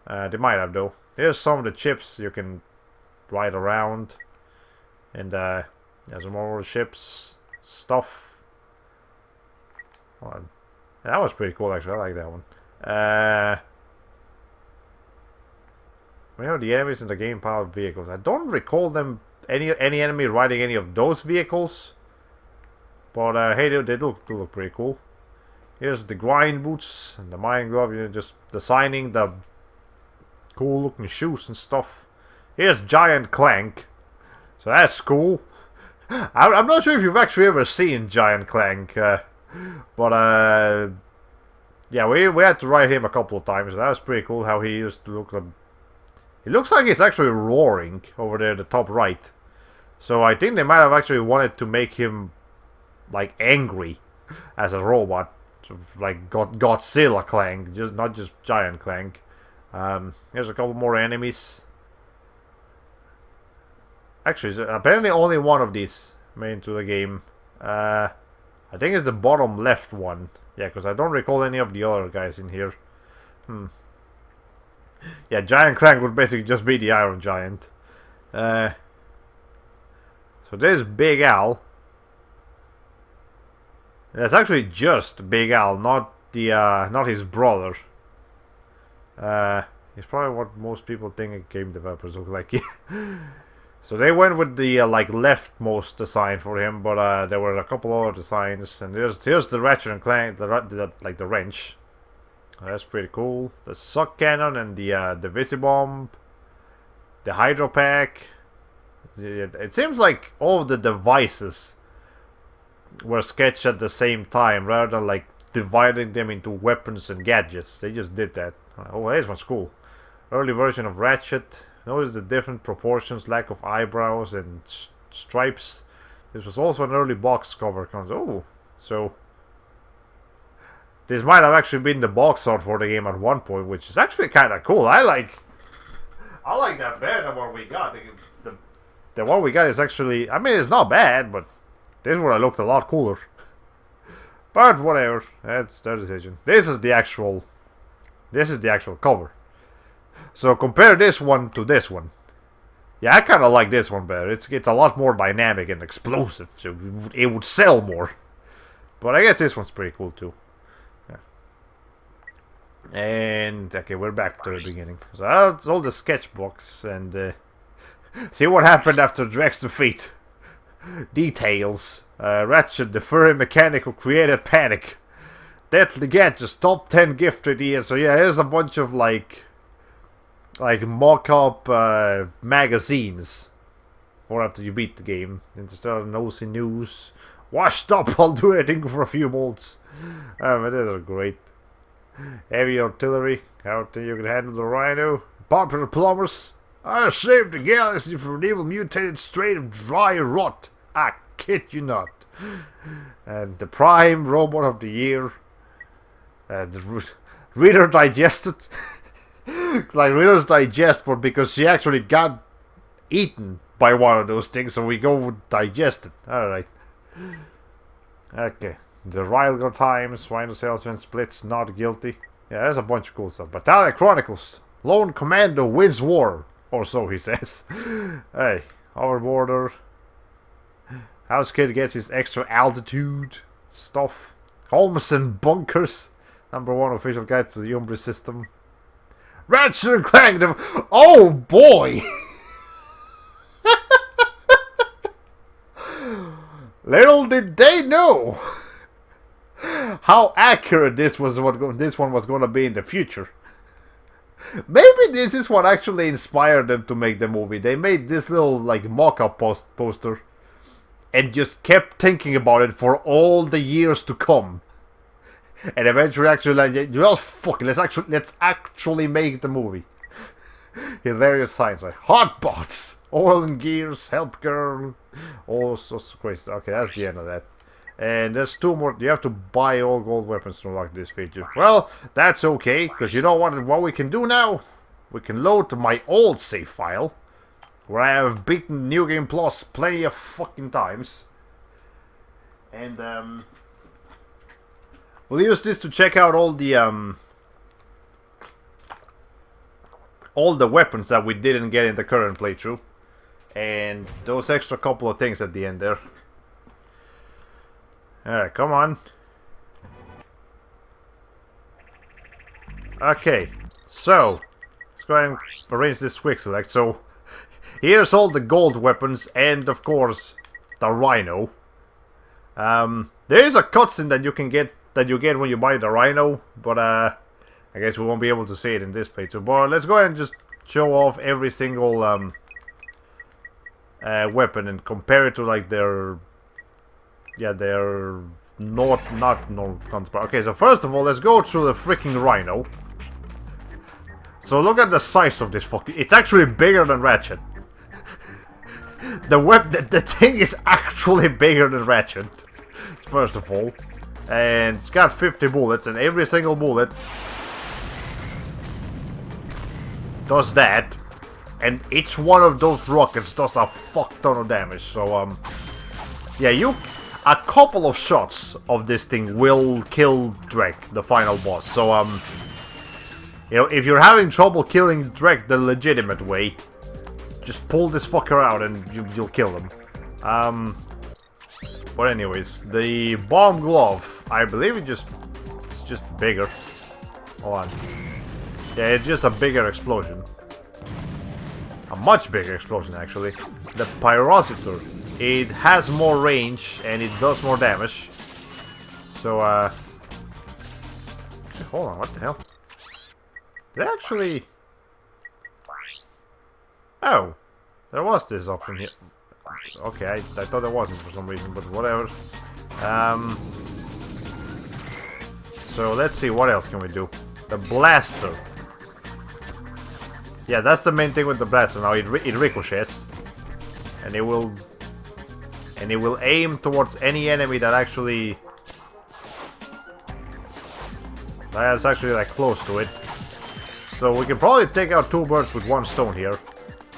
Speaker 1: They might have though. Here's some of the chips you can ride around, and there's some more ships stuff. Hold on. That was pretty cool actually. I like that one. We have the enemies in the game powered vehicles. I don't recall them any enemy riding any of those vehicles, but hey, they look pretty cool. Here's the grind boots and the mine glove. You know, just designing the cool looking shoes and stuff. Here's Giant Clank, so that's cool. I'm not sure if you've actually ever seen Giant Clank, but yeah, we had to ride him a couple of times. That was pretty cool how he used to look. It looks like he's actually roaring over there, the top right. So I think they might have actually wanted to make him like angry as a robot, like Godzilla Clank, not just Giant Clank. Here's a couple more enemies. Actually, apparently only one of these made into the game. I think it's the bottom left one. Yeah, because I don't recall any of the other guys in here. Yeah, Giant Clank would basically just be the Iron Giant. So there's Big Al. That's actually just Big Al, not his brother. He's probably what most people think game developers look like. So they went with the like leftmost design for him, but there were a couple other designs, and here's the Ratchet and Clank, like the wrench. That's pretty cool. The suck cannon and the Visibomb, the Hydro Pack. It seems like all of the devices were sketched at the same time, rather than like dividing them into weapons and gadgets. They just did that. Oh, this one's cool. Early version of Ratchet. Notice the different proportions, lack of eyebrows and stripes. This was also an early box cover console. Oh, so this might have actually been the box art for the game at one point, which is actually kind of cool. I like that better than what we got. The one we got is actually, I mean, it's not bad, but this one looked a lot cooler. But whatever, that's their decision. This is the actual cover. So compare this one to this one. Yeah, I kind of like this one better. It's a lot more dynamic and explosive, so it would sell more. But I guess this one's pretty cool too. Yeah. And okay, we're back to the beginning. So that's all the sketchbooks and see what happened after Drek's defeat. Details. Ratchet, the furry mechanic who created Panic. Deadly Gadgets, top 10 gift ideas. So yeah, here's a bunch of like mock-up magazines for after you beat the game. Interstellar Nosy News. Washed up, I'll do anything for a few bolts. These are great. Heavy artillery, how you can handle the Rhino. Popular plumbers. I saved the galaxy from an evil mutated strain of dry rot. I kid you not. And the Prime Robot of the Year. The Reader Digested. Like Reader's Digest, but because she actually got eaten by one of those things, so we go with Digested. Alright. Okay. The Rylgar Times, Rhino Salesman Splits, Not Guilty. Yeah, there's a bunch of cool stuff. Battalion Chronicles. Lone Commando wins war. Or so he says. Hey, Hoverboarder. House Kid gets his extra altitude stuff. Homes and Bunkers. #1 official guide to the Umbra system. Ratchet Clank. Oh boy! Little did they know how accurate this one was going to be in the future. Maybe this is what actually inspired them to make the movie. They made this little like mock-up poster and just kept thinking about it for all the years to come. And eventually actually like, well fuck it, let's actually make the movie. Hilarious signs like Hotbots, Oil and Gears, Help Girl, all sorts of crazy. Okay, that's the end of that. And there's 2 more. You have to buy all gold weapons to unlock this feature. Well, that's okay, because you know what we can do now? We can load to my old save file, where I have beaten New Game Plus plenty of fucking times. And, we'll use this to check out all the weapons that we didn't get in the current playthrough. And those extra couple of things at the end there. Alright, come on. Okay, so let's go ahead and arrange this quick select. So here's all the gold weapons and of course the Rhino. There is a cutscene that you get when you buy the Rhino, but I guess we won't be able to see it in this playthrough. But let's go ahead and just show off every single weapon and compare it to like their not normal counterpart. Okay, so first of all, let's go through the freaking Rhino. So look at the size of this fucking... It's actually bigger than Ratchet. The thing is actually bigger than Ratchet. First of all. And it's got 50 bullets, and every single bullet does that. And each one of those rockets does a fuck ton of damage. So, yeah, a couple of shots of this thing will kill Drek, the final boss. So, you know, if you're having trouble killing Drek the legitimate way, just pull this fucker out and you'll kill him. But anyways, the bomb glove, I believe it's just bigger. Hold on. Yeah, it's just a bigger explosion. A much bigger explosion, actually. The pyrocitor, it has more range and it does more damage. So, hold on, what the hell? They actually... Oh, there was this option here. Okay, I thought there wasn't for some reason, but whatever. So let's see, what else can we do? The blaster. Yeah, that's the main thing with the blaster now. It ricochets, and it will aim towards any enemy that actually that's actually like close to it. So we can probably take out 2 birds with 1 stone here.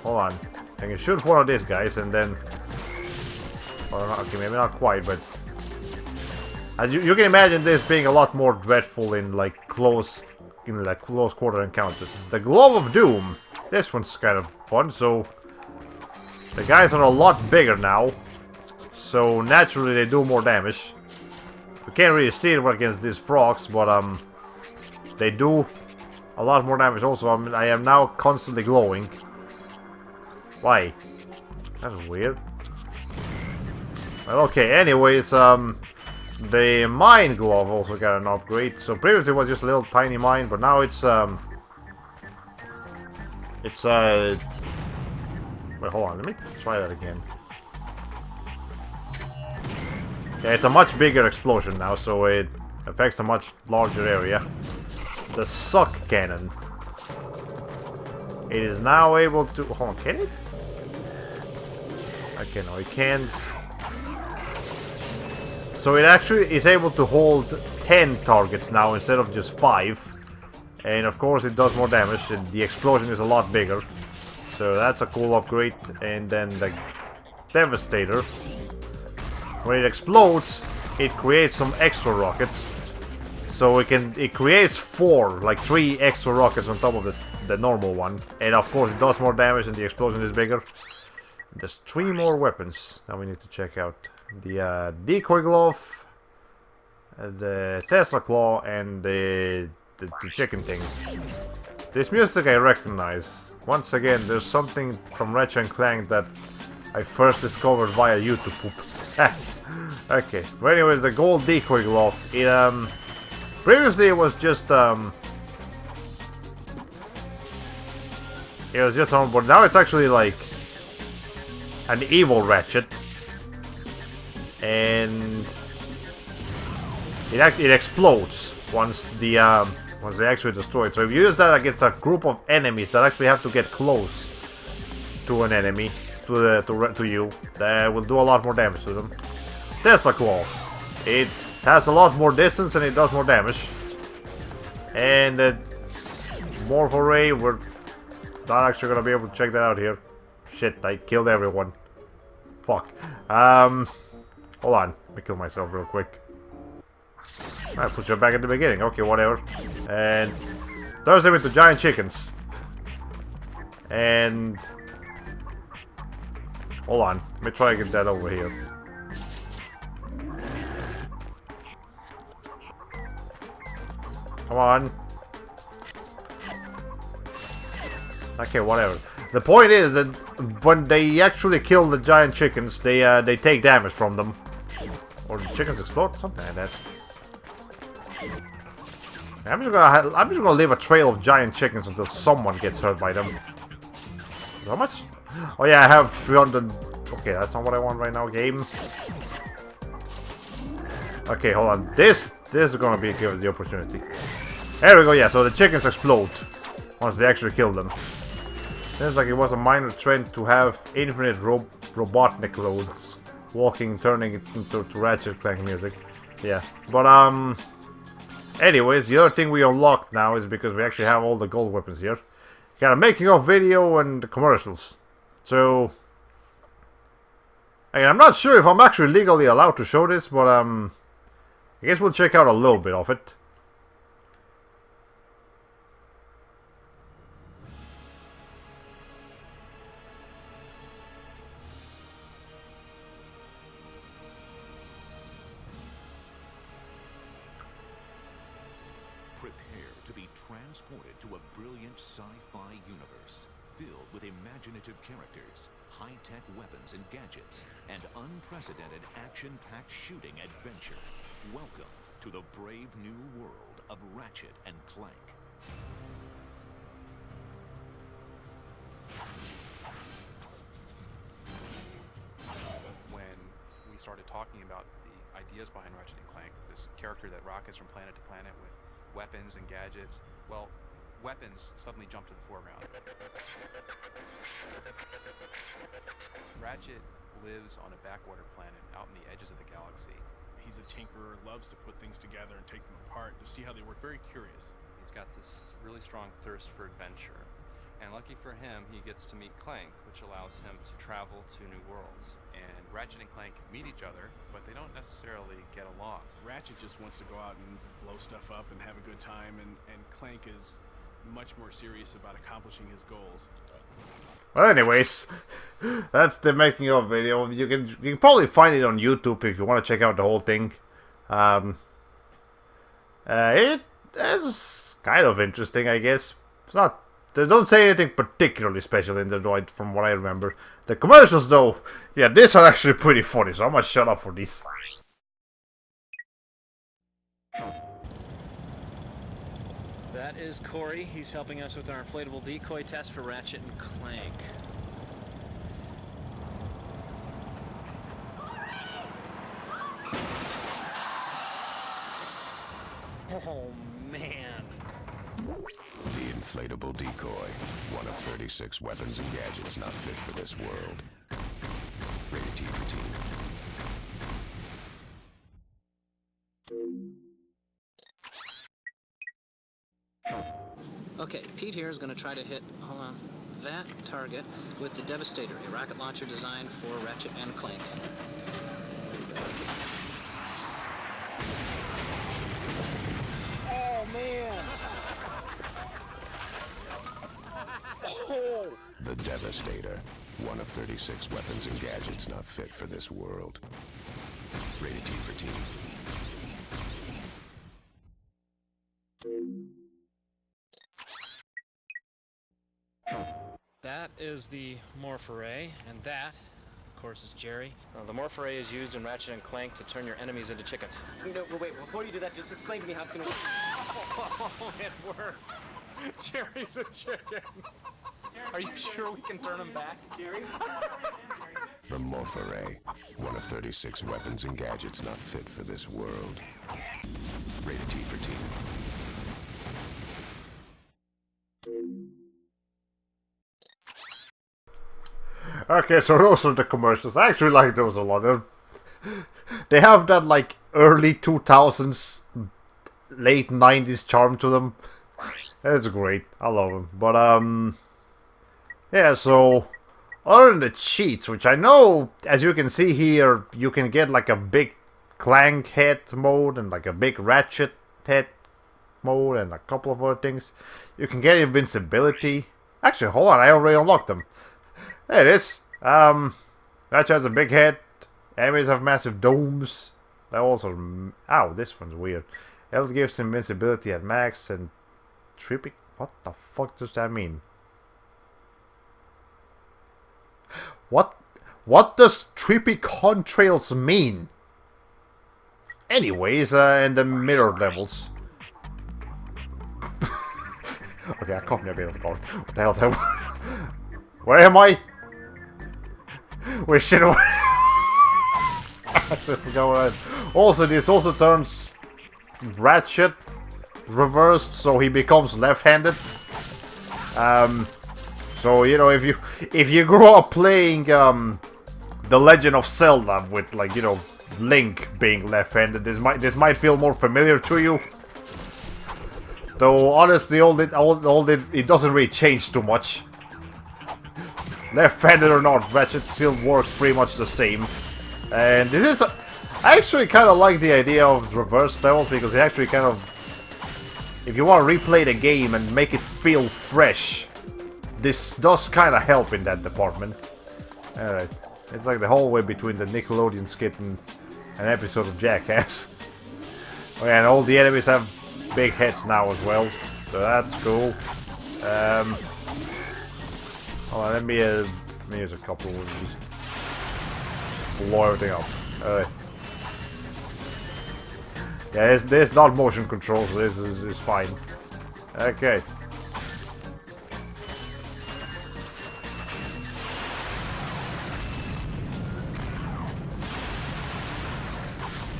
Speaker 1: Hold on, I can shoot one of these guys and then, or not, okay, maybe not quite, but as you can imagine this being a lot more dreadful in like close quarter encounters. The Glove of Doom. This one's kind of fun. So the guys are a lot bigger now. So naturally they do more damage. We can't really see it against these frogs, but they do a lot more damage. Also, I am now constantly glowing. Why? That's weird. Well, okay. Anyways, the mine glove also got an upgrade. So previously it was just a little tiny mine, but now it's wait, hold on, let me try that again. Yeah, it's a much bigger explosion now, so it affects a much larger area. The suck cannon. It is now able to, hold on, can it? Okay, no, it can't. So it actually is able to hold 10 targets now instead of just 5. And of course it does more damage and the explosion is a lot bigger. So that's a cool upgrade. And then the Devastator. When it explodes, it creates some extra rockets. So it creates 3 extra rockets on top of the normal one. And of course it does more damage and the explosion is bigger. There's 3 more weapons that we need to check out. The decoy glove, the Tesla claw, and the chicken thing. This music I recognize. Once again, there's something from Ratchet Clank that I first discovered via YouTube. Okay. But anyways, the gold decoy glove. It previously it was just on, but now it's actually like an evil Ratchet. And it explodes once they actually destroy it. So if you use that against a group of enemies that actually have to get close to an enemy, to you, that will do a lot more damage to them. Tesla claw. It has a lot more distance and it does more damage. And more foray. We're not actually gonna be able to check that out here. Shit, I killed everyone. Fuck. Hold on, let me kill myself real quick. I put you back at the beginning. Okay, whatever. And turns them into giant chickens. And hold on, let me try to get that over here. Come on. Okay, whatever. The point is that when they actually kill the giant chickens, they take damage from them. Or the chickens explode, something like that. I'm just gonna leave a trail of giant chickens until someone gets hurt by them. How much? Oh yeah, I have 300. Okay, that's not what I want right now, game. Okay, hold on. This is gonna be give us the opportunity. There we go. Yeah, so the chickens explode once they actually kill them. Seems like it was a minor trend to have infinite Robotnik roads. Walking, turning it into Ratchet Clank music. Yeah. But, anyways, the other thing we unlocked now is because we actually have all the gold weapons here. Got a making of video and commercials. So, again, I'm not sure if I'm actually legally allowed to show this, but, I guess we'll check out a little bit of it.
Speaker 8: Prepare to be transported to a brilliant sci-fi universe filled with imaginative characters, high-tech weapons and gadgets, and unprecedented action-packed shooting adventure. Welcome to the brave new world of Ratchet and Clank.
Speaker 9: When we started talking about the ideas behind Ratchet and Clank, this character that rockets from planet to planet with weapons and gadgets, well, weapons suddenly jump to the foreground. Ratchet lives on a backwater planet out in the edges of the galaxy.
Speaker 10: He's a tinkerer, loves to put things together and take them apart to see how they work. Very curious.
Speaker 9: He's got this really strong thirst for adventure. And lucky for him, he gets to meet Clank, which allows him to travel to new worlds. And Ratchet and Clank meet each other, but they don't necessarily get along.
Speaker 10: Ratchet just wants to go out and blow stuff up and have a good time, and Clank is much more serious about accomplishing his goals.
Speaker 1: Well, anyways, that's the making of video. You can probably find it on YouTube if you want to check out the whole thing. It is kind of interesting, I guess. It's not. They don't say anything particularly special in the droid, from what I remember. The commercials, though, yeah, these are actually pretty funny, so I'm gonna shut up for these.
Speaker 11: That is Corey. He's helping us with our inflatable decoy test for Ratchet and Clank. Oh, man.
Speaker 12: The inflatable decoy, one of 36 weapons and gadgets not fit for this world. Rated T for teen.
Speaker 11: Okay, Pete here is going to try to hit, hold on, that target with the Devastator, a rocket launcher designed for Ratchet and Clank. Oh, man! Oh!
Speaker 12: The Devastator, one of 36 weapons and gadgets not fit for this world. Rated T for teen.
Speaker 11: That is the Morph Array, and that, of course, is Jerry. The Morph Array is used in Ratchet and Clank to turn your enemies into chickens.
Speaker 13: No, wait, before you do that, just explain to me how it's gonna work.
Speaker 11: Oh, it worked! Jerry's a chicken! Are you sure we can turn him back?
Speaker 13: Jerry?
Speaker 12: The Morph Array, one of 36 weapons and gadgets not fit for this world. Rated T for teen.
Speaker 1: Okay, so those are the commercials. I actually like those a lot. They have that like early 2000s, late 90s charm to them. It's great. I love them. But yeah, so other than the cheats, which I know, as you can see here, you can get like a big Clank head mode and like a big Ratchet head mode and a couple of other things. You can get invincibility. Actually, hold on, I already unlocked them. There it is. Ratchet has a big head. Enemies have massive domes. That also... Ow, this one's weird. It gives invincibility at max and... Trippy... What the fuck does that mean? What does trippy contrails mean? Anyways, and the mirror levels. Okay, I caught me a bit of guard. What the hell's that? Where am I? Wait, shit. Go ahead. Also, this also turns Ratchet reversed, so he becomes left-handed. So you know, if you grow up playing The Legend of Zelda with, like, you know, Link being left-handed, this might feel more familiar to you. Though honestly, it doesn't really change too much. Left-handed or not, Ratchet still works pretty much the same. And this is... I actually kind of like the idea of reverse levels, because it actually kind of... If you want to replay the game and make it feel fresh, this does kind of help in that department. Alright. It's like the hallway between the Nickelodeon skit and an episode of Jackass. Oh yeah, and all the enemies have big heads now as well, so that's cool. Oh, let me use a couple of these. Blow everything up. Alright. Yeah, there's not motion control, so this is fine. Okay.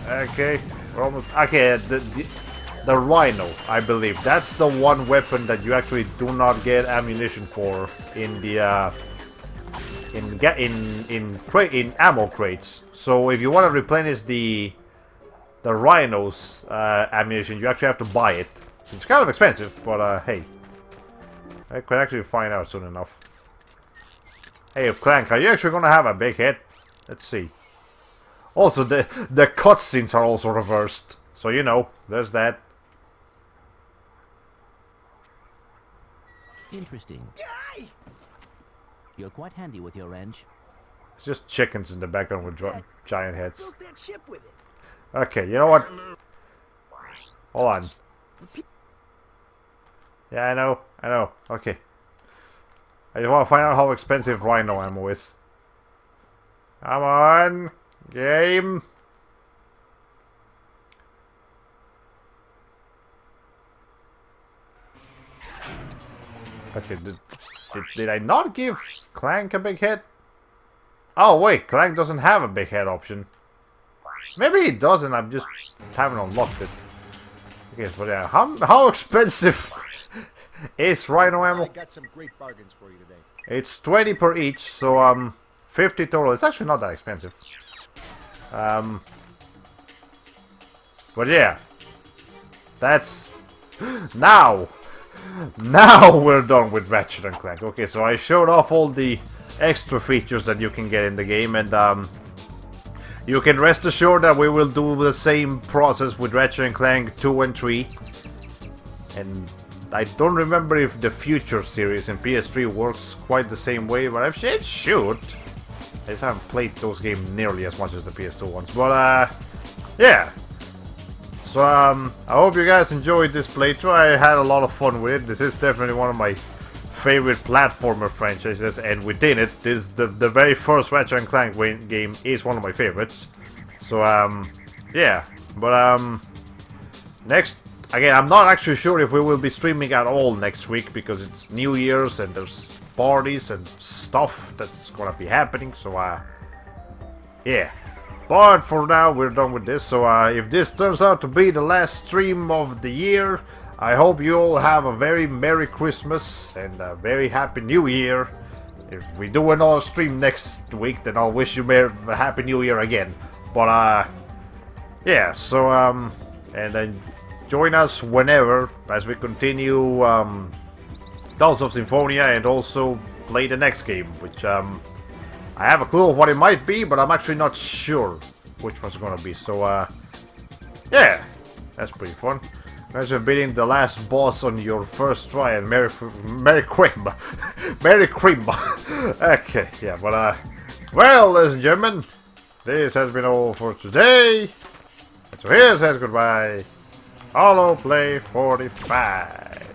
Speaker 1: Okay, we're almost... Okay, the the Rhino, I believe. That's the one weapon that you actually do not get ammunition for in the in ammo crates. So if you want to replenish the Rhino's ammunition, you actually have to buy it. It's kind of expensive, but hey, I could actually find out soon enough. Hey, Clank, are you actually gonna have a big head? Let's see. Also, the cutscenes are also reversed, so you know, there's that.
Speaker 5: Interesting. You're quite handy with your wrench.
Speaker 1: It's just chickens in the background with giant heads.
Speaker 3: Built that ship with it.
Speaker 1: Okay, you know what? Hold on. Yeah, I know. Okay. I just want to find out how expensive Rhino ammo is. Come on, game. Okay, did I not give Clank a big head? Oh wait, Clank doesn't have a big head option. Maybe he doesn't, I'm just haven't unlocked it. Okay, but yeah, how expensive is Rhino ammo?
Speaker 4: I got some great bargains for you today.
Speaker 1: It's 20 per each, so 50 total. It's actually not that expensive. But yeah, that's now we're done with Ratchet and Clank. Okay, so I showed off all the extra features that you can get in the game, and you can rest assured that we will do the same process with Ratchet and Clank 2 and 3. And I don't remember if the Future series in PS3 works quite the same way, but it should. I just haven't played those games nearly as much as the PS2 ones. But yeah. So I hope you guys enjoyed this playthrough. I had a lot of fun with it. This is definitely one of my favorite platformer franchises, and within it, this the very first Ratchet and Clank game is one of my favorites. So yeah. But next. Again, I'm not actually sure if we will be streaming at all next week, because it's New Year's and there's parties and stuff that's gonna be happening, so yeah. But for now, we're done with this, so if this turns out to be the last stream of the year, I hope you all have a very Merry Christmas and a very Happy New Year. If we do another stream next week, then I'll wish you a Happy New Year again. But yeah, so and then join us whenever as we continue Tales of Symphonia and also play the next game, which I have a clue of what it might be, but I'm actually not sure which one's gonna be. So yeah, that's pretty fun. Imagine beating the last boss on your first try, and Merry Crimba. Merry Crimba. Okay, yeah, but well, ladies and gentlemen, this has been all for today. And so here says goodbye. Hollow Play 45.